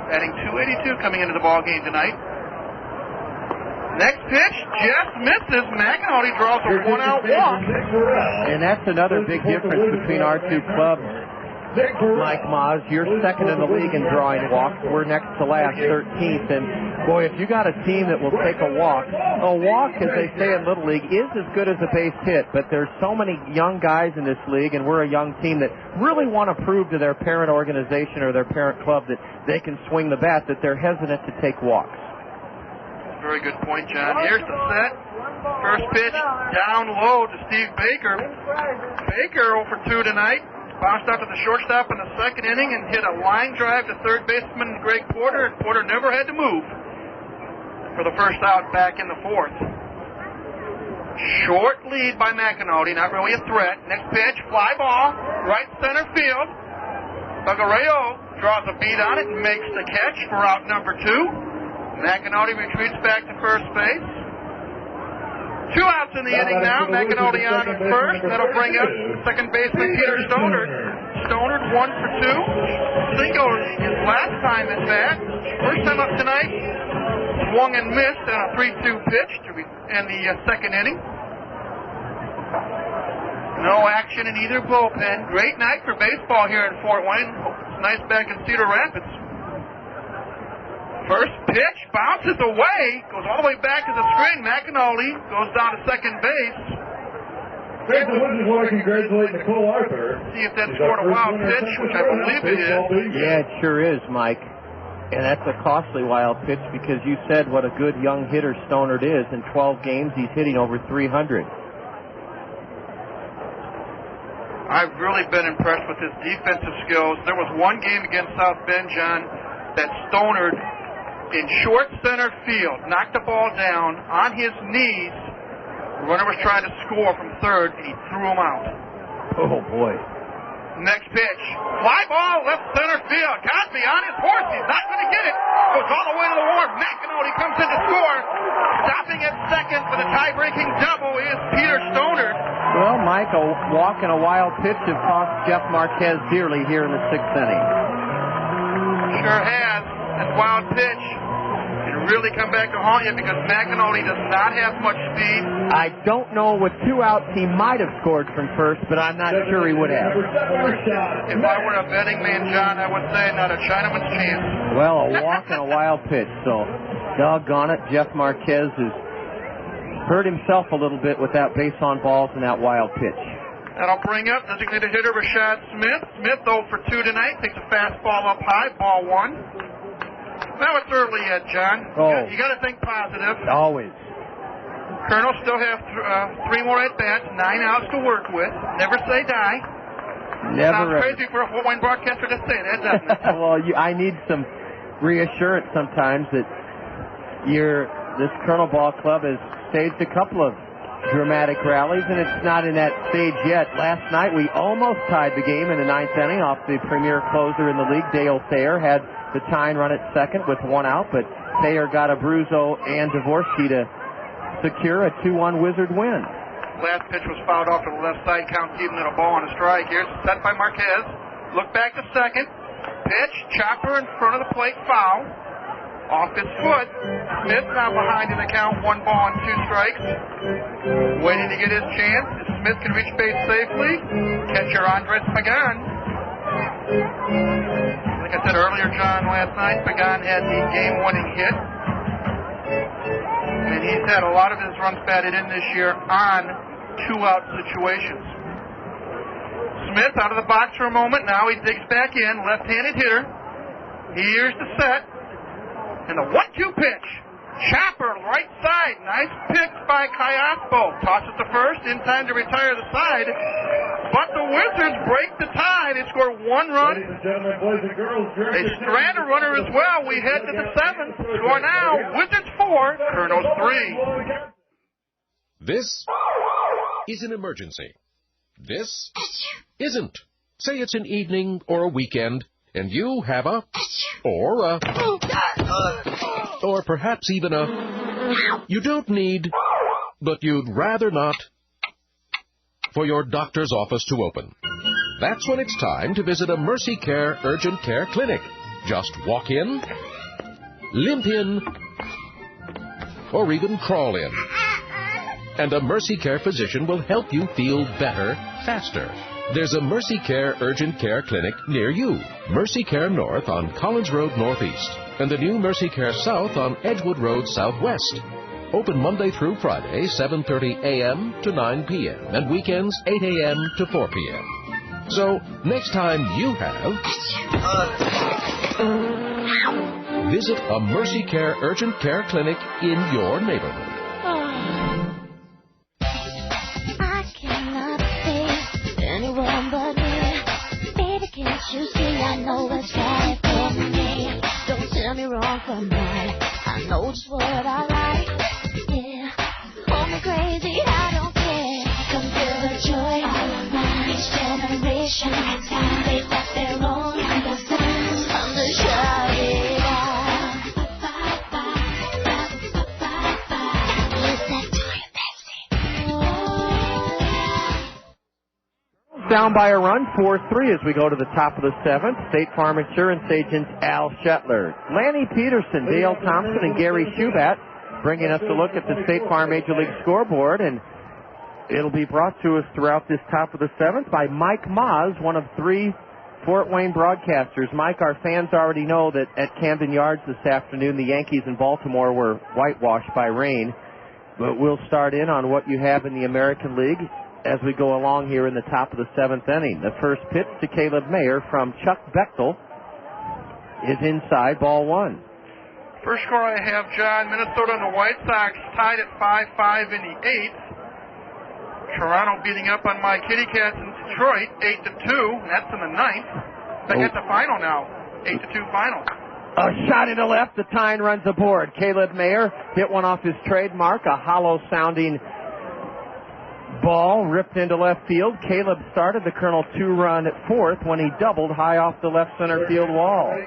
Batting .282 coming into the ball game tonight. Next pitch just misses. McAnulty draws a 1-out walk. And that's another big difference between our 2 clubs. Mike Moz, you're second in the league in drawing walks. We're next to last, 13th. And, boy, if you got a team that will take a walk, as they say in Little League, is as good as a base hit. But there's so many young guys in this league, and we're a young team that really want to prove to their parent organization or their parent club that they can swing the bat, that they're hesitant to take walks. Very good point, John. Here's the set. First pitch down low to Steve Baker. Baker 0 for 2 tonight. Bounced out to the shortstop in the second inning and hit a line drive to third baseman Greg Porter, and Porter never had to move for the first out back in the 4th. Short lead by McAnulty, not really a threat. Next pitch, fly ball, right center field. Mel Guerrero draws a beat on it and makes the catch for out number 2. McAnulty retreats back to first base. 2 outs in the inning now. McAnulty on at first. That'll bring up second baseman Peter Stoner. Stoner 1 for 2. Single his last time at bat. First time up tonight. Swung and missed on a 3-2 pitch in the second inning. No action in either bullpen. Great night for baseball here in Fort Wayne. It's nice back in Cedar Rapids. First pitch bounces away, goes all the way back to the screen. McAnulty goes down to second base. Great, the Wizards want to congratulate Nicole Arthur. See if that scored a wild pitch, which I believe it is. Yeah, it sure is, Mike. And that's a costly wild pitch because you said what a good young hitter Stoner is. In 12 games, he's hitting over 300. I've really been impressed with his defensive skills. There was one game against South Bend, John, that Stoner in short center field knocked the ball down on his knees. The runner was trying to score from third, and he threw him out. Oh, boy. Next pitch. Fly ball, left center field. Cosby on his horse. He's not going to get it. Goes all the way to the wall. McAnulty comes in to score. Stopping at second for the tie-breaking double is Peter Stoner. Well, Mike, a walk and a wild pitch have cost Jeff Marquez dearly here in the 6th inning. Sure has. That wild pitch can really come back to haunt you because McEnany does not have much speed. I don't know. With 2 outs, he might have scored from first, but I'm not sure he would have. If I were a betting man, John, I would say not a Chinaman's chance. Well, a walk and a wild pitch, so doggone it. Jeff Marquez has hurt himself a little bit with that base on balls and that wild pitch. That'll bring up designated hitter Rashad Smith. Smith 0 for 2 tonight. Takes a fastball up high, ball 1. Now it's early yet, John. Oh. You got to think positive. Always. Kernels still have 3 more at-bats, 9 outs to work with. Never say die. Never. Sounds crazy for a Fort Wayne broadcaster to say that, doesn't it? Well, I need some reassurance sometimes that this Kernel Ball Club has staged a couple of dramatic rallies, and it's not in that stage yet. Last night we almost tied the game in the 9th inning off the premier closer in the league. Dale Thayer had the tying run at second with 1 out, but Thayer got Abruzzo and Dvorsky to secure a 2-1 Wizard win. Last pitch was fouled off to the left side, counts even at a ball and a strike. Here's set by Marquez. Look back to second. Pitch, chopper in front of the plate, foul. Off his foot. Smith now behind in the count, 1 ball and 2 strikes. Waiting to get his chance. If Smith can reach base safely, catcher Andres Pagan. Like I said earlier, John, last night, Pagan had the game-winning hit. And he's had a lot of his runs batted in this year on 2-out situations. Smith out of the box for a moment. Now he digs back in. Left-handed hitter. Here's the set. And the 1-2 pitch. Chopper, right side. Nice pick by Kiospo. Toss it to first. In time to retire the side. But the Wizards break the tie. They score 1 run. Ladies and gentlemen, boys and girls, They strand a runner as well. We head to the 7th. Score now. Wizards 4, Kernels 3. This is an emergency. This isn't. Say it's an evening or a weekend, and you have a, or perhaps even a, you don't need, but you'd rather not, for your doctor's office to open. That's when it's time to visit a Mercy Care Urgent Care Clinic. Just walk in, limp in, or even crawl in. And a Mercy Care physician will help you feel better, faster. There's a Mercy Care Urgent Care Clinic near you. Mercy Care North on Collins Road Northeast, and the new Mercy Care South on Edgewood Road Southwest. Open Monday through Friday, 7:30 a.m. to 9 p.m., and weekends 8 a.m. to 4 p.m. So, next time you have, visit a Mercy Care Urgent Care Clinic in your neighborhood. I cannot face anyone but me. Baby, can't you see I know what's right for me? Don't tell me wrong from right. I know just what I like. Yeah, hold me crazy, I don't care. Come feel the joy all around. Each generation has time. They got their own understands. I'm the shout it out. What's that joy, Pepsi? Down by a run, 4-3 as we go to the top of the 7th. State Farm Insurance agent Al Shetler, Lanny Peterson, Dale Thompson, and Gary Schubat bringing us a look at the State Farm Major League scoreboard, and it'll be brought to us throughout this top of the 7th by Mike Moz, one of 3 Fort Wayne broadcasters. Mike, our fans already know that at Camden Yards this afternoon, the Yankees in Baltimore were whitewashed by rain, but we'll start in on what you have in the American League as we go along here in the top of the 7th inning. The first pitch to Caleb Mayer from Chuck Bechtel is inside, ball 1. First score I have, John, Minnesota and the White Sox tied at 5-5 in the 8th. Toronto beating up on my Kitty Cats in Detroit, 8-2. That's in the 9th. That's the final now, 8-2 final. A shot into left, the tying runs aboard. Caleb Mayer hit one off his trademark, a hollow-sounding ball ripped into left field. Caleb started the Kernel 2-run at 4th when he doubled high off the left center field wall.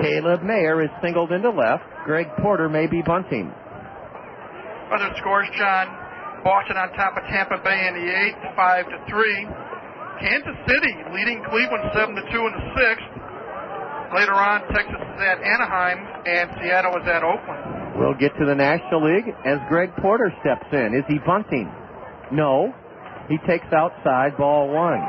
Caleb Mayer is singled into left. Greg Porter may be bunting. Other scores, John. Boston on top of Tampa Bay in the 8th, 5-3. Kansas City leading Cleveland 7-2 in the 6th. Later on, Texas is at Anaheim, and Seattle is at Oakland. We'll get to the National League as Greg Porter steps in. Is he bunting? No. He takes outside, ball one.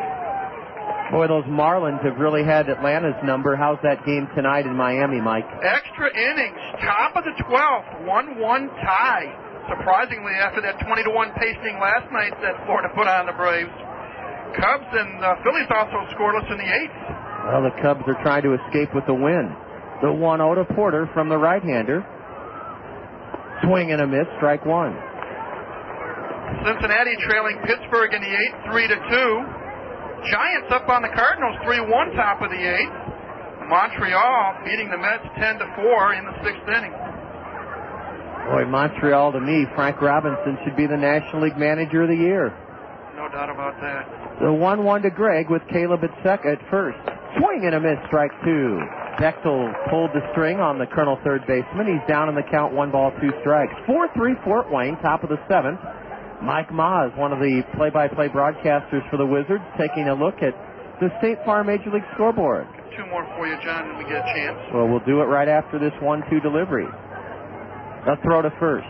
Boy, those Marlins have really had Atlanta's number. How's that game tonight in Miami, Mike? Extra innings, top of the 12th, 1-1 tie. Surprisingly, after that 20-1 pasting last night that Florida put on the Braves. Cubs and Phillies also scoreless in the 8th. Well, the Cubs are trying to escape with the win. The 1-0 to Porter from the right-hander. Swing and a miss, strike one. Cincinnati trailing Pittsburgh in the 8th, 3-2. Giants up on the Cardinals, 3-1 top of the 8th. Montreal beating the Mets 10-4 in the 6th inning. Boy, Montreal to me, Frank Robinson should be the National League Manager of the Year. No doubt about that. The 1-1 to Greg with Caleb at first. Swing and a miss, strike two. Bechtel pulled the string on the Colonel third baseman. He's down in the count, 1 ball, 2 strikes. 4-3 Fort Wayne, top of the 7th. Mike Maas, one of the play-by-play broadcasters for the Wizards, taking a look at the State Farm Major League scoreboard. 2 more for you, John, when we get a chance. Well, we'll do it right after this 1-2 delivery. A throw to first.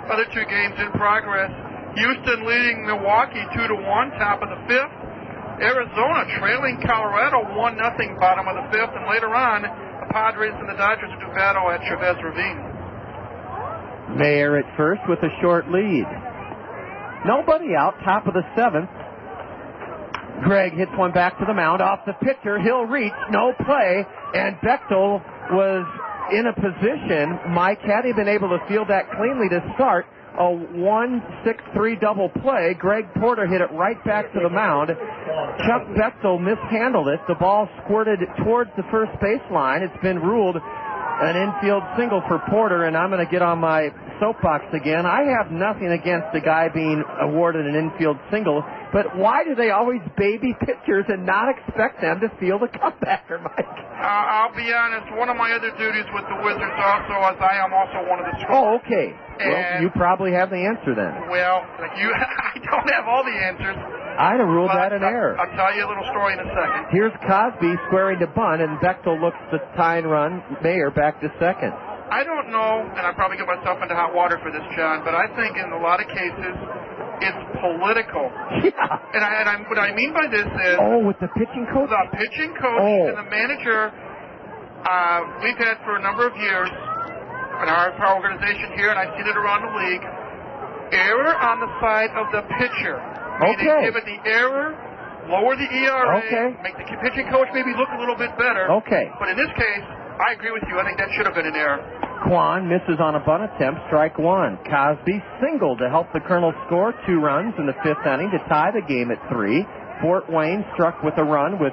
Other 2 games in progress. Houston leading Milwaukee 2-1, top of the 5th. Arizona trailing Colorado 1-0, bottom of the 5th. And later on, the Padres and the Dodgers do battle at Chavez Ravine. Mayer at first with a short lead. Nobody out, top of the 7th. Greg hits one back to the mound off the pitcher. He'll reach, no play, and Bechtel was in a position. Mike, had he been able to field that cleanly to start a 1-6-3 double play, Greg Porter hit it right back to the mound. Chuck Bechtel mishandled it. The ball squirted towards the first baseline. It's been ruled an infield single for Porter, and I'm going to get on my soapbox again. I have nothing against the guy being awarded an infield single, but why do they always baby pitchers and not expect them to field a comebacker, Mike? I'll be honest, one of my other duties with the Wizards also is I am also one of the scorers. Oh, okay. Well, you probably have the answer then. Well, I don't have all the answers. I'd have ruled that an error. I'll tell you a little story in a second. Here's Cosby squaring to bunt, and Bechtel looks to tie and run Mayer back to second. I don't know, and I probably get myself into hot water for this, John, but I think in a lot of cases it's political. Yeah. And what I mean by this is... Oh, with the pitching coach? The pitching coach and the manager we've had for a number of years in our organization here, and I've seen it around the league. Error on the side of the pitcher. Meaning give it the error, lower the ERA, make the pitching coach maybe look a little bit better. Okay. But in this case, I agree with you. I think that should have been an error. Kwan misses on a bunt attempt, strike one. Cosby singled to help the Colonels score 2 runs in the 5th inning to tie the game at 3. Fort Wayne struck with a run with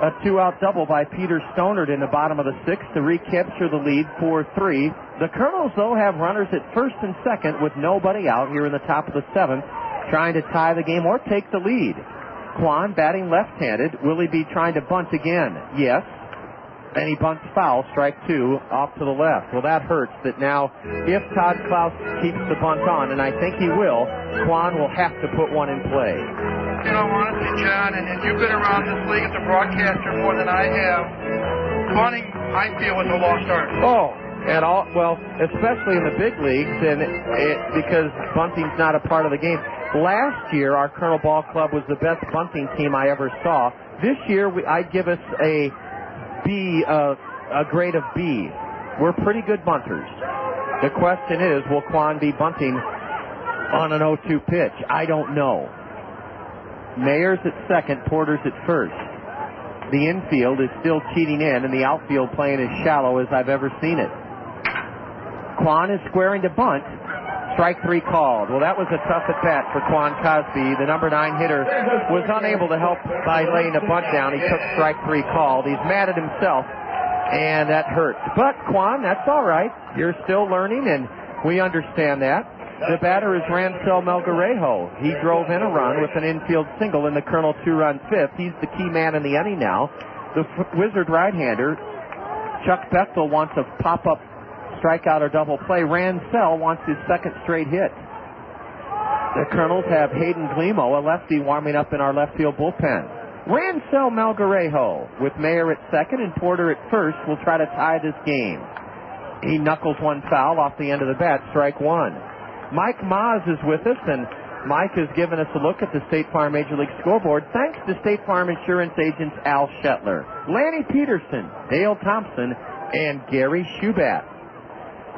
a 2-out double by Peter Stonard in the bottom of the 6th to recapture the lead 4-3. The Colonels, though, have runners at first and second with nobody out here in the top of the 7th, trying to tie the game or take the lead. Kwan batting left-handed. Will he be trying to bunt again? Yes. And he bunts foul, strike 2, off to the left. Well, that hurts that now, if Todd Klaus keeps the bunt on, and I think he will, Kwan will have to put one in play. You know, honestly, John, and you've been around this league as a broadcaster more than I have, bunting, I feel, is a lost art. Oh, and well, especially in the big leagues, and because bunting's not a part of the game. Last year, our Colonel Ball Club was the best bunting team I ever saw. This year, I'd give us a grade of B. We're pretty good bunters. The question is, will Kwan be bunting on an 0-2 pitch? I don't know. Mayer's at second, Porter's at first. The infield is still cheating in, and the outfield playing as shallow as I've ever seen it. Kwan is squaring to bunt. Strike 3 called. Well, that was a tough at-bat for Quan Cosby. The number 9 hitter was unable to help by laying a bunt down. He took strike 3 called. He's mad at himself, and that hurts. But, Quan, that's all right. You're still learning, and we understand that. The batter is Rancel Mel Guerrero. He drove in a run with an infield single in the Colonel 2-run 5th. He's the key man in the inning now. The Wizard right-hander, Chuck Bechtel, wants a pop-up strikeout or double play. Rancel wants his second straight hit. The Colonels have Hayden Glemo, a lefty, warming up in our left field bullpen. Ransell Mel Guerrero with Mayer at second and Porter at first will try to tie this game. He knuckles one foul off the end of the bat, strike one. Mike Maas is with us, and Mike has given us a look at the State Farm Major League scoreboard thanks to State Farm insurance agents Al Shetler, Lanny Peterson, Dale Thompson, and Gary Shubat.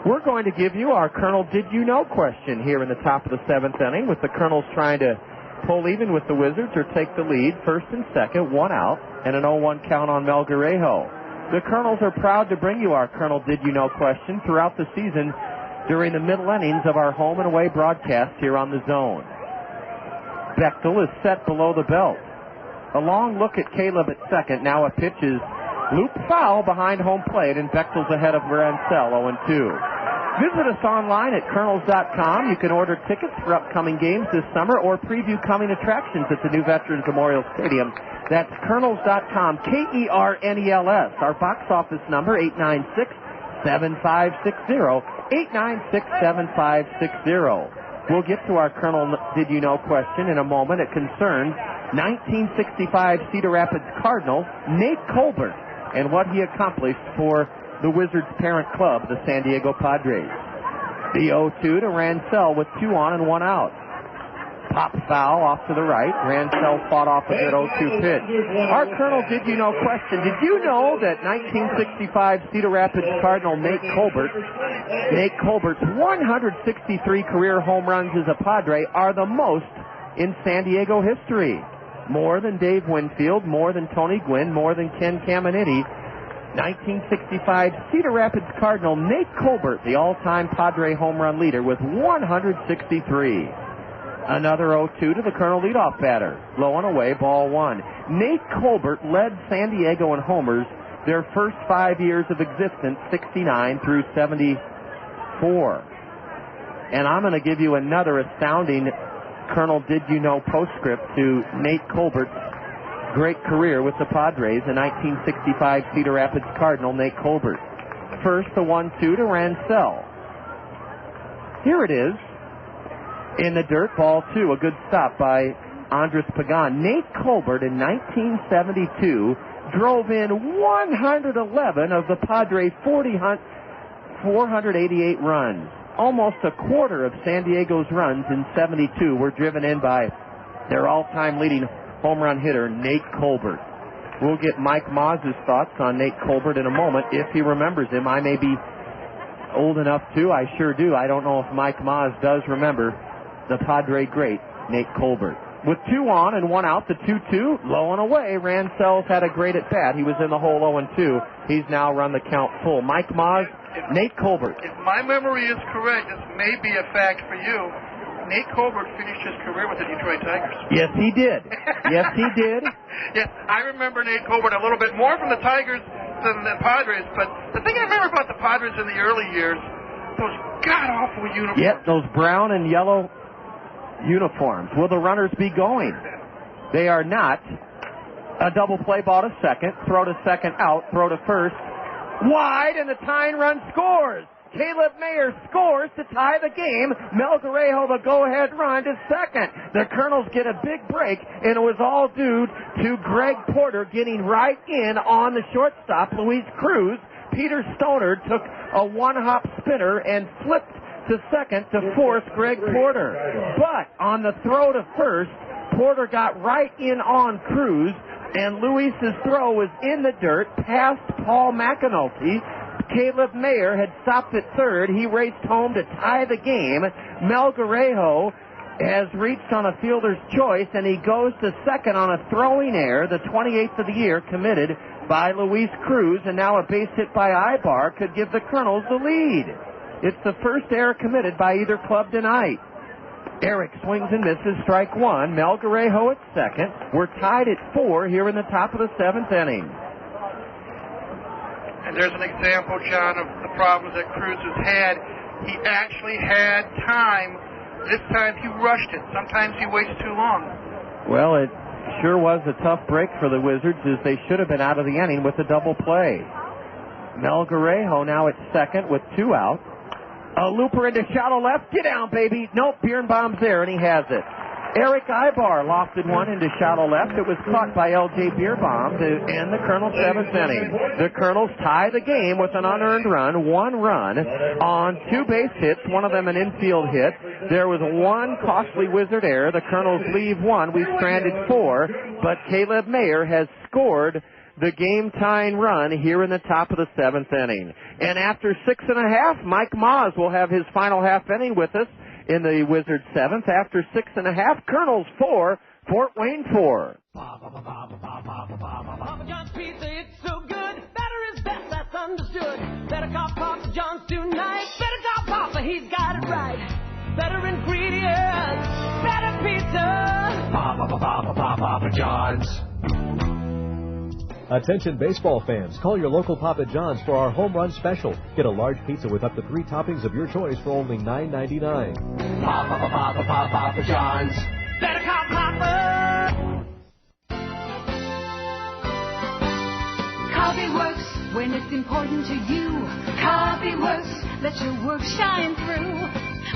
We're going to give you our Colonel Did You Know question here in the top of the seventh inning, with the Colonels trying to pull even with the Wizards or take the lead, first and second, one out, and an 0-1 count on Mel Guerrero. The Colonels are proud to bring you our Colonel Did You Know question throughout the season during the middle innings of our home and away broadcast here on the Zone. Bechtel is set below the belt. A long look at Caleb at second. Now a pitch is loop foul behind home plate, and Bechtel's ahead of Ransell, 0-2. Visit us online at Kernels.com. You can order tickets for upcoming games this summer or preview coming attractions at the new Veterans Memorial Stadium. That's Kernels.com, Kernels. Our box office number, 896-7560, 896-7560. We'll get to our Colonel Did You Know question in a moment. It concerns 1965 Cedar Rapids Cardinal Nate Colbert and what he accomplished for the Wizards' parent club, the San Diego Padres. The 0-2 to Ransell with 2 on and 1 out. Pop foul off to the right. Ransell fought off a good 0-2 pitch. Our Colonel Did You Know question. Did you know that 1965 Cedar Rapids Cardinal Nate Colbert's 163 career home runs as a Padre are the most in San Diego history? More than Dave Winfield, more than Tony Gwynn, more than Ken Caminiti. 1965 Cedar Rapids Cardinal Nate Colbert, the all-time Padre home run leader with 163. Another 0-2 to the Colonel leadoff batter. Low and away, ball one. Nate Colbert led San Diego in homers their first 5 years of existence, 69 through 74. And I'm going to give you another astounding Colonel Did You Know postscript to Nate Colbert's great career with the Padres, the 1965 Cedar Rapids Cardinal, Nate Colbert. First, the 1-2 to Ransell. Here it is. In the dirt, ball two. A good stop by Andres Pagan. Nate Colbert in 1972 drove in 111 of the Padres' 488 runs. Almost a quarter of San Diego's runs in 72 were driven in by their all-time leading home run hitter, Nate Colbert. We'll get Mike Maas's thoughts on Nate Colbert in a moment, if he remembers him. I may be old enough to. I sure do. I don't know if Mike Maas does remember the Padre great, Nate Colbert. With 2 on and 1 out, the 2-2, low and away. Ransell's had a great at-bat. He was in the hole 0-2. He's now run the count full. Mike Maas, Nate Colbert. If my memory is correct, this may be a fact for you. Nate Colbert finished his career with the Detroit Tigers. Yes, he did. Yes, he did. Yes, I remember Nate Colbert a little bit more from the Tigers than the Padres, but the thing I remember about the Padres in the early years, those god-awful uniforms. Yep, those brown and yellow uniforms. Will the runners be going? They are not. A double play ball to second. Throw to second out. Throw to first. Wide, and the tying run scores. Caleb Mayer scores to tie the game. Mel Guerrero, the go-ahead run to second. The Colonels get a big break, and it was all due to Greg Porter getting right in on the shortstop, Luis Cruz. Peter Stoner took a one-hop spinner and flipped to second to force Greg Porter. But on the throw to first, Porter got right in on Cruz, and Luis's throw was in the dirt past Paul McAnulty. Caleb Mayer had stopped at third. He raced home to tie the game. Mel Guerrero has reached on a fielder's choice, and he goes to second on a throwing error, the 28th of the year, committed by Luis Cruz, and now a base hit by Ibar could give the Colonels the lead. It's the first error committed by either club tonight. Eric swings and misses, strike one. Mel Guerrero at second. We're tied at 4 here in the top of the 7th inning. And there's an example, John, of the problems that Cruz has had. He actually had time. This time he rushed it. Sometimes he waits too long. Well, it sure was a tough break for the Wizards, as they should have been out of the inning with a double play. Mel Guerrero now at second with 2 out. A looper into shallow left. Get down, baby. Nope, Biernbaum's there, and he has it. Eric Ibar lofted one into shallow left. It was caught by L.J. Biernbaum to end the Kernels' 7th inning. The Kernels tie the game with an unearned run, 1 run on 2 base hits, one of them an infield hit. There was 1 costly Wizard error. The Kernels leave 1. We stranded 4, but Caleb Mayer has scored the game-tying run here in the top of the 7th inning. And after 6.5, Mike Maas will have his final half inning with us in the Wizards 7th. After 6.5, Kernels 4, Fort Wayne 4. Papa John's pizza, it's so good. Better is best, that's understood. Better call Papa John's tonight. Better call Papa, he's got it right. Better ingredients, better pizza. Papa John's. Attention baseball fans, call your local Papa John's for our home run special. Get a large pizza with up to 3 toppings of your choice for only $9.99. Papa John's. Better call Papa. Coffee works when it's important to you. Coffee works, let your work shine through.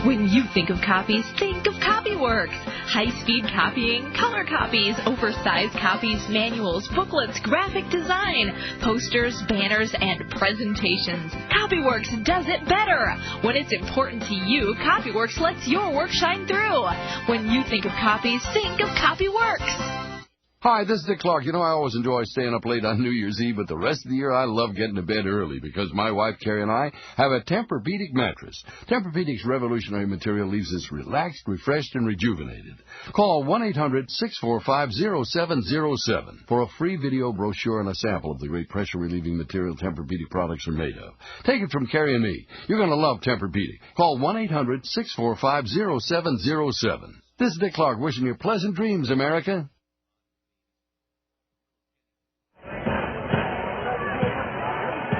When you think of copies, think of CopyWorks. High-speed copying, color copies, oversized copies, manuals, booklets, graphic design, posters, banners, and presentations. CopyWorks does it better. When it's important to you, CopyWorks lets your work shine through. When you think of copies, think of CopyWorks. Hi, this is Dick Clark. You know, I always enjoy staying up late on New Year's Eve, but the rest of the year I love getting to bed early because my wife, Carrie, and I have a Tempur-Pedic mattress. Tempur-Pedic's revolutionary material leaves us relaxed, refreshed, and rejuvenated. Call 1-800-645-0707 for a free video brochure and a sample of the great pressure-relieving material Tempur-Pedic products are made of. Take it from Carrie and me. You're going to love Tempur-Pedic. Call 1-800-645-0707. This is Dick Clark wishing you pleasant dreams, America.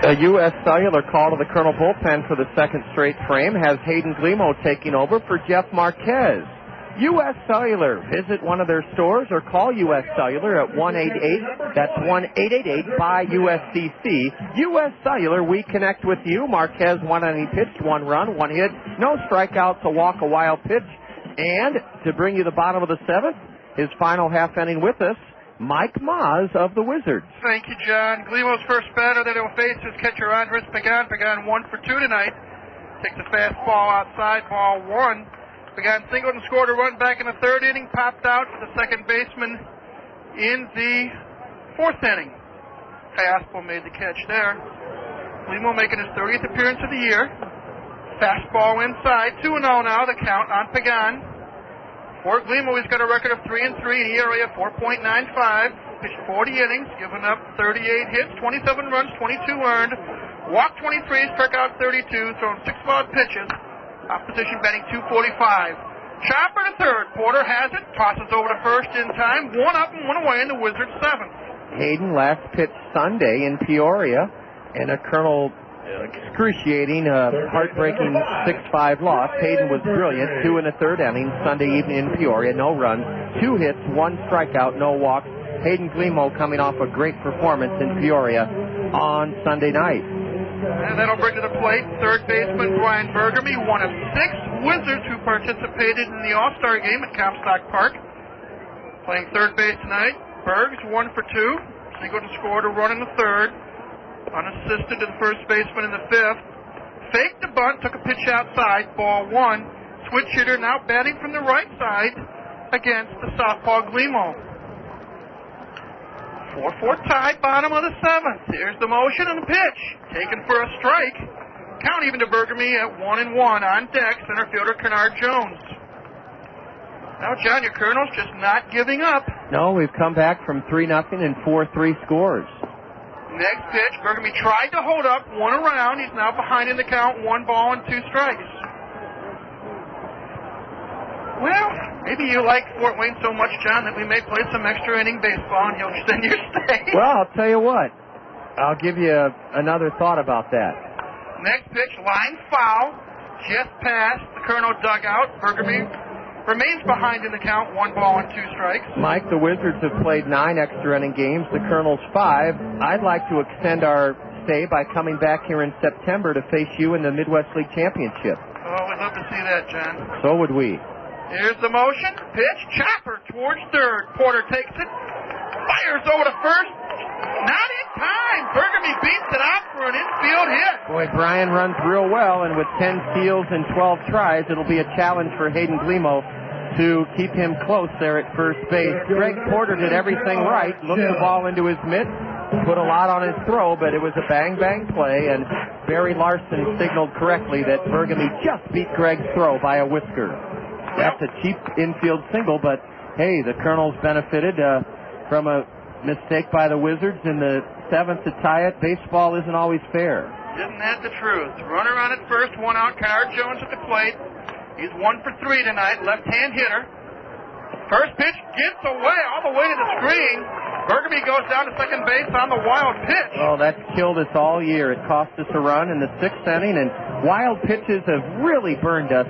A U.S. Cellular call to the Colonel bullpen for the second straight frame has Hayden Glemo taking over for Jeff Marquez. U.S. Cellular, visit one of their stores or call U.S. Cellular at 188, that's 1-888-BUY-USCC. U.S. Cellular, we connect with you. Marquez, 1 inning pitched, 1 run, 1 hit, no strikeouts, a walk, a wild pitch. And to bring you the bottom of the 7th, his final half inning with us, Mike Maas of the Wizards. Thank you, John. Glemo's first batter that he'll face is catcher Andres Pagan. Pagan 1 for 2 tonight. Takes a fastball outside, ball 1. Pagan singled and scored a run back in the 3rd inning. Popped out to the second baseman in the 4th inning. Fastball made the catch there. Glemo making his 30th appearance of the year. Fastball inside. 2-0 now. The count on Pagan. For Glemo, he's got a record of 3-3, an ERA of 4.95. Pitched 40 innings, given up 38 hits, 27 runs, 22 earned. Walked 23, struck out 32, thrown 6 foul pitches. Opposition batting .245. Chopper to third. Porter has it, tosses over to first in time. 1 up and 1 away in the Wizards' 7th. Hayden last pitched Sunday in Peoria, and a Colonel excruciating, heartbreaking 6-5 loss. Hayden was brilliant. 2 in the 3rd inning Sunday evening in Peoria. No runs, 2 hits, 1 strikeout, no walks. Hayden Glemo coming off a great performance in Peoria on Sunday night. And that'll bring to the plate third baseman Brian Burgamy, one of 6 Wizards who participated in the All-Star game at Comstock Park. Playing third base tonight. Bergs 1 for 2. Singled and scored a run in the 3rd. Unassisted to the first baseman in the 5th. Faked the bunt, took a pitch outside, ball 1. Switch hitter now batting from the right side against the southpaw Glemo. 4-4 tie, bottom of the 7th. Here's the motion and the pitch. Taken for a strike. Count even to Burgamy at 1-1 on deck, center fielder Kennard Jones. Now, John, your Kernels just not giving up. No, we've come back from 3-0 and 4-3 scores. Next pitch, Burgamy tried to hold up, 1 around. He's now behind in the count, 1 ball and 2 strikes. Well, maybe you like Fort Wayne so much, John, that we may play some extra inning baseball and you'll extend your stay. Well, I'll tell you what. I'll give you another thought about that. Next pitch, line foul. Just past the Colonel dugout. Burgamy remains behind in the count, 1 ball and 2 strikes. Mike, the Wizards have played 9 extra inning games, the Kernels 5. I'd like to extend our stay by coming back here in September to face you in the Midwest League Championship. Oh, we'd love to see that, John. So would we. Here's the motion. Pitch. Chopper towards third. Porter takes it. Fires over to first. Not in time. Burgamy beats it out for an infield hit. Boy, Brian runs real well, and with 10 steals and 12 tries, it'll be a challenge for Hayden Glemo to keep him close there at first base. Greg Porter did everything right, looked the ball into his mitt, put a lot on his throw, but it was a bang-bang play, and Barry Larson signaled correctly that Burgamy just beat Greg's throw by a whisker. That's a cheap infield single, but hey, the Kernels benefited from a mistake by the Wizards in the 7th to tie it. Baseball isn't always fair. Isn't that the truth? Runner on at first, one out. Kennard Jones at the plate. He's 1 for 3 tonight, left-hand hitter. First pitch gets away all the way to the screen. Burgamy goes down to second base on the wild pitch. Oh, that's killed us all year. It cost us a run in the 6th inning, and wild pitches have really burned us.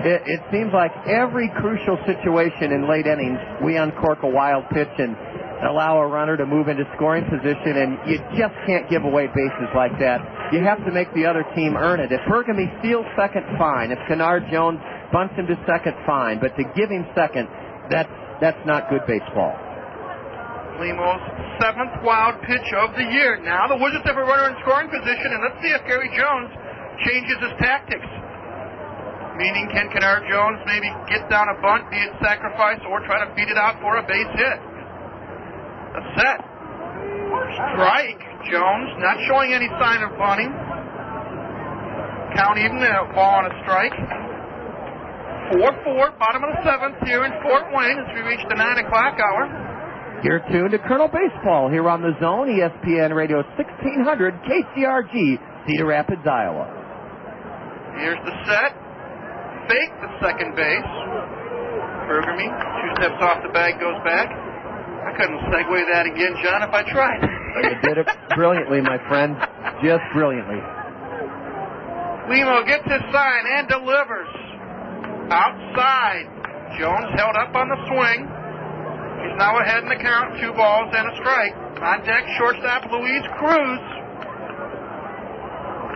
It seems like every crucial situation in late innings, we uncork a wild pitch and allow a runner to move into scoring position, and you just can't give away bases like that. You have to make the other team earn it. If Burgamy steals second, fine. If Kennard Jones bunts him to second, fine. But to give him second, that's not good baseball. Glemo's 7th wild pitch of the year. Now the Wizards have a runner in scoring position, and let's see if Gary Jones changes his tactics. Meaning, can Kennard Jones maybe get down a bunt, be it sacrifice, or try to beat it out for a base hit? A set. Strike. Jones not showing any sign of bunting. Count even, a ball on a strike. 4-4, bottom of the 7th here in Fort Wayne as we reach the 9 o'clock hour. You're tuned to Colonel Baseball here on the Zone, ESPN Radio 1600, KCRG, Cedar Rapids, Iowa. Here's the set. Fake the second base. Burgamy, 2 steps off the bag, goes back. I couldn't segue that again, John, if I tried. You did it brilliantly, my friend. Just brilliantly. Glemo gets his sign and delivers. Outside. Jones held up on the swing. He's now ahead in the count. 2 balls and a strike. On deck, shortstop Luis Cruz.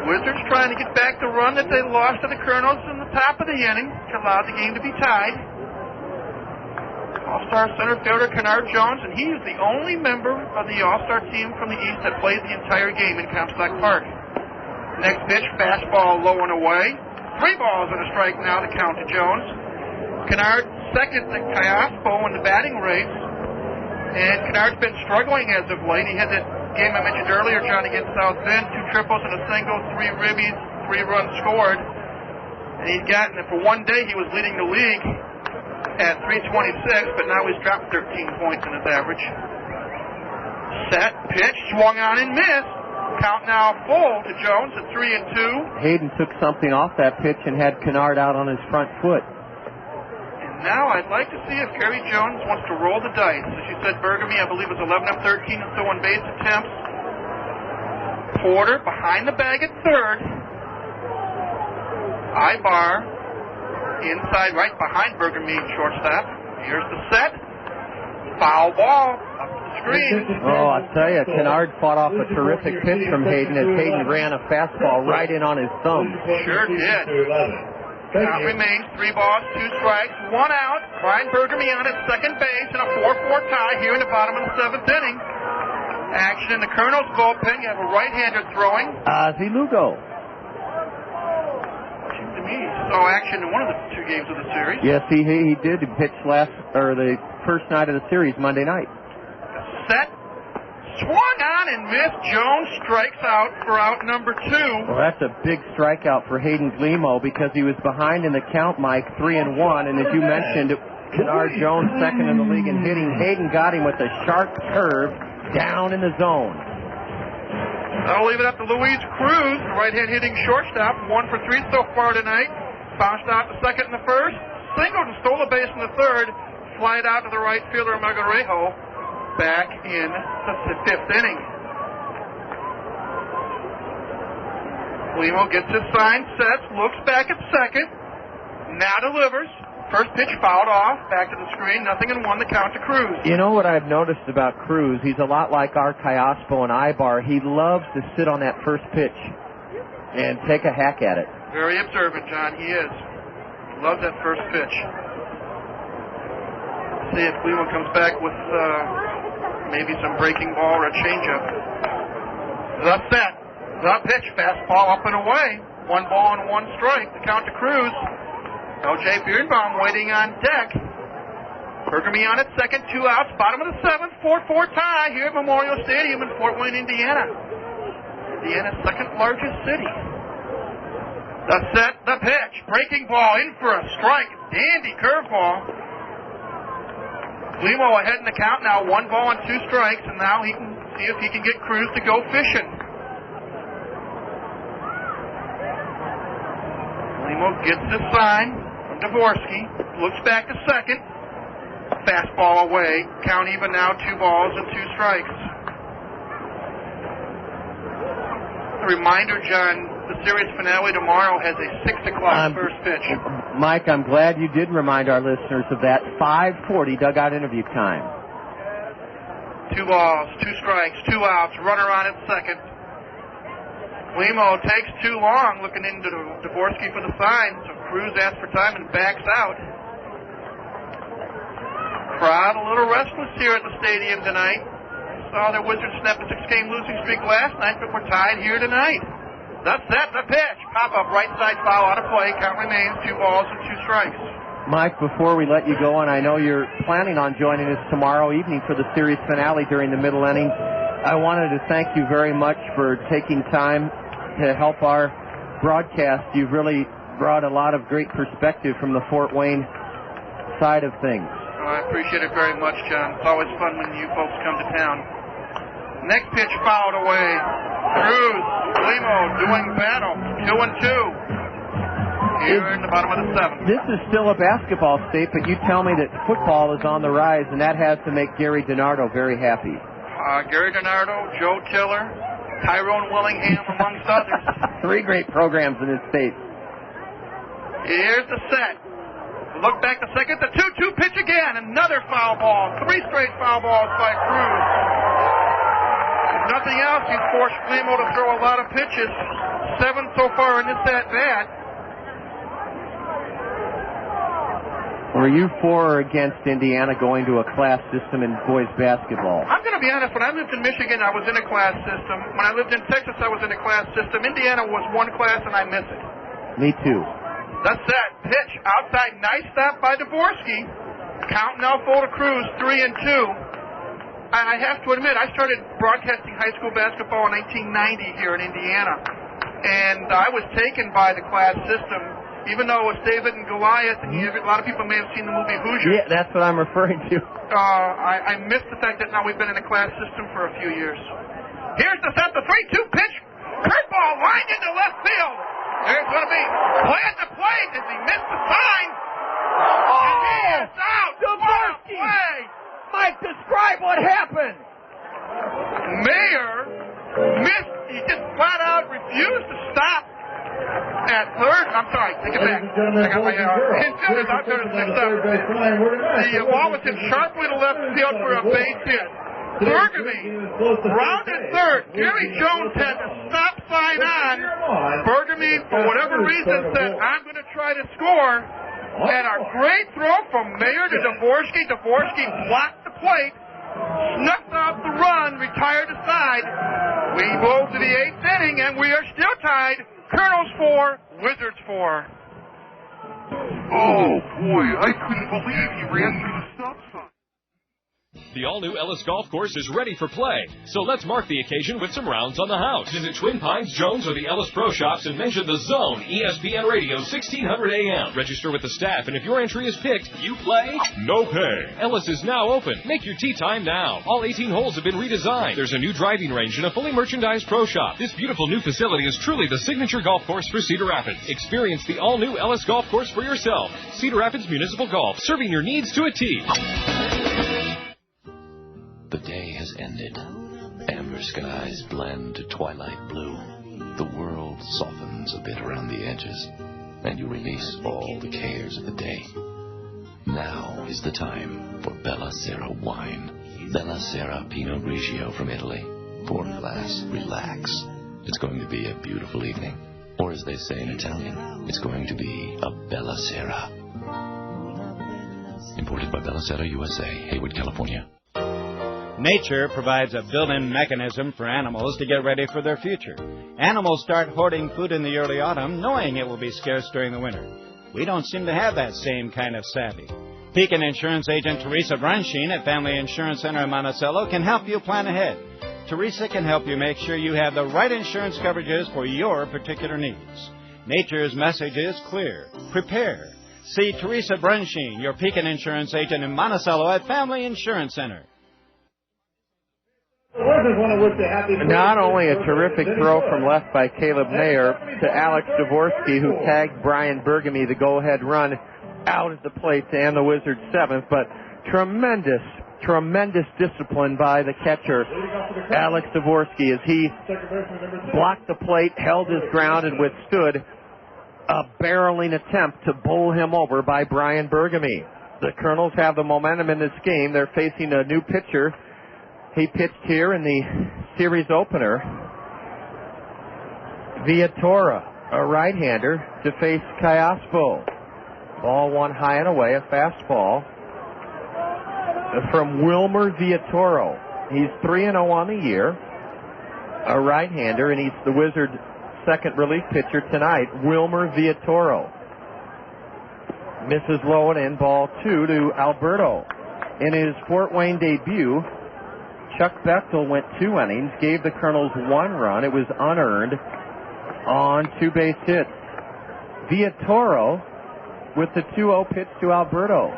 Wizards trying to get back the run that they lost to the Kernels in the top of the inning, which allowed the game to be tied. All-Star center fielder Kennard Jones, and he is the only member of the All-Star team from the East that played the entire game in Comstock Park. Next pitch, fastball low and away. 3 balls and a strike now to count to Jones. Kennard second to Kiospo in the batting race, and Kennard's been struggling as of late. He had that game I mentioned earlier, John, against South Bend, 2 triples and a single, 3 ribbies, 3 runs scored. And he's gotten it for one day. He was leading the league at 326, but now he's dropped 13 points in his average. Set, pitch, swung on and missed. Count now full to Jones at 3-2. Hayden took something off that pitch and had Kennard out on his front foot. And now I'd like to see if Gary Jones wants to roll the dice. As you said, Burgamy, I believe, was 11 of 13 in stolen base attempts. Porter behind the bag at third. Ibar inside, right behind Burgamy, shortstop. Here's the set. Foul ball up the screen. Oh, I'll tell you, Kennard fought off a terrific pitch from Hayden as Hayden ran a fastball right in on his thumb. Sure did. Count remains 3 balls, 2 strikes, 1 out. Brian Burgamy on at second base in a 4-4 tie here in the bottom of the 7th inning. Action in the Kernels bullpen. You have a right-hander throwing. Ozzie Lugo. Saw action in one of the 2 games of the series. Yes, he did pitch the first night of the series, Monday night. Set, swung on and missed. Jones strikes out for out number 2. Well, that's a big strikeout for Hayden Glemo because he was behind in the count, Mike, 3-1, and as you mentioned, Kennard Jones second in the league in hitting. Hayden got him with a sharp curve down in the zone. I'll leave it up to Luis Cruz, the right-hand hitting shortstop. 1 for 3 so far tonight. Bounced out the second and the first. Singled and stole a base in the third. Flied out to the right fielder, Mel Guerrero, back in the 5th inning. Glemo gets his sign, sets, looks back at second. Now delivers. First pitch fouled off. Back to the screen. 0-1 the count to Cruz. You know what I've noticed about Cruz? He's a lot like our Kiospo and Ibar. He loves to sit on that first pitch and take a hack at it. Very observant, John. He is. Loves that first pitch. see if Cleveland comes back with maybe some breaking ball or a changeup. The set. The pitch. Fastball up and away. 1 ball and 1 strike. The count to Cruz. O.J. Biernbaum waiting on deck. Burgamy on at second. 2 outs. Bottom of the 7th. 4-4 tie here at Memorial Stadium in Fort Wayne, Indiana. Indiana's second largest city. The set. The pitch. Breaking ball in for a strike. Dandy curveball. Limo ahead in the count now. 1 ball and 2 strikes. And now he can see if he can get Cruz to go fishing. Limo gets the sign from Dvorsky. Looks back to second. Fastball away. Count even now. 2 balls and 2 strikes. A reminder, John, the series finale tomorrow has a 6 o'clock first pitch. Mike, I'm glad you did remind our listeners of that. 5:40 dugout interview time. 2 balls, 2 strikes, 2 outs. Runner on at second. Limo takes too long looking into Dvorsky for the sign, so Cruz asks for time and backs out. Crowd a little restless here at the stadium tonight. Saw their Wizards snap a 6-game losing streak last night, but we're tied here tonight. That's that, the pitch. Pop-up, right side foul out of play. Count remains 2 balls and 2 strikes. Mike, before we let you go, and I know you're planning on joining us tomorrow evening for the series finale during the middle innings, I wanted to thank you very much for taking time to help our broadcast. You've really brought a lot of great perspective from the Fort Wayne side of things. Well, I appreciate it very much, John. It's always fun when you folks come to town. Next pitch fouled away. Cruz, Limo doing battle. 2-2. Here in the bottom of the 7th. This is still a basketball state, but you tell me that football is on the rise, and that has to make Gary DiNardo very happy. Gary DiNardo, Joe Tiller, Tyrone Willingham, amongst others. 3 great programs in this state. Here's the set. Look back to second. The 2-2 pitch again. Another foul ball. 3 straight foul balls by Cruz. If nothing else, he's forced Limo to throw a lot of pitches. 7 so far in this at-bat. Were you for or against Indiana going to a class system in boys basketball? I'm going to be honest. When I lived in Michigan, I was in a class system. When I lived in Texas, I was in a class system. Indiana was 1 class, and I miss it. Me too. That's that. Pitch outside. Nice stop by Dvorsky. Count now full to Cruz. 3-2. I have to admit, I started broadcasting high school basketball in 1990 here in Indiana. And I was taken by the class system. Even though it was David and Goliath, and a lot of people may have seen the movie Hoosiers. Yeah, that's what I'm referring to. I missed the fact that now we've been in a class system for a few years. Here's the set, the 3-2 pitch. Curveball lined into left field. There's going to be play at the plate. Does he miss the sign? Oh! And he is out. Dvorsky. Mike, describe what happened. Mayer missed. He just flat out refused to stop. At third, I'm sorry, take it back. I got my infielders out there to 6 up. The ball was hit sharply to left field for a base hit. Burgamy rounded third. Gary Jones had the stop sign on. Burgamy, for whatever reason, said, I'm going to try to score. And a great throw from Mayer to Dvorsky. Dvorsky blocked the plate, snuffed out the run, retired aside. We go to the 8th inning, and we are still tied. Kernels 4, Wizards 4. Oh, boy, I couldn't believe he ran through the stop sign. The all-new Ellis Golf Course is ready for play, so let's mark the occasion with some rounds on the house. Visit Twin Pines, Jones, or the Ellis Pro Shops and mention the Zone, ESPN Radio, 1600 AM. Register with the staff, and if your entry is picked, you play, no pay. Ellis is now open. Make your tee time now. All 18 holes have been redesigned. There's a new driving range and a fully merchandised pro shop. This beautiful new facility is truly the signature golf course for Cedar Rapids. Experience the all-new Ellis Golf Course for yourself. Cedar Rapids Municipal Golf, serving your needs to a tee. The day has ended. Amber skies blend to twilight blue. The world softens a bit around the edges, and you release all the cares of the day. Now is the time for Bella Sera wine. Bella Sera Pinot Grigio from Italy. Pour a glass, relax. It's going to be a beautiful evening. Or as they say in Italian, it's going to be a Bella Sera. Imported by Belicetta USA, Hayward, California. Nature provides a built-in mechanism for animals to get ready for their future. Animals start hoarding food in the early autumn, knowing it will be scarce during the winter. We don't seem to have that same kind of savvy. Pekin Insurance Agent Teresa Brunsheen at Family Insurance Center in Monticello can help you plan ahead. Teresa can help you make sure you have the right insurance coverages for your particular needs. Nature's message is clear. Prepare. See Teresa Brunsheen, your Pekin Insurance Agent in Monticello at Family Insurance Center. Not only a terrific throw from left by Caleb Mayer to Alex Dvorsky, who tagged Brian Burgamy the go-ahead run out at the plate to end the Wizards' seventh, but tremendous discipline by the catcher, Alex Dvorsky, as he blocked the plate, held his ground, and withstood a barreling attempt to bowl him over by Brian Burgamy. The Kernels have the momentum in this game. They're facing a new pitcher. He pitched here in the series opener. Viatora, a right-hander, to face Kiospo. Ball one high and away, a fastball from Wilmer Viatoro. He's 3-0 on the year. A right-hander, and he's the Wizards' second relief pitcher tonight, Wilmer Viatoro. Misses low and in, ball two to Alberto. In his Fort Wayne debut, Chuck Bechtel went 2 innings, gave the Kernels 1 run. It was unearned on 2 base hits. Viatoro with the 2-0 pitch to Alberto.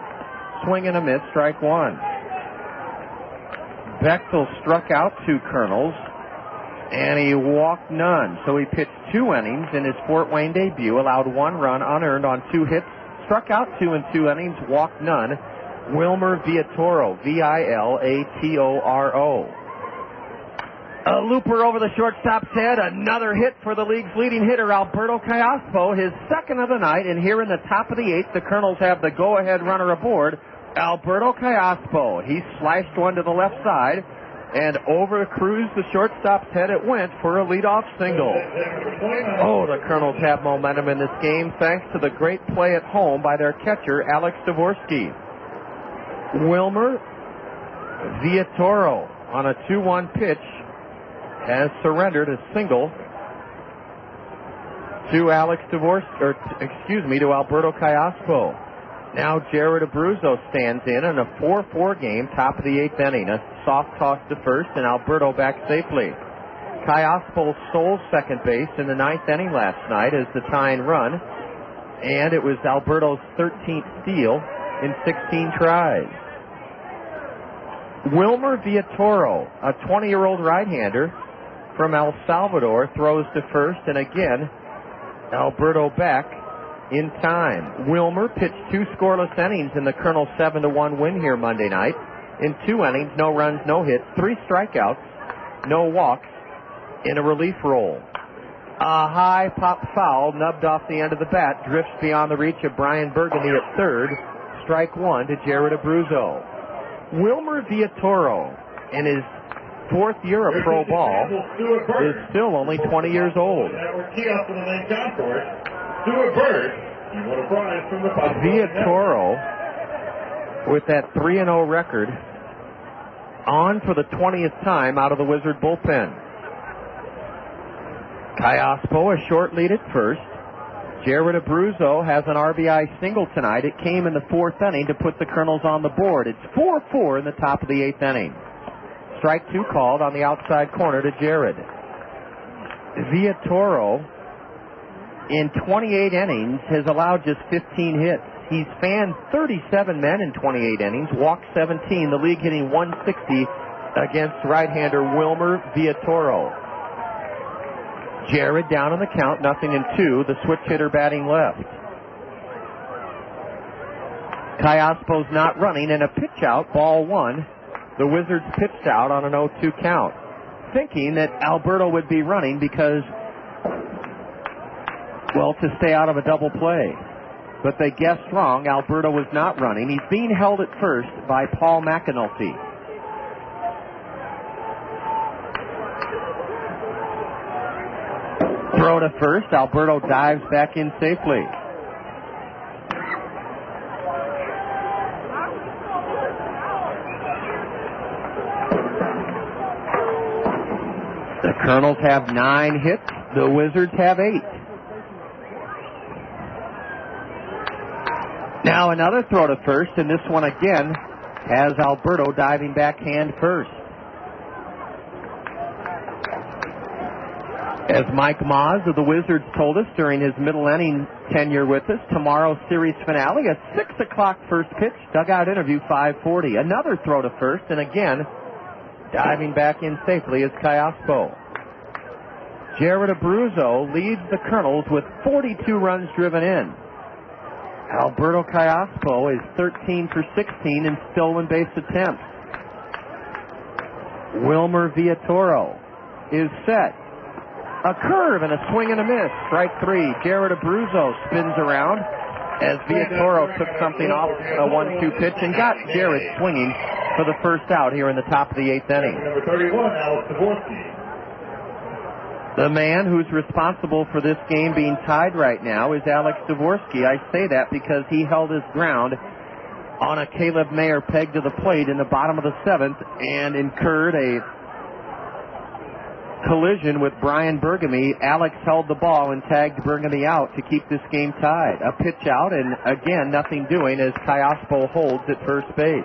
Swing and a miss, strike one. Bechtel struck out 2 Kernels, and he walked none. So he pitched 2 innings in his Fort Wayne debut, allowed 1 run unearned on 2 hits, struck out 2 in 2 innings, walked none. Wilmer Viatoro, Vilatoro. A looper over the shortstop's head, another hit for the league's leading hitter, Alberto Kiospo, his second of the night, and here in the top of the 8th, the Kernels have the go-ahead runner aboard, Alberto Kiospo. He slashed one to the left side, and over cruised the shortstop's head it went for a leadoff single. Oh, the Kernels have momentum in this game thanks to the great play at home by their catcher, Alex Dvorsky. Wilmer Viatoro on a 2-1 pitch has surrendered a single to to Alberto Kiospo. Now Jared Abruzzo stands in a 4-4 game, top of the 8th inning. A soft toss to first, and Alberto back safely. Kiospo stole second base in the 9th inning last night as the tying run, and it was Alberto's 13th steal in 16 tries. Wilmer Viatoro, a 20-year-old right-hander from El Salvador, throws to first, and again, Alberto back in time. Wilmer pitched 2 scoreless innings in the Kernels' 7-1 win here Monday night. In 2 innings, no runs, no hits, 3 strikeouts, no walks in a relief role. A high pop foul nubbed off the end of the bat, drifts beyond the reach of Brian Burgamy at third. Strike one to Jared Abruzzo. Wilmer Viatoro, in his 4th year of pro ball, is still only 20 years old. Viatoro, with that 3-0 record, on for the 20th time out of the Wizard bullpen. Kiospo, a short lead at first. Jared Abruzzo has an RBI single tonight. It came in the 4th inning to put the Kernels on the board. It's 4-4 in the top of the 8th inning. Strike 2 called on the outside corner to Jared. Viatoro, in 28 innings, has allowed just 15 hits. He's fanned 37 men in 28 innings, walked 17, the league hitting 160 against right-hander Wilmer Viatoro. Jared down on the count, 0-2, the switch hitter batting left. Kiospo's not running, and a pitch out, ball one. The Wizards pitched out on an 0-2 count, thinking that Alberto would be running because, well, to stay out of a double play. But they guessed wrong. Alberto was not running. He's being held at first by Paul McAnulty. Throw to first. Alberto dives back in safely. Kernels have 9 hits. The Wizards have 8. Now another throw to first, and this one again has Alberto diving back hand first. As Mike Moz of the Wizards told us during his middle inning tenure with us, tomorrow's series finale, a 6 o'clock first pitch, dugout interview 5:40. Another throw to first, and again, diving back in safely is Kiospo. Jared Abruzzo leads the Kernels with 42 runs driven in. Alberto Kiospo is 13 for 16 in stolen base attempts. Wilmer Villatoro is set. A curve and a swing and a miss. Strike 3. Jared Abruzzo spins around as Villatoro took something off a 1-2 pitch and got Jared swinging for the first out here in the top of the 8th inning. Number 31, Alex Dvorsky. The man who's responsible for this game being tied right now is Alex Dvorsky. I say that because he held his ground on a Caleb Mayer peg to the plate in the bottom of the 7th and incurred a collision with Brian Burgamy. Alex held the ball and tagged Burgamy out to keep this game tied. A pitch out, and again, nothing doing as Kiospo holds at first base.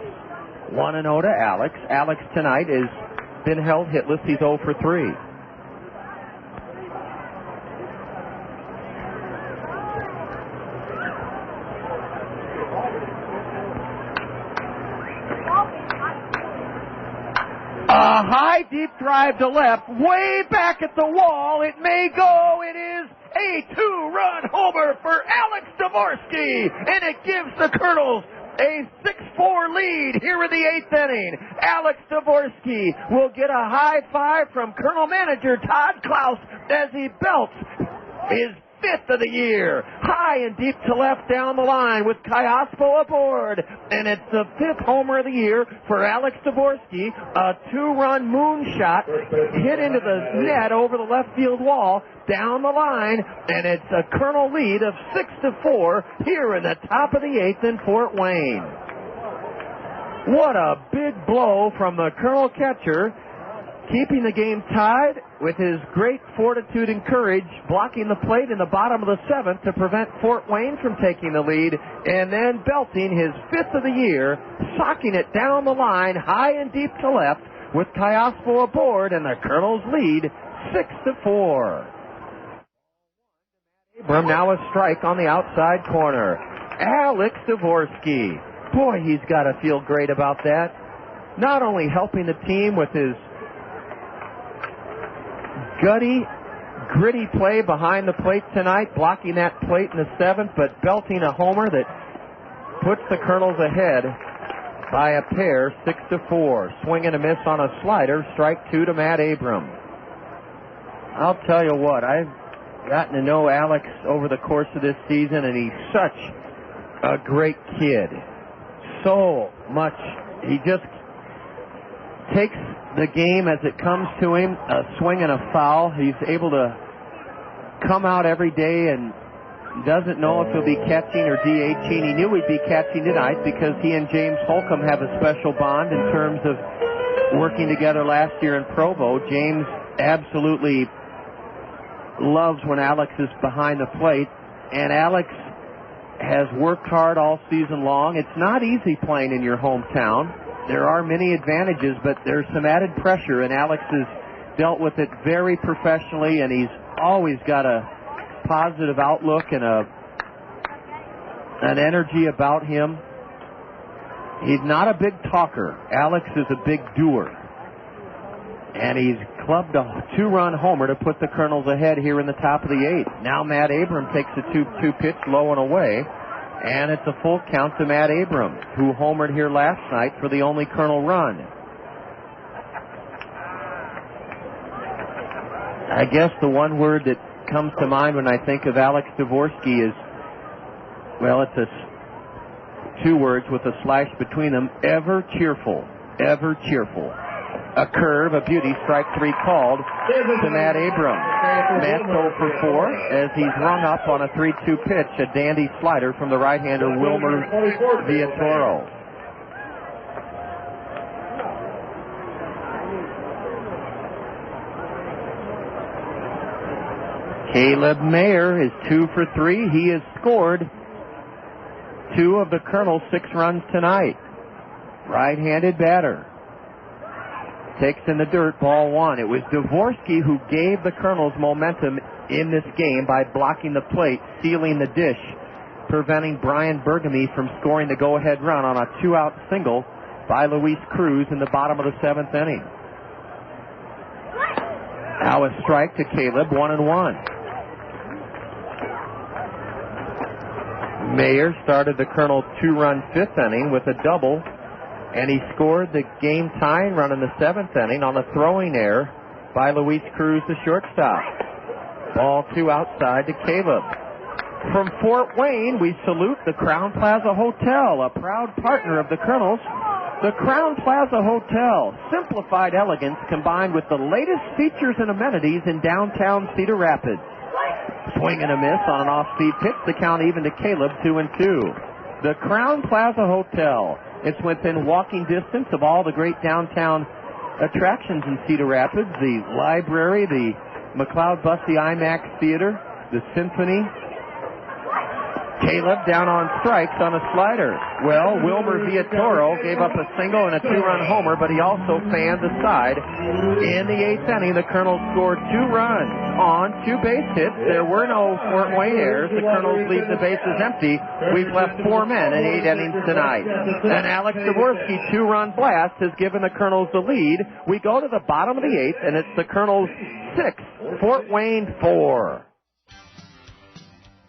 1-0 to Alex. Alex tonight has been held hitless. He's 0 for 3. A high deep drive to left, way back at the wall. It may go. It is a 2-run homer for Alex Dvorsky, and it gives the Kernels a 6-4 lead here in the 8th inning. Alex Dvorsky will get a high five from Kernel manager Todd Klaus as he belts his 5th of the year. High and deep to left down the line with Kiospo aboard. And it's the 5th homer of the year for Alex Dvorsky. A 2-run moonshot hit into the net over the left field wall down the line. And it's a Kernel lead of 6-4 here in the top of the 8th in Fort Wayne. What a big blow from the Kernel catcher, keeping the game tied with his great fortitude and courage, blocking the plate in the bottom of the 7th to prevent Fort Wayne from taking the lead, and then belting his 5th of the year, socking it down the line, high and deep to left, with Kiospo aboard, and the Kernels lead 6-4. Abrams now a strike on the outside corner. Alex Dvorsky. Boy, he's got to feel great about that. Not only helping the team with his gutty, gritty play behind the plate tonight, blocking that plate in the 7th, but belting a homer that puts the Kernels ahead by a pair, 6-4. Swing and a miss on a slider, strike 2 to Matt Abrams. I'll tell you what, I've gotten to know Alex over the course of this season, and he's such a great kid. So much, he just takes the game as it comes to him, a swing and a foul. He's able to come out every day and doesn't know if he'll be catching or DHing. He knew he'd be catching tonight because he and James Holcomb have a special bond in terms of working together last year in Provo. James absolutely loves when Alex is behind the plate, and Alex has worked hard all season long. It's not easy playing in your hometown. There are many advantages, but there's some added pressure, and Alex has dealt with it very professionally, and he's always got a positive outlook and an energy about him. He's not a big talker. Alex is a big doer. And he's clubbed a 2-run homer to put the Kernels ahead here in the top of the 8th. Now Matt Abrams takes a 2-2 pitch low and away. And it's a full count to Matt Abrams, who homered here last night for the only Kernel run. I guess the one word that comes to mind when I think of Alex Dvorsky is, well, it's 2 words with a slash between them: ever cheerful. Ever cheerful. A curve, a beauty, strike 3 called to Matt Abrams. Matt's 0 for 4 as he's rung up on a 3-2 pitch, a dandy slider from the right-hander Wilmer Villatoro. Caleb Mayer is 2 for 3. He has scored 2 of the Kernels' 6 runs tonight. Right-handed batter. Takes in the dirt, ball 1. It was Dvorsky who gave the Kernels momentum in this game by blocking the plate, sealing the dish, preventing Brian Burgamy from scoring the go-ahead run on a 2-out single by Luis Cruz in the bottom of the 7th inning. Now a strike to Caleb, 1-1. Mayer started the Kernels' 2-run 5th inning with a double, and he scored the game-tying run in the 7th inning on a throwing error by Luis Cruz, the shortstop. Ball 2 outside to Caleb. From Fort Wayne, we salute the Crown Plaza Hotel, a proud partner of the Kernels. The Crown Plaza Hotel, simplified elegance combined with the latest features and amenities in downtown Cedar Rapids. Swing and a miss on an off-speed pitch, the count even to Caleb, 2-2. The Crown Plaza Hotel. It's within walking distance of all the great downtown attractions in Cedar Rapids, the library, the McLeod-Bussey IMAX Theater, the Symphony. Caleb down on strikes on a slider. Well, Wilmer Villatoro gave up a single and a 2-run homer, but he also fanned the side. In the 8th inning, the Kernels scored 2 runs on 2 base hits. There were no Fort Wayne errors. The Kernels leave the bases empty. We've left 4 men in 8 innings tonight. And Alex Dvorsky 2-run blast has given the Kernels the lead. We go to the bottom of the 8th, and it's the Kernels 6, Fort Wayne 4.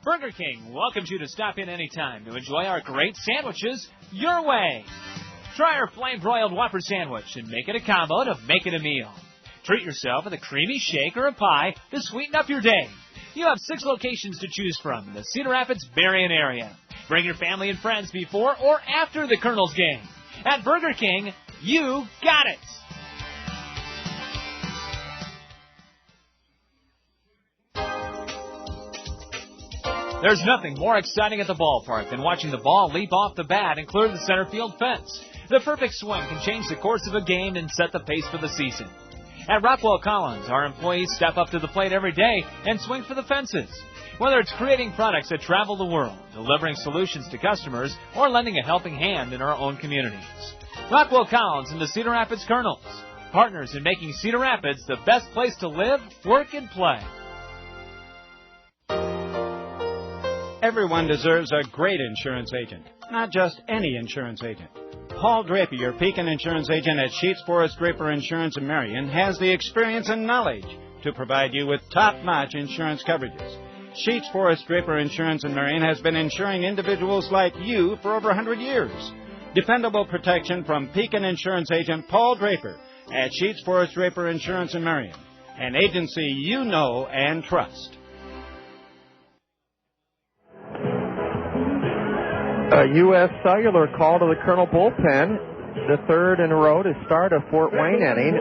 Burger King welcomes you to stop in anytime to enjoy our great sandwiches your way. Try our flame-broiled Whopper sandwich and make it a combo to make it a meal. Treat yourself with a creamy shake or a pie to sweeten up your day. You have 6 locations to choose from in the Cedar Rapids, Berrien area. Bring your family and friends before or after the Kernels game. At Burger King, you got it! There's nothing more exciting at the ballpark than watching the ball leap off the bat and clear the center field fence. The perfect swing can change the course of a game and set the pace for the season. At Rockwell Collins, our employees step up to the plate every day and swing for the fences. Whether it's creating products that travel the world, delivering solutions to customers, or lending a helping hand in our own communities. Rockwell Collins and the Cedar Rapids Kernels, partners in making Cedar Rapids the best place to live, work, and play. Everyone deserves a great insurance agent, not just any insurance agent. Paul Draper, your Pekin insurance agent at Sheets Forest Draper Insurance in Marion, has the experience and knowledge to provide you with top-notch insurance coverages. Sheets Forest Draper Insurance in Marion has been insuring individuals like you for over 100 years. Dependable protection from Pekin insurance agent Paul Draper at Sheets Forest Draper Insurance in Marion, an agency you know and trust. A U.S. Cellular call to the Kernel bullpen, the 3rd in a row to start a Fort Wayne inning.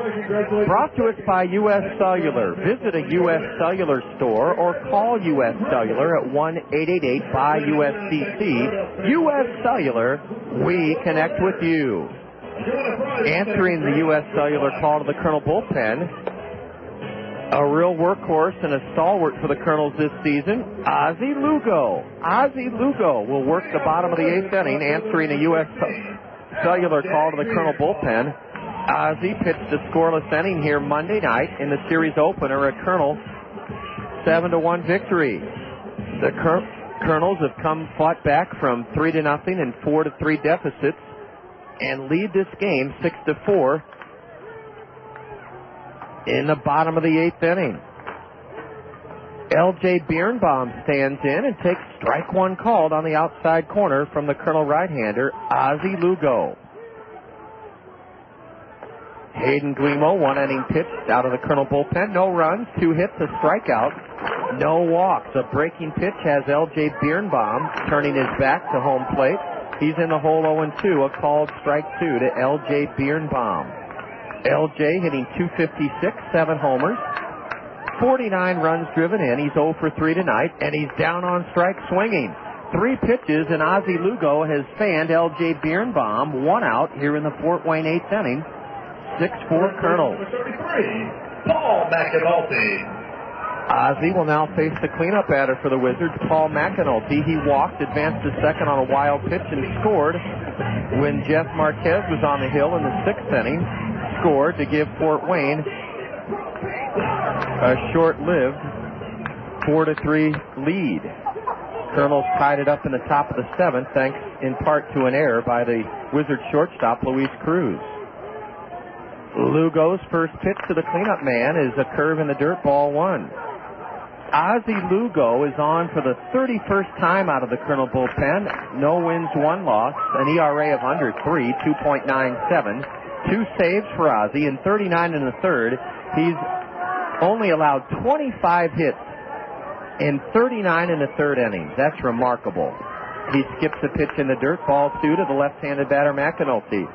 Brought to us by U.S. Cellular. Visit a U.S. Cellular store or call U.S. Cellular at 1-888-BUY-USCC. U.S. Cellular, we connect with you. Answering the U.S. Cellular call to the Kernel bullpen, a real workhorse and a stalwart for the Kernels this season, Ozzie Lugo. Ozzie Lugo will work the bottom of the 8th inning, answering a U.S. Cellular call to the Kernel bullpen. Ozzie pitched a scoreless inning here Monday night in the series opener, a Kernel 7-1 victory. The Kernels have fought back from 3-0 and 4-3 deficits and lead this game 6-4. In the bottom of the 8th inning, L.J. Biernbaum stands in and takes strike 1 called on the outside corner from the Kernel right-hander, Ozzie Lugo. Hayden Guimo, 1 inning pitched out of the Kernel bullpen. No runs, 2 hits, a strikeout, no walks. A breaking pitch has L.J. Biernbaum turning his back to home plate. He's in the hole 0-2, a called strike 2 to L.J. Biernbaum. L.J. hitting .256, 7 homers, 49 runs driven in. He's 0 for 3 tonight, and he's down on strike swinging. 3 pitches, and Ozzie Lugo has fanned L.J. Biernbaum. 1 out here in the Fort Wayne 8th inning. 6-4 Kernels. Paul McAnulty. Ozzie will now face the cleanup batter for the Wizards, Paul McAnulty. He walked, advanced to second on a wild pitch, and scored when Jeff Marquez was on the hill in the 6th inning. Scored to give Fort Wayne a short-lived 4-3 lead. Kernels tied it up in the top of the 7th, thanks in part to an error by the Wizards shortstop, Luis Cruz. Lugo's first pitch to the cleanup man is a curve in the dirt, ball 1. Ozzie Lugo is on for the 31st time out of the Kernel bullpen. No wins, 1 loss, an ERA of under 3, 2.97. 2 saves for Ozzie in 39 in the 3rd. He's only allowed 25 hits in 39 in the 3rd innings. That's remarkable. He skips a pitch in the dirt, ball 2 to the left-handed batter McAnulty.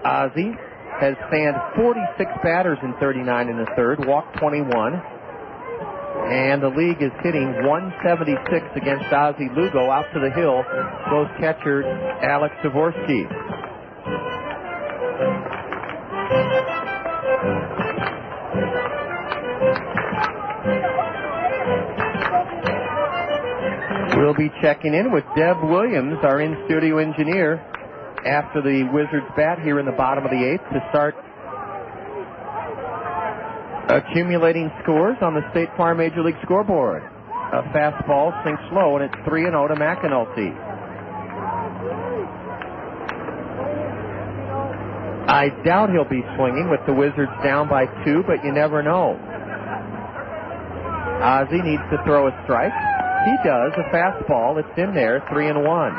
Ozzie has fanned 46 batters in 39 in the 3rd, walked 21. And the league is hitting 176 against Ozzie Lugo. Out to the hill goes catcher Alex Dvorsky. We'll be checking in with Deb Williams, our in-studio engineer, after the Wizards bat here in the bottom of the 8th to start accumulating scores on the State Farm Major League scoreboard. A fastball sinks low, and it's 3-0 to McAnulty. I doubt he'll be swinging with the Wizards down by 2, but you never know. Ozzie needs to throw a strike. He does. A fastball. It's in there. 3-1.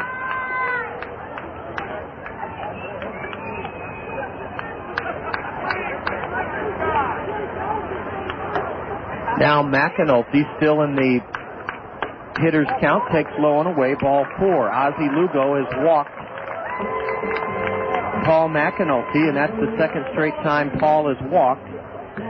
Now McAnulty, still in the hitter's count, takes low and away, ball 4. Ozzie Lugo has walked Paul McAnulty, and that's the 2nd straight time Paul has walked.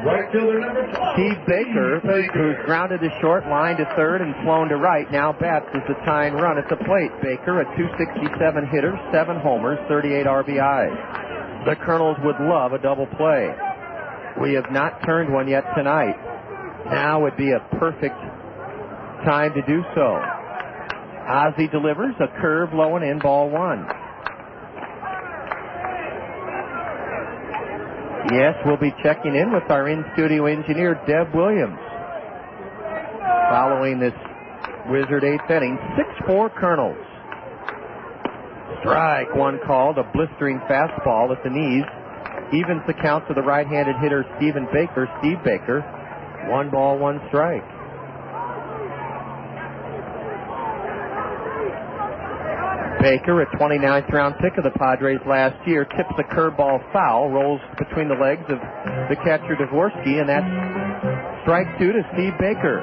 Right fielder number 12. Steve Baker, who's grounded to short, line to 3rd, and flown to right, now bats as the tying run at the plate. Baker, a .267 hitter, 7 homers, 38 RBIs. The Kernels would love a double play. We have not turned one yet tonight. Now would be a perfect time to do so. Ozzie delivers a curve low and in, ball 1. Yes, we'll be checking in with our in-studio engineer, Deb Williams. Following this Wizard 8th inning, 6-4 Kernels. Strike 1 called, a blistering fastball at the knees. Evens the count to the right-handed hitter, Steve Baker. 1 ball, 1 strike. Baker, a 29th round pick of the Padres last year, tips a curveball foul, rolls between the legs of the catcher Dvorsky, and that's strike 2 to Steve Baker.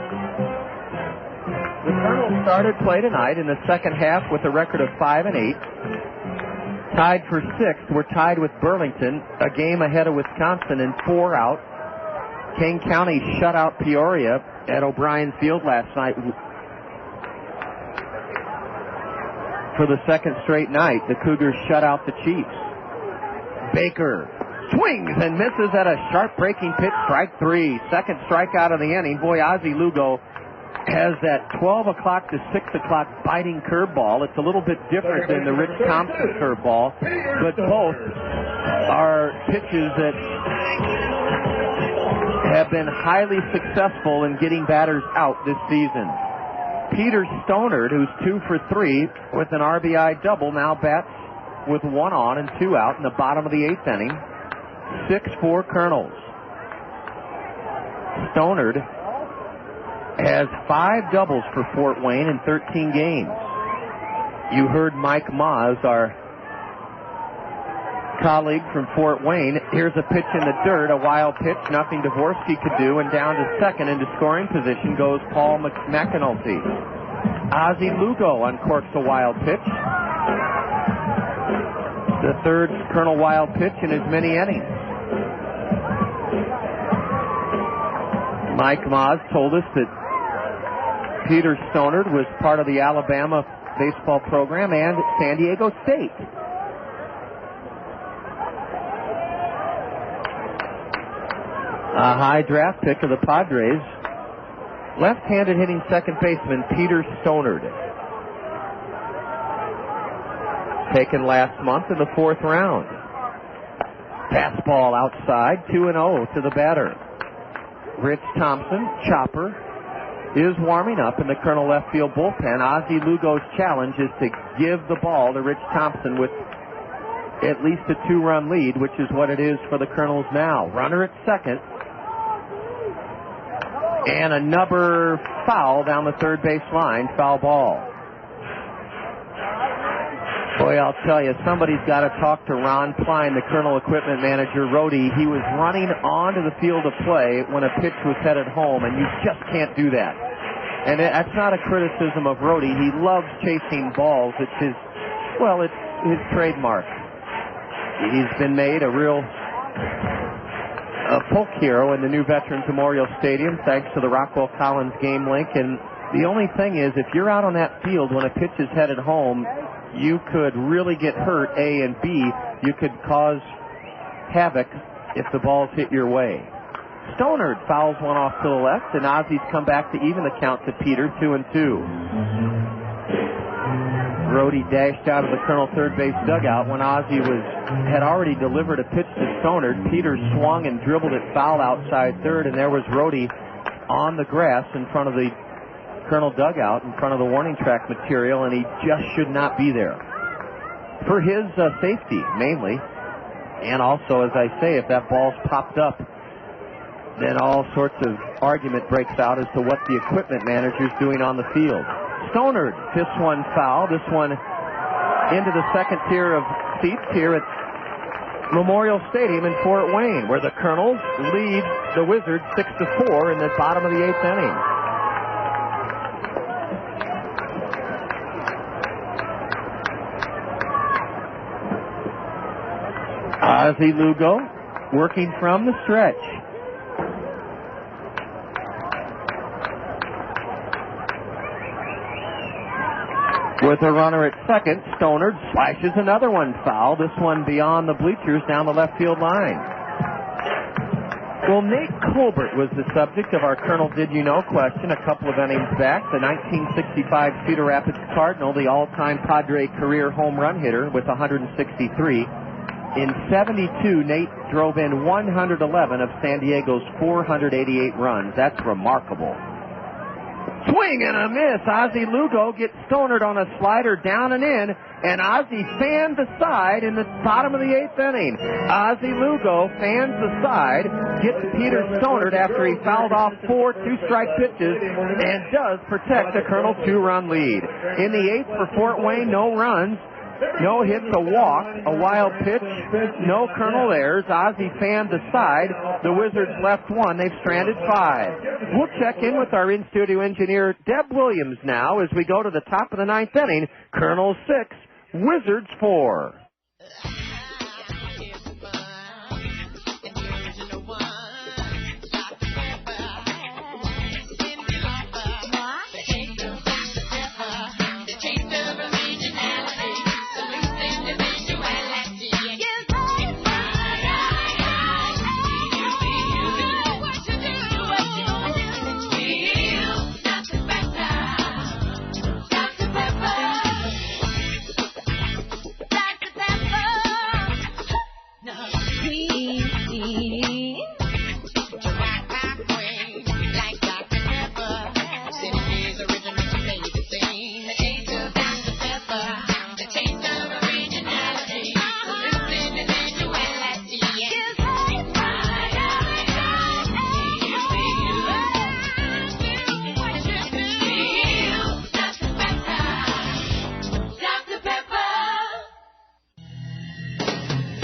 The Kernels started play tonight in the second half with a record of 5-8. Tied for 6th. We're tied with Burlington, a game ahead of Wisconsin and 4 out. Kane County shut out Peoria at O'Brien Field last night. For the 2nd straight night, the Cougars shut out the Chiefs. Baker swings and misses at a sharp breaking pitch, strike 3. 2nd strikeout of the inning. Boy, Ozzie Lugo has that 12 o'clock to 6 o'clock biting curveball. It's a little bit different than the Rich Thompson curveball, but both are pitches that have been highly successful in getting batters out this season. Peter Stonard, who's 2 for 3 with an RBI double, now bats with 1 on and 2 out in the bottom of the 8th inning. 6-4 Kernels. Stonard has 5 doubles for Fort Wayne in 13 games. You heard Mike Maas, our colleague from Fort Wayne. Here's a pitch in the dirt, a wild pitch, nothing Dvorsky could do, and down to second into scoring position goes Paul McAnulty. Ozzie Lugo uncorks a wild pitch. The 3rd Colonel wild pitch in as many innings. Mike Maas told us that Peter Stonard was part of the Alabama baseball program and San Diego State. A high draft pick of the Padres left-handed hitting second baseman Peter Stonard. Taken last month in the 4th round. Fastball outside, 2-0 to the batter. Rich Thompson, chopper, is warming up in the Colonel left field bullpen. Ozzie Lugo's challenge is to give the ball to Rich Thompson with at least a 2-run lead, which is what it is for the Colonels now. Runner at second. And another foul down the third base line, foul ball. Boy, I'll tell you, somebody's got to talk to Ron Klein, the Colonel equipment manager. Rhodey, he was running onto the field of play when a pitch was headed home, and you just can't do that. And that's not a criticism of Rhodey. He loves chasing balls. It's his trademark. He's been made a real folk hero in the new Veterans Memorial Stadium, thanks to the Rockwell Collins game link. And the only thing is, if you're out on that field when a pitch is headed home, you could really get hurt, A, and B, you could cause havoc if the balls hit your way. Stonard fouls one off to the left, and Ozzie's come back to even the count to Peter, 2-2. Rhodey dashed out of the Colonel third base dugout when Ozzie had already delivered a pitch to Stonard. Peter swung and dribbled it foul outside third, and there was Rhodey on the grass in front of the Colonel dugout, in front of the warning track material, and he just should not be there. For his safety, mainly. And also, as I say, if that ball's popped up, then all sorts of argument breaks out as to what the equipment manager's doing on the field. Stonard, this one foul, this one into the second tier of seats here at Memorial Stadium in Fort Wayne, where the Colonels lead the Wizards 6-4 in the bottom of the 8th inning. Ozzie Lugo working from the stretch. With a runner at second, Stonard slashes another one foul, this one beyond the bleachers down the left field line. Well, Nate Colbert was the subject of our Colonel Did You Know question a couple of innings back. The 1965 Cedar Rapids Cardinal, the all-time Padre career home run hitter with 163. In 72, Nate drove in 111 of San Diego's 488 runs. That's remarkable. Swing and a miss. Ozzie Lugo gets Stonard on a slider down and in, and Ozzie fanned the side in the bottom of the 8th inning. Ozzie Lugo fans the side, gets Peter Stonard after he fouled off 4 two-strike pitches, and does protect the Colonel 2-run lead. In the 8th for Fort Wayne, no runs. No hits, a walk, a wild pitch, no Colonel errors. Ozzie fanned the side. The Wizards left 1. They've stranded 5. We'll check in with our in-studio engineer, Deb Williams, now as we go to the top of the 9th inning. Colonel 6, Wizards 4.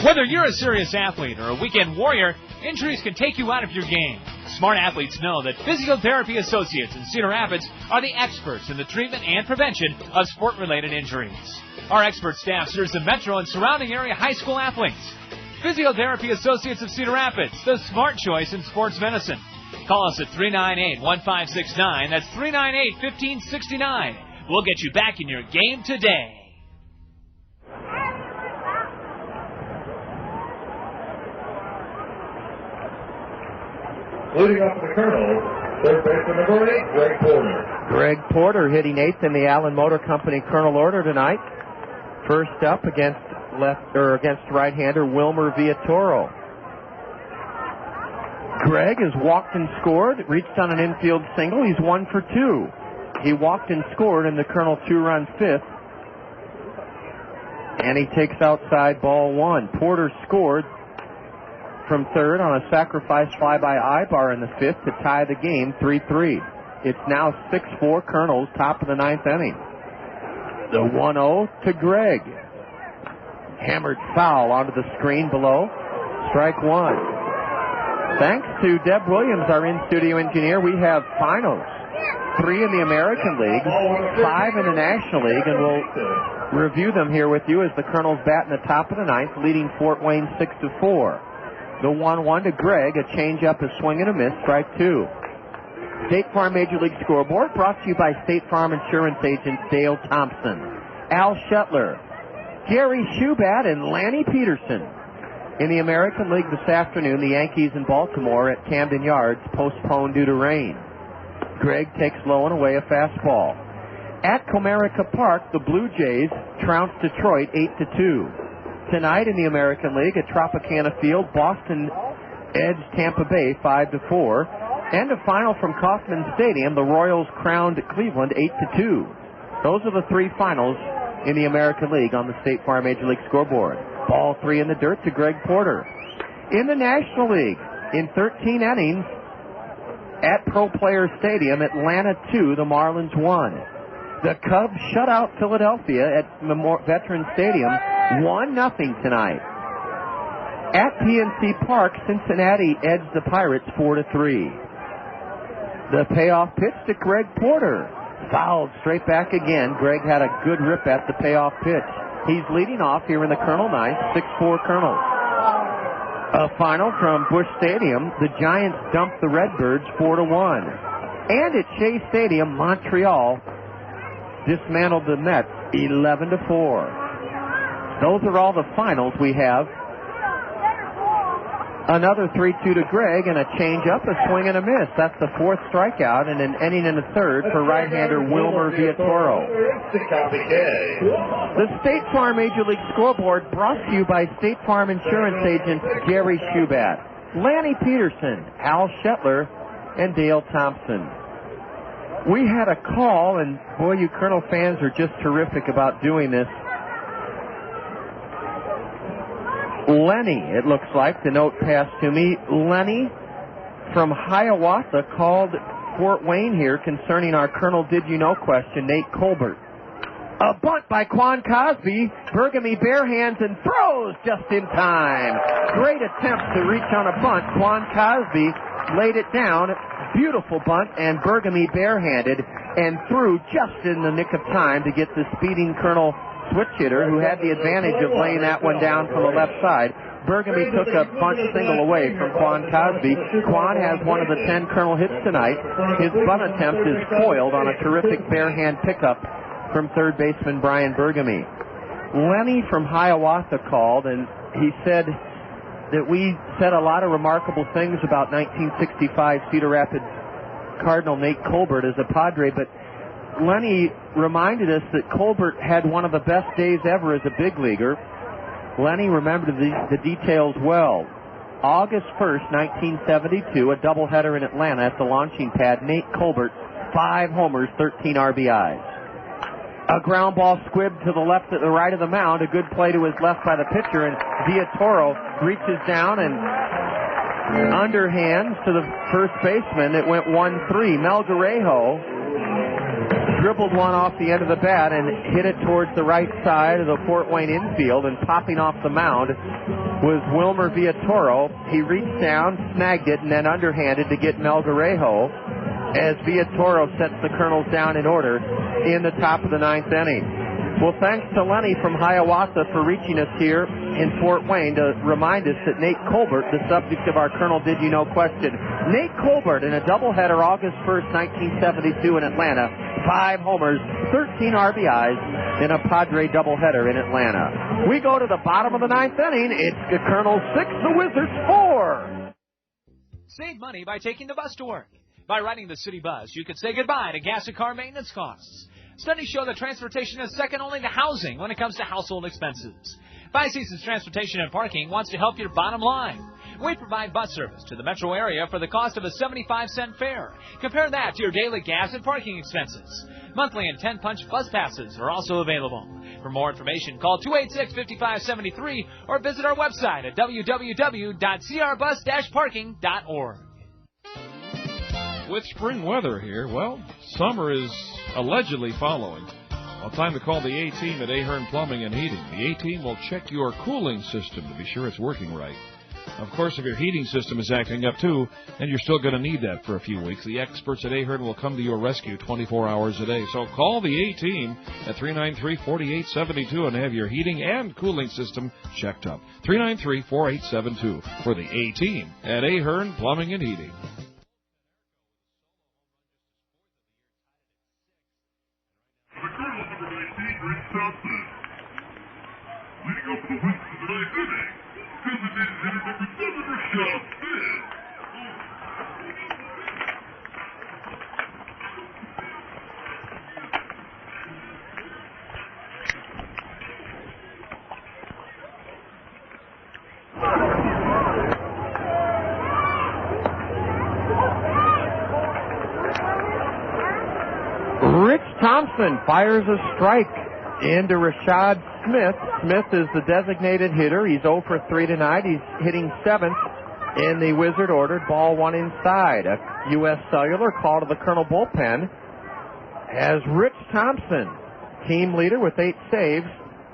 Whether you're a serious athlete or a weekend warrior, injuries can take you out of your game. Smart athletes know that Physiotherapy Associates in Cedar Rapids are the experts in the treatment and prevention of sport-related injuries. Our expert staff serves the metro and surrounding area high school athletes. Physiotherapy Associates of Cedar Rapids, the smart choice in sports medicine. Call us at 398-1569. That's 398-1569. We'll get you back in your game today. Leading up the Kernels, Third baseman number 8, Greg Porter. Greg Porter hitting eighth in the Allen Motor Company Kernel order tonight. First up against right-hander Wilmer Villatoro. Greg has walked and scored, reached on an infield single. He's 1 for 2. He walked and scored in the Kernel 2-run fifth. And he takes outside ball 1. Porter scored from third on a sacrifice fly by Ibar in the fifth to tie the game 3-3. It's now 6-4 Kernels, top of the ninth inning. The 1-0 to Greg. Hammered foul onto the screen below. Strike one. Thanks to Deb Williams, our in-studio engineer, we have finals. 3 in the American League, 5 in the National League, and we'll review them here with you as the Kernels bat in the top of the ninth, leading Fort Wayne 6-4. The 1-1 to Greg, a changeup, a swing and a miss, strike two. State Farm Major League Scoreboard brought to you by State Farm Insurance agents Dale Thompson, Al Shetler, Gary Shubat, and Lanny Peterson. In the American League this afternoon, the Yankees in Baltimore at Camden Yards postponed due to rain. Greg takes low and away a fastball. At Comerica Park, the Blue Jays trounced Detroit 8-2. Tonight in the American League at Tropicana Field, Boston edged Tampa Bay 5-4. And a final from Kauffman Stadium, the Royals crowned Cleveland 8-2. Those are the 3 finals in the American League on the State Farm Major League Scoreboard. Ball 3 in the dirt to Greg Porter. In the National League, in 13 innings, at Pro Player Stadium, Atlanta 2, the Marlins 1. The Cubs shut out Philadelphia at Veterans Stadium 1-0 tonight. At PNC Park, Cincinnati edged the Pirates 4-3. The payoff pitch to Greg Porter. Fouled straight back again. Greg had a good rip at the payoff pitch. He's leading off here in the Kernel ninth, 6-4 Kernels. A final from Busch Stadium. The Giants dumped the Redbirds 4-1. And at Shea Stadium, Montreal dismantled the Mets 11-4. Those are all the finals we have. Another 3-2 to Greg and a change-up, a swing and a miss. That's the 4th strikeout and an inning and a third for right-hander Wilmer Villatoro. The State Farm Major League Scoreboard brought to you by State Farm Insurance agents Gary Shubat, Lanny Peterson, Al Shetler, and Dale Thompson. We had a call, and boy, you Kernel fans are just terrific about doing this. Lenny, it looks like, the note passed to me. Lenny from Hiawatha called Fort Wayne here concerning our Kernel Did You Know question, Nate Colbert. A bunt by Quan Cosby. Burgamy barehands and throws just in time. Great attempt to reach on a bunt. Quan Cosby laid it down. Beautiful bunt, and Burgamy barehanded and threw just in the nick of time to get the speeding Kernel switch hitter who had the advantage of laying that one down from the left side. Burgamy took a bunt single away from Quan Cosby. Quan has one of the 10 Kernel hits tonight. His bunt attempt is foiled on a terrific barehand pickup from third baseman Brian Burgamy. Lenny from Hiawatha called, and he said that we said a lot of remarkable things about 1965 Cedar Rapids Cardinal Nate Colbert as a Padre, but Lenny reminded us that Colbert had one of the best days ever as a big leaguer. Lenny remembered the details well. August 1st, 1972, a doubleheader in Atlanta at the launching pad. Nate Colbert, 5 homers, 13 RBIs. A ground ball squibbed to the left at the right of the mound. A good play to his left by the pitcher, and Villatoro reaches down and underhands to the first baseman. It went 1-3. Mel Guerrero dribbled one off the end of the bat and hit it towards the right side of the Fort Wayne infield, and popping off the mound was Wilmer Villatoro. He reached down, snagged it, and then underhanded to get Mel Guerrero as Villatoro sets the Kernels down in order in the top of the ninth inning. Well, thanks to Lenny from Hiawatha for reaching us here in Fort Wayne to remind us that Nate Colbert, the subject of our Kernel Did You Know question, Nate Colbert in a doubleheader August 1st, 1972 in Atlanta, 5 homers, 13 RBIs in a Padre doubleheader in Atlanta. We go to the bottom of the ninth inning. It's the Kernels 6, the Wizards 4. Save money by taking the bus to work. By riding the city bus, you could say goodbye to gas and car maintenance costs. Studies show that transportation is second only to housing when it comes to household expenses. Five Seasons Transportation and Parking wants to help your bottom line. We provide bus service to the metro area for the cost of a 75-cent fare. Compare that to your daily gas and parking expenses. Monthly and 10-punch bus passes are also available. For more information, call 286-5573 or visit our website at www.crbus-parking.org. With spring weather here, well, summer is allegedly following. Well, time to call the A-Team at Ahern Plumbing and Heating. The A-Team will check your cooling system to be sure it's working right. Of course, if your heating system is acting up too, then you're still going to need that for a few weeks. The experts at Ahern will come to your rescue 24 hours a day. So call the A-Team at 393-4872 and have your heating and cooling system checked up. 393-4872 for the A-Team at Ahern Plumbing and Heating. Leading up to the win for the ninth inning, filling in hitter number 7, Rashad Smith. Rich Thompson fires a strike into Rashad Smith. Smith is the designated hitter. He's 0 for 3 tonight. He's hitting 7th in the Wizard order. Ball 1 inside. A U.S. Cellular call to the Colonel bullpen as Rich Thompson, team leader with 8 saves,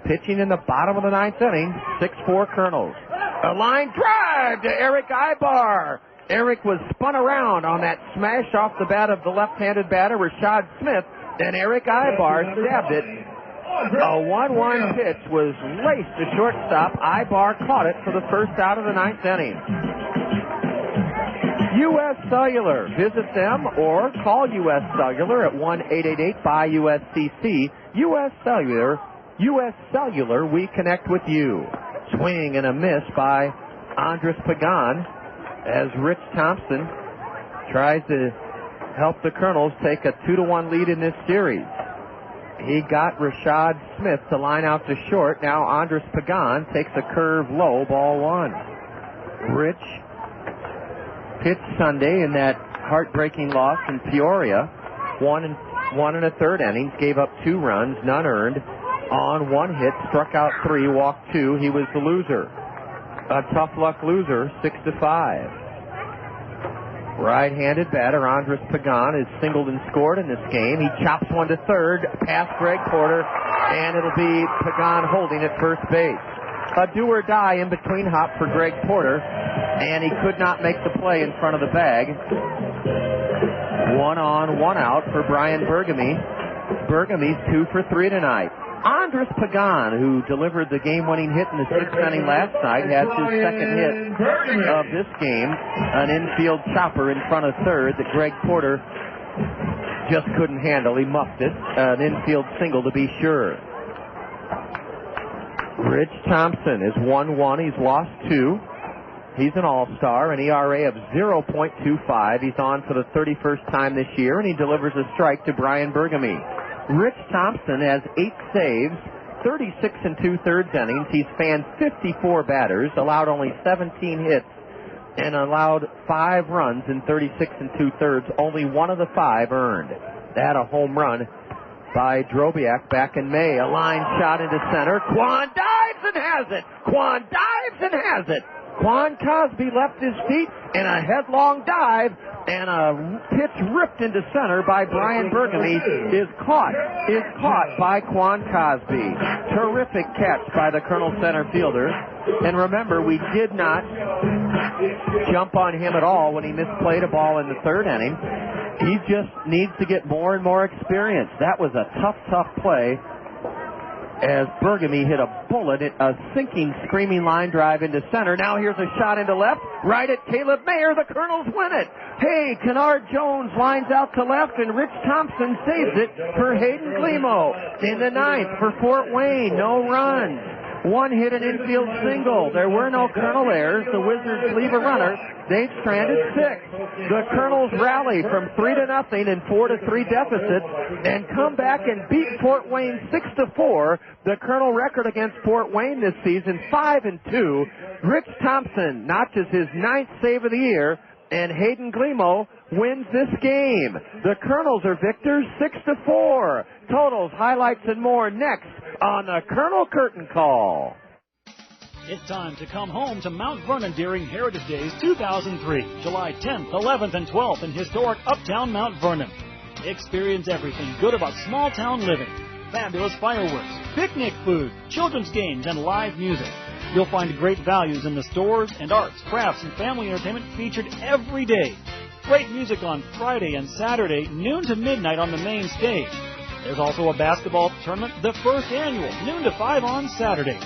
pitching in the bottom of the 9th inning. 6-4 Kernels. A line drive to Eric Ibar. Eric was spun around on that smash off the bat of the left-handed batter, Rashad Smith, and Eric Ibar stabbed it. A 1-1 pitch was laced to shortstop. Ibar caught it for the first out of the 9th inning. U.S. Cellular. Visit them or call U.S. Cellular at 1-888-BUY-USCC. U.S. Cellular. U.S. Cellular, we connect with you. Swing and a miss by Andres Pagan as Rich Thompson tries to help the Kernels take a 2-1 lead in this series. He got Rashad Smith to line out to short. Now Andres Pagan takes a curve low, ball 1. Rich pitched Sunday in that heartbreaking loss in Peoria. 1 1/3 innings, gave up 2 runs, none earned, on 1 hit, struck out 3, walked 2. He was the loser. A tough luck loser, 6-5. Right-handed batter Andres Pagan is singled and scored in this game. He chops one to third, past Greg Porter, and it'll be Pagan holding at first base. A do-or-die in between hop for Greg Porter, and he could not make the play in front of the bag. 1 on, 1 out for Brian Burgamy. Burgamy's 2 for 3 tonight. Andres Pagan, who delivered the game-winning hit in the 6th inning last night, has his second hit of this game, an infield chopper in front of third that Greg Porter just couldn't handle. He muffed it, an infield single to be sure. Rich Thompson is 1-1. He's lost 2. He's an all-star, an ERA of 0.25. He's on for the 31st time this year, and he delivers a strike to Brian Burgamy. Rich Thompson has 8 saves, 36 2/3 innings. He's fanned 54 batters, allowed only 17 hits, and allowed 5 runs in 36 2/3. Only 1 of the 5 earned. That a home run by Drobiak back in May. A line shot into center. Quan dives and has it. Quan dives and has it. Quan Cosby left his feet and a headlong dive, and a pitch ripped into center by Brian Burgamy is caught by Quan Cosby. Terrific catch by the Colonel center fielder. And remember, we did not jump on him at all when he misplayed a ball in the 3rd inning. He just needs to get more and more experience. That was a tough play as Burgamy hit a bullet, a sinking, screaming line drive into center. Now here's a shot into left, right at Caleb Mayer. The Kernels win it. Hey, Kennard Jones lines out to left, and Rich Thompson saves it for Hayden Glemo. In the 9th for Fort Wayne, no runs. One hit and infield single. There were no Kernel errors. The Wizards leave a runner. They've stranded 6. The Kernels rally from 3-0 and 4-3 deficits and come back and beat Fort Wayne 6-4. The Kernel record against Fort Wayne this season, 5-2. Rich Thompson notches his 9th save of the year, and Hayden Glemo wins this game. The Kernels are victors 6-4. Totals, highlights, and more next on the Kernel Curtain Call. It's time to come home to Mount Vernon during Heritage Days 2003, July 10th, 11th, and 12th in historic Uptown Mount Vernon. Experience everything good about small-town living. Fabulous fireworks, picnic food, children's games, and live music. You'll find great values in the stores and arts, crafts, and family entertainment featured every day. Great music on Friday and Saturday, noon to midnight on the main stage. There's also a basketball tournament, the first annual, noon to 5 on Saturday.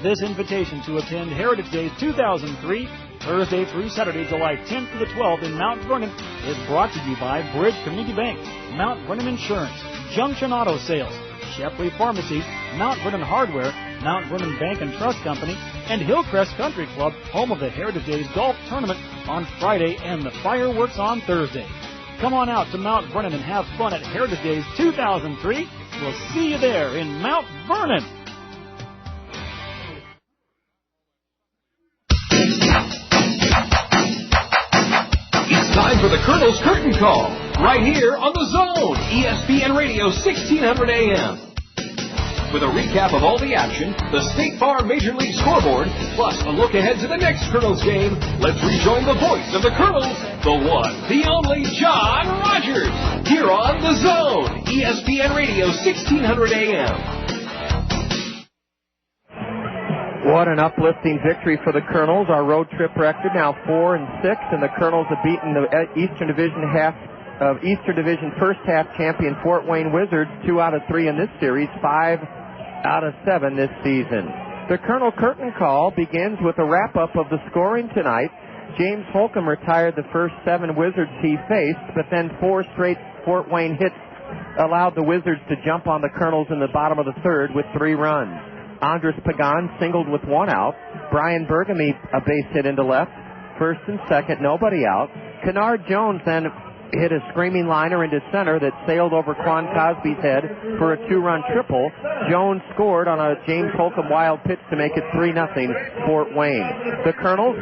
This invitation to attend Heritage Days 2003, Thursday through Saturday, July 10th to the 12th in Mount Vernon, is brought to you by Bridge Community Bank, Mount Vernon Insurance, Junction Auto Sales, Shepley Pharmacy, Mount Vernon Hardware, Mount Vernon Bank and Trust Company, and Hillcrest Country Club, home of the Heritage Days Golf Tournament on Friday and the fireworks on Thursday. Come on out to Mount Vernon and have fun at Heritage Days 2003. We'll see you there in Mount Vernon. It's time for the Kernels Curtain Call, right here on the Zone, ESPN Radio 1600 AM. With a recap of all the action, the State Farm Major League scoreboard, plus a look ahead to the next Kernels game, let's rejoin the voice of the Kernels, the one, the only John Rogers, here on the Zone, ESPN Radio 1600 AM. What an uplifting victory for the Kernels. Our road trip record now 4-6, and the Kernels have beaten the Eastern Division first half champion Fort Wayne Wizards 2 out of 3 in this series, 5 out of 7 this season. The Kernel Curtain Call begins with a wrap-up of the scoring tonight. James Holcomb retired the first 7 Wizards he faced, but then 4 straight Fort Wayne hits allowed the Wizards to jump on the Kernels in the bottom of the third with 3 runs. Andres Pagan singled with 1 out. Brian Burgamy a base hit into left. First and second, nobody out. Kennard Jones then hit a screaming liner into center that sailed over Quan Cosby's head for a 2-run triple. Jones scored on a James Holcomb wild pitch to make it 3-0 Fort Wayne. The Kernels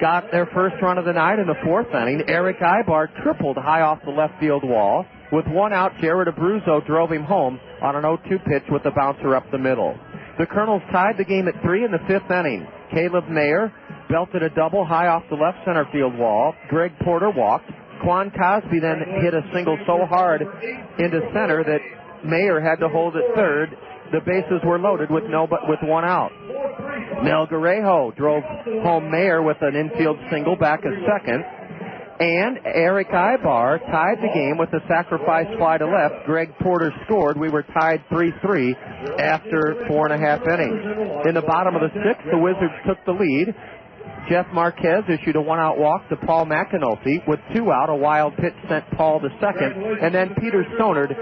got their first run of the night in the 4th inning. Eric Ibar tripled high off the left field wall. With 1 out, Jared Abruzzo drove him home on an 0-2 pitch with a bouncer up the middle. The Kernels tied the game at 3 in the 5th inning. Caleb Mayer belted a double high off the left center field wall. Greg Porter walked. Quan Cosby then hit a single so hard into center that Mayer had to hold at third. The bases were loaded with 1 out. Mel Guerrero drove home Mayer with an infield single back a second. And Eric Ibar tied the game with a sacrifice fly to left. Greg Porter scored. We were tied 3-3 after 4.5 innings. In the bottom of the 6th, the Wizards took the lead. Jeff Marquez issued a 1-out walk to Paul McAnulty. With 2 out, a wild pitch sent Paul to second. And then Peter Stonard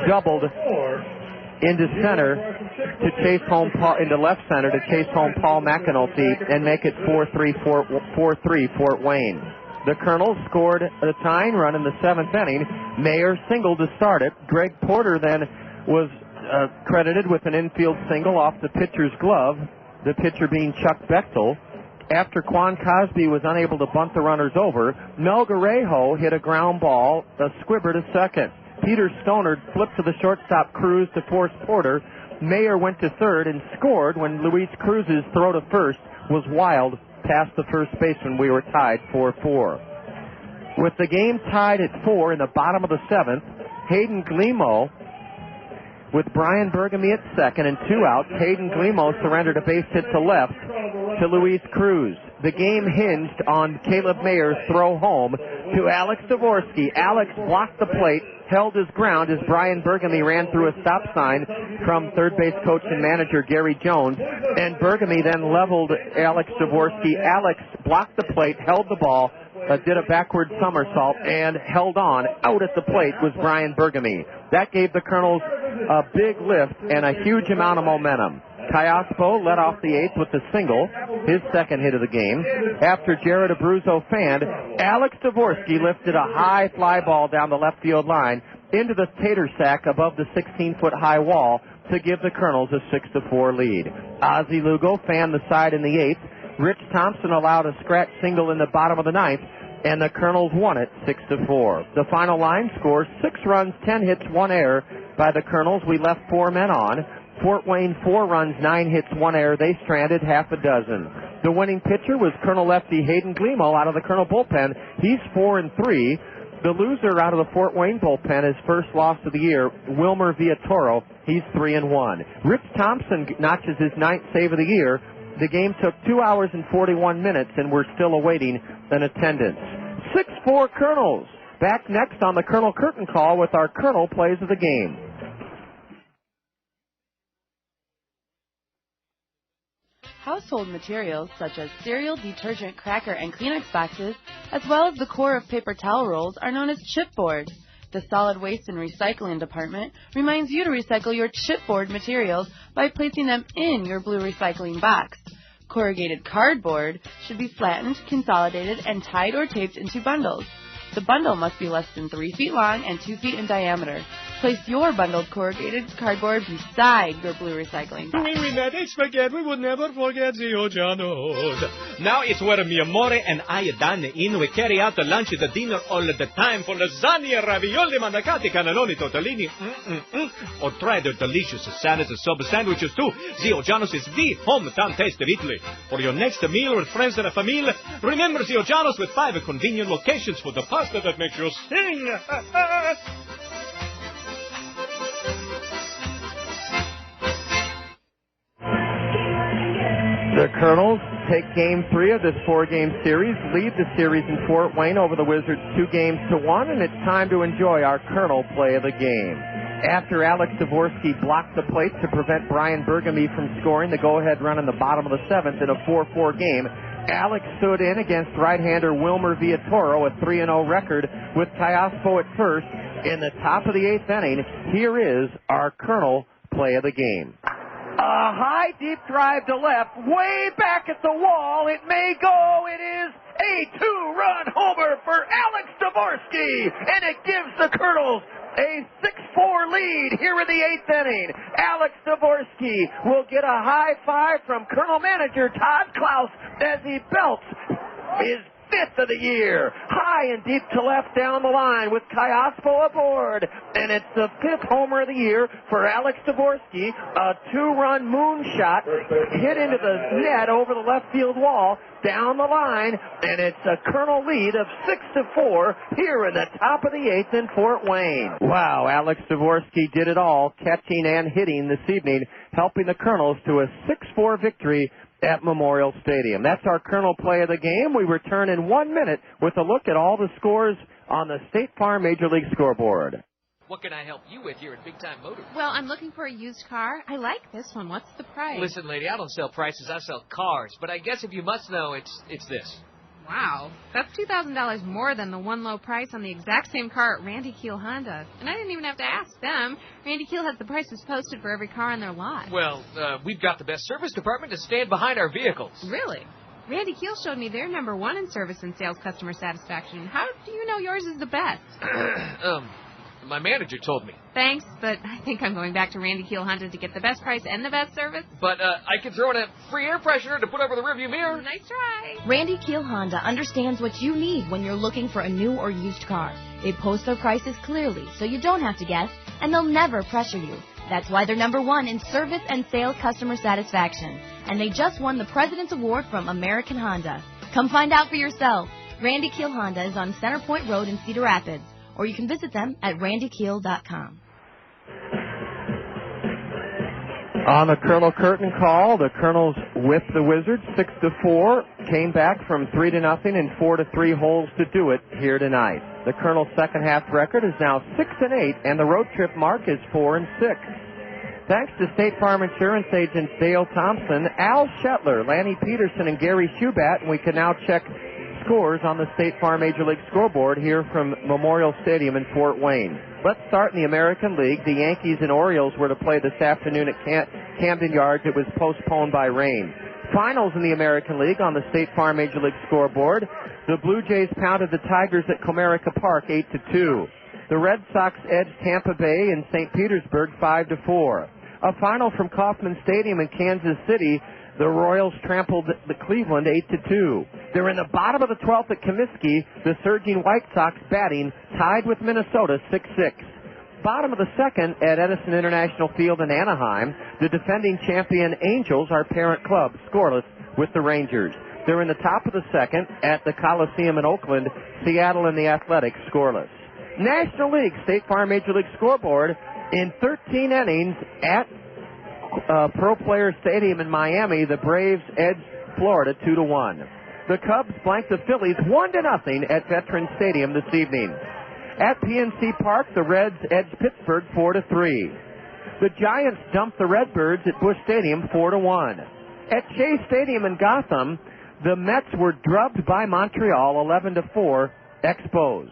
doubled into center to chase home into left center to chase home Paul McAnulty and make it 4-3 Fort Wayne. The Kernels scored a tying run in the 7th inning. Mayer singled to start it. Greg Porter then was credited with an infield single off the pitcher's glove, the pitcher being Chuck Bechtel. After Quan Cosby was unable to bunt the runners over, Mel Guerrero hit a ground ball, a squibber to second. Peter Stonard flipped to the shortstop Cruz to force Porter. Mayer went to third and scored when Luis Cruz's throw to first was wild past the first baseman. We were tied 4-4. With the game tied at 4 in the bottom of the 7th, Hayden Glemo, with Brian Burgamy at second and 2 outs, Hayden Glemo surrendered a base hit to left to Luis Cruz. The game hinged on Caleb Mayer's throw home to Alex Dvorsky. Alex blocked the plate, held his ground as Brian Burgamy ran through a stop sign from third base coach and manager Gary Jones, and Burgamy then leveled Alex Dvorsky. Alex blocked the plate, held the ball, did a backward somersault, and held on. Out at the plate was Brian Burgamy. That gave the Kernels a big lift and a huge amount of momentum. Kiospo led off the eighth with a single, his second hit of the game. After Jared Abruzzo fanned, Alex Dvorsky lifted a high fly ball down the left field line into the tater sack above the 16-foot high wall to give the Kernels a 6-4 lead. Ozzie Lugo fanned the side in the eighth. Rich Thompson allowed a scratch single in the bottom of the ninth, and the Kernels won it 6-4. The final line score: 6 runs, 10 hits, 1 error by the Kernels. We left 4 men on. Fort Wayne 4 runs, 9 hits, 1 error. They stranded half a dozen. The winning pitcher was Colonel lefty Hayden Glemo out of the Kernel bullpen. He's 4-3. The loser out of the Fort Wayne bullpen, his first loss of the year, Wilmer Villatoro. He's 3-1. Rich Thompson notches his 9th save of the year. The game took 2 hours and 41 minutes, and we're still awaiting an attendance. 6-4 Kernels. Back next on the Colonel Curtain Call with our Colonel Plays of the Game. Household materials such as cereal, detergent, cracker, and Kleenex boxes, as well as the core of paper towel rolls, are known as chipboard. The Solid Waste and Recycling Department reminds you to recycle your chipboard materials by placing them in your blue recycling box. Corrugated cardboard should be flattened, consolidated, and tied or taped into bundles. The bundle must be less than 3 feet long and 2 feet in diameter. Place your bundled corrugated cardboard beside your blue recycling box. We never forget, we would never forget the Ojanos. Now it's where mi amore and I dine in. We carry out the lunch and the dinner all the time for lasagna, ravioli, mandacati, cannelloni, tortellini, or try their delicious salads and sub sandwiches too. The Ojanos is the hometown taste of Italy. For your next meal with friends and a family, remember the Ojanos with 5 convenient locations for the pasta that makes you sing. The Kernels take Game 3 of this 4-game series, lead the series in Fort Wayne over the Wizards 2-1, and it's time to enjoy our Colonel Play of the Game. After Alex Dvorsky blocked the plate to prevent Brian Burgamy from scoring the go-ahead run in the bottom of the 7th in a 4-4 game, Alex stood in against right-hander Wilmer Villatoro, a 3-0 record, with Kiospo at first. In the top of the 8th inning, here is our Colonel Play of the Game. A high, deep drive to left, way back at the wall. It may go. It is a 2-run homer for Alex Dvorsky, and it gives the Kernels a 6-4 lead here in the 8th inning. Alex Dvorsky will get a high five from Colonel manager Todd Klaus as he belts his 5th of the year. High and deep to left down the line with Kiospo aboard. And it's the 5th homer of the year for Alex Dvorsky. A 2-run moonshot hit into the net over the left field wall down the line. And it's a Colonel lead of 6-4 here in the top of the 8th in Fort Wayne. Wow, Alex Dvorsky did it all, catching and hitting this evening, helping the Kernels to a 6-4 victory at Memorial Stadium. That's our Colonel Play of the Game. We return in 1 minute with a look at all the scores on the State Farm Major League scoreboard. What can I help you with here at Big Time Motors? Well, I'm looking for a used car. I like this one. What's the price? Listen, lady, I don't sell prices. I sell cars. But I guess if you must know, it's this. Wow. That's $2,000 more than the one low price on the exact same car at Randy Keel Honda. And I didn't even have to ask them. Randy Keel has the prices posted for every car on their lot. Well, we've got the best service department to stand behind our vehicles. Really? Randy Keel showed me they're #1 in service and sales customer satisfaction. How do you know yours is the best? My manager told me. Thanks, but I think I'm going back to Randy Keel Honda to get the best price and the best service. But I can throw in a free air freshener to put over the rearview mirror. Nice try. Randy Keel Honda understands what you need when you're looking for a new or used car. They post their prices clearly, so you don't have to guess, and they'll never pressure you. That's why they're #1 in service and sales customer satisfaction. And they just won the President's Award from American Honda. Come find out for yourself. Randy Keel Honda is on Center Point Road in Cedar Rapids, or you can visit them at randykeel.com. On the Colonel Curtain Call, the Kernels whipped the Wizards 6-4, came back from 3-0 and 4-3 holes to do it here tonight. The Kernels' second half record is now 6-8, and the road trip mark is 4-6. Thanks to State Farm Insurance agents Dale Thompson, Al Shetler, Lanny Peterson, and Gary Shubat, and we can now check scores on the State Farm Major League scoreboard here from Memorial Stadium in Fort Wayne. Let's start in the American League. The Yankees and Orioles were to play this afternoon at Camden Yards. It was postponed by rain. Finals in the American League on the State Farm Major League scoreboard. The Blue Jays pounded the Tigers at Comerica Park 8-2. The Red Sox edged Tampa Bay in St. Petersburg 5-4. A final from Kauffman Stadium in Kansas City. The Royals trampled the Cleveland 8-2. They're in the bottom of the 12th at Comiskey. The surging White Sox batting tied with Minnesota 6-6. Bottom of the second at Edison International Field in Anaheim. The defending champion Angels, our parent club, scoreless with the Rangers. They're in the top of the second at the Coliseum in Oakland. Seattle and the Athletics scoreless. National League, State Farm Major League scoreboard in 13 innings at Pro Player Stadium in Miami. The Braves edged Florida 2-1. The Cubs blanked the Phillies 1-0 at Veterans Stadium this evening. At PNC Park, the Reds edged Pittsburgh 4-3. The Giants dumped the Redbirds at Busch Stadium 4-1. At Shea Stadium in Gotham, the Mets were drubbed by Montreal 11-4. Expos.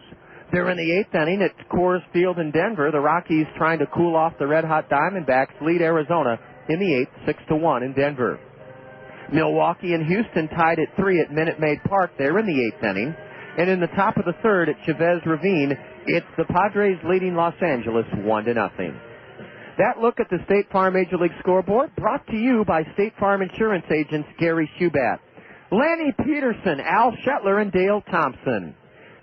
They're in the 8th inning at Coors Field in Denver. The Rockies trying to cool off the red-hot Diamondbacks lead Arizona in the 8th, 6-1 in Denver. Milwaukee and Houston tied at 3 at Minute Maid Park. They're in the 8th inning. And in the top of the third at Chavez Ravine, it's the Padres leading Los Angeles 1-0. That look at the State Farm Major League scoreboard brought to you by State Farm Insurance agents Gary Shubat, Lanny Peterson, Al Shetler, and Dale Thompson.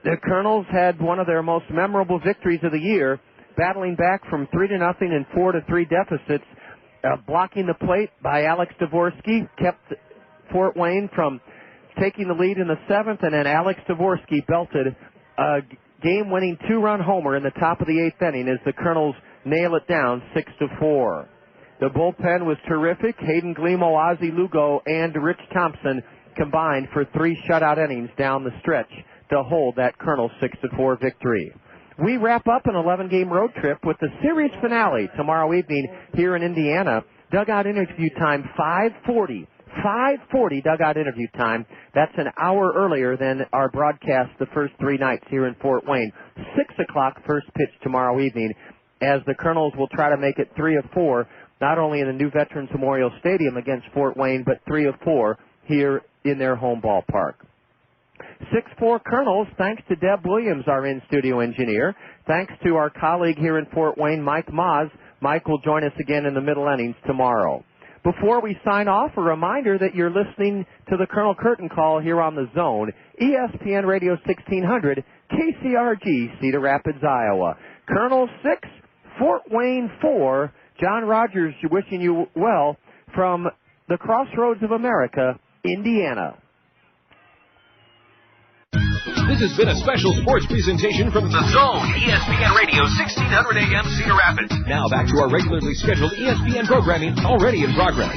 The Kernels had one of their most memorable victories of the year, battling back from 3-0 and 4-3 deficits. Blocking the plate by Alex Dvorsky kept Fort Wayne from taking the lead in the 7th, and then Alex Dvorsky belted a game-winning 2-run homer in the top of the 8th inning as the Kernels nail it down 6-4. The bullpen was terrific. Hayden Glemo, Ozzie Lugo, and Rich Thompson combined for 3 shutout innings down the stretch to hold that Kernels 6-4 victory. We wrap up an 11-game road trip with the series finale tomorrow evening here in Indiana. Dugout interview time 5:40. 5:40 dugout interview time. That's an hour earlier than our broadcast the first 3 nights here in Fort Wayne. 6 o'clock first pitch tomorrow evening as the Kernels will try to make it 3 of 4, not only in the new Veterans Memorial Stadium against Fort Wayne, but 3 of 4 here in their home ballpark. 6-4 Kernels, thanks to Deb Williams, our in-studio engineer. Thanks to our colleague here in Fort Wayne, Mike Moz. Mike will join us again in the middle innings tomorrow. Before we sign off, a reminder that you're listening to the Colonel Curtin Call here on the Zone, ESPN Radio 1600, KCRG, Cedar Rapids, Iowa. Kernels 6, Fort Wayne 4. John Rogers wishing you well from the Crossroads of America, Indiana. This has been a special sports presentation from The Zone, ESPN Radio, 1600 AM, Cedar Rapids. Now back to our regularly scheduled ESPN programming already in progress.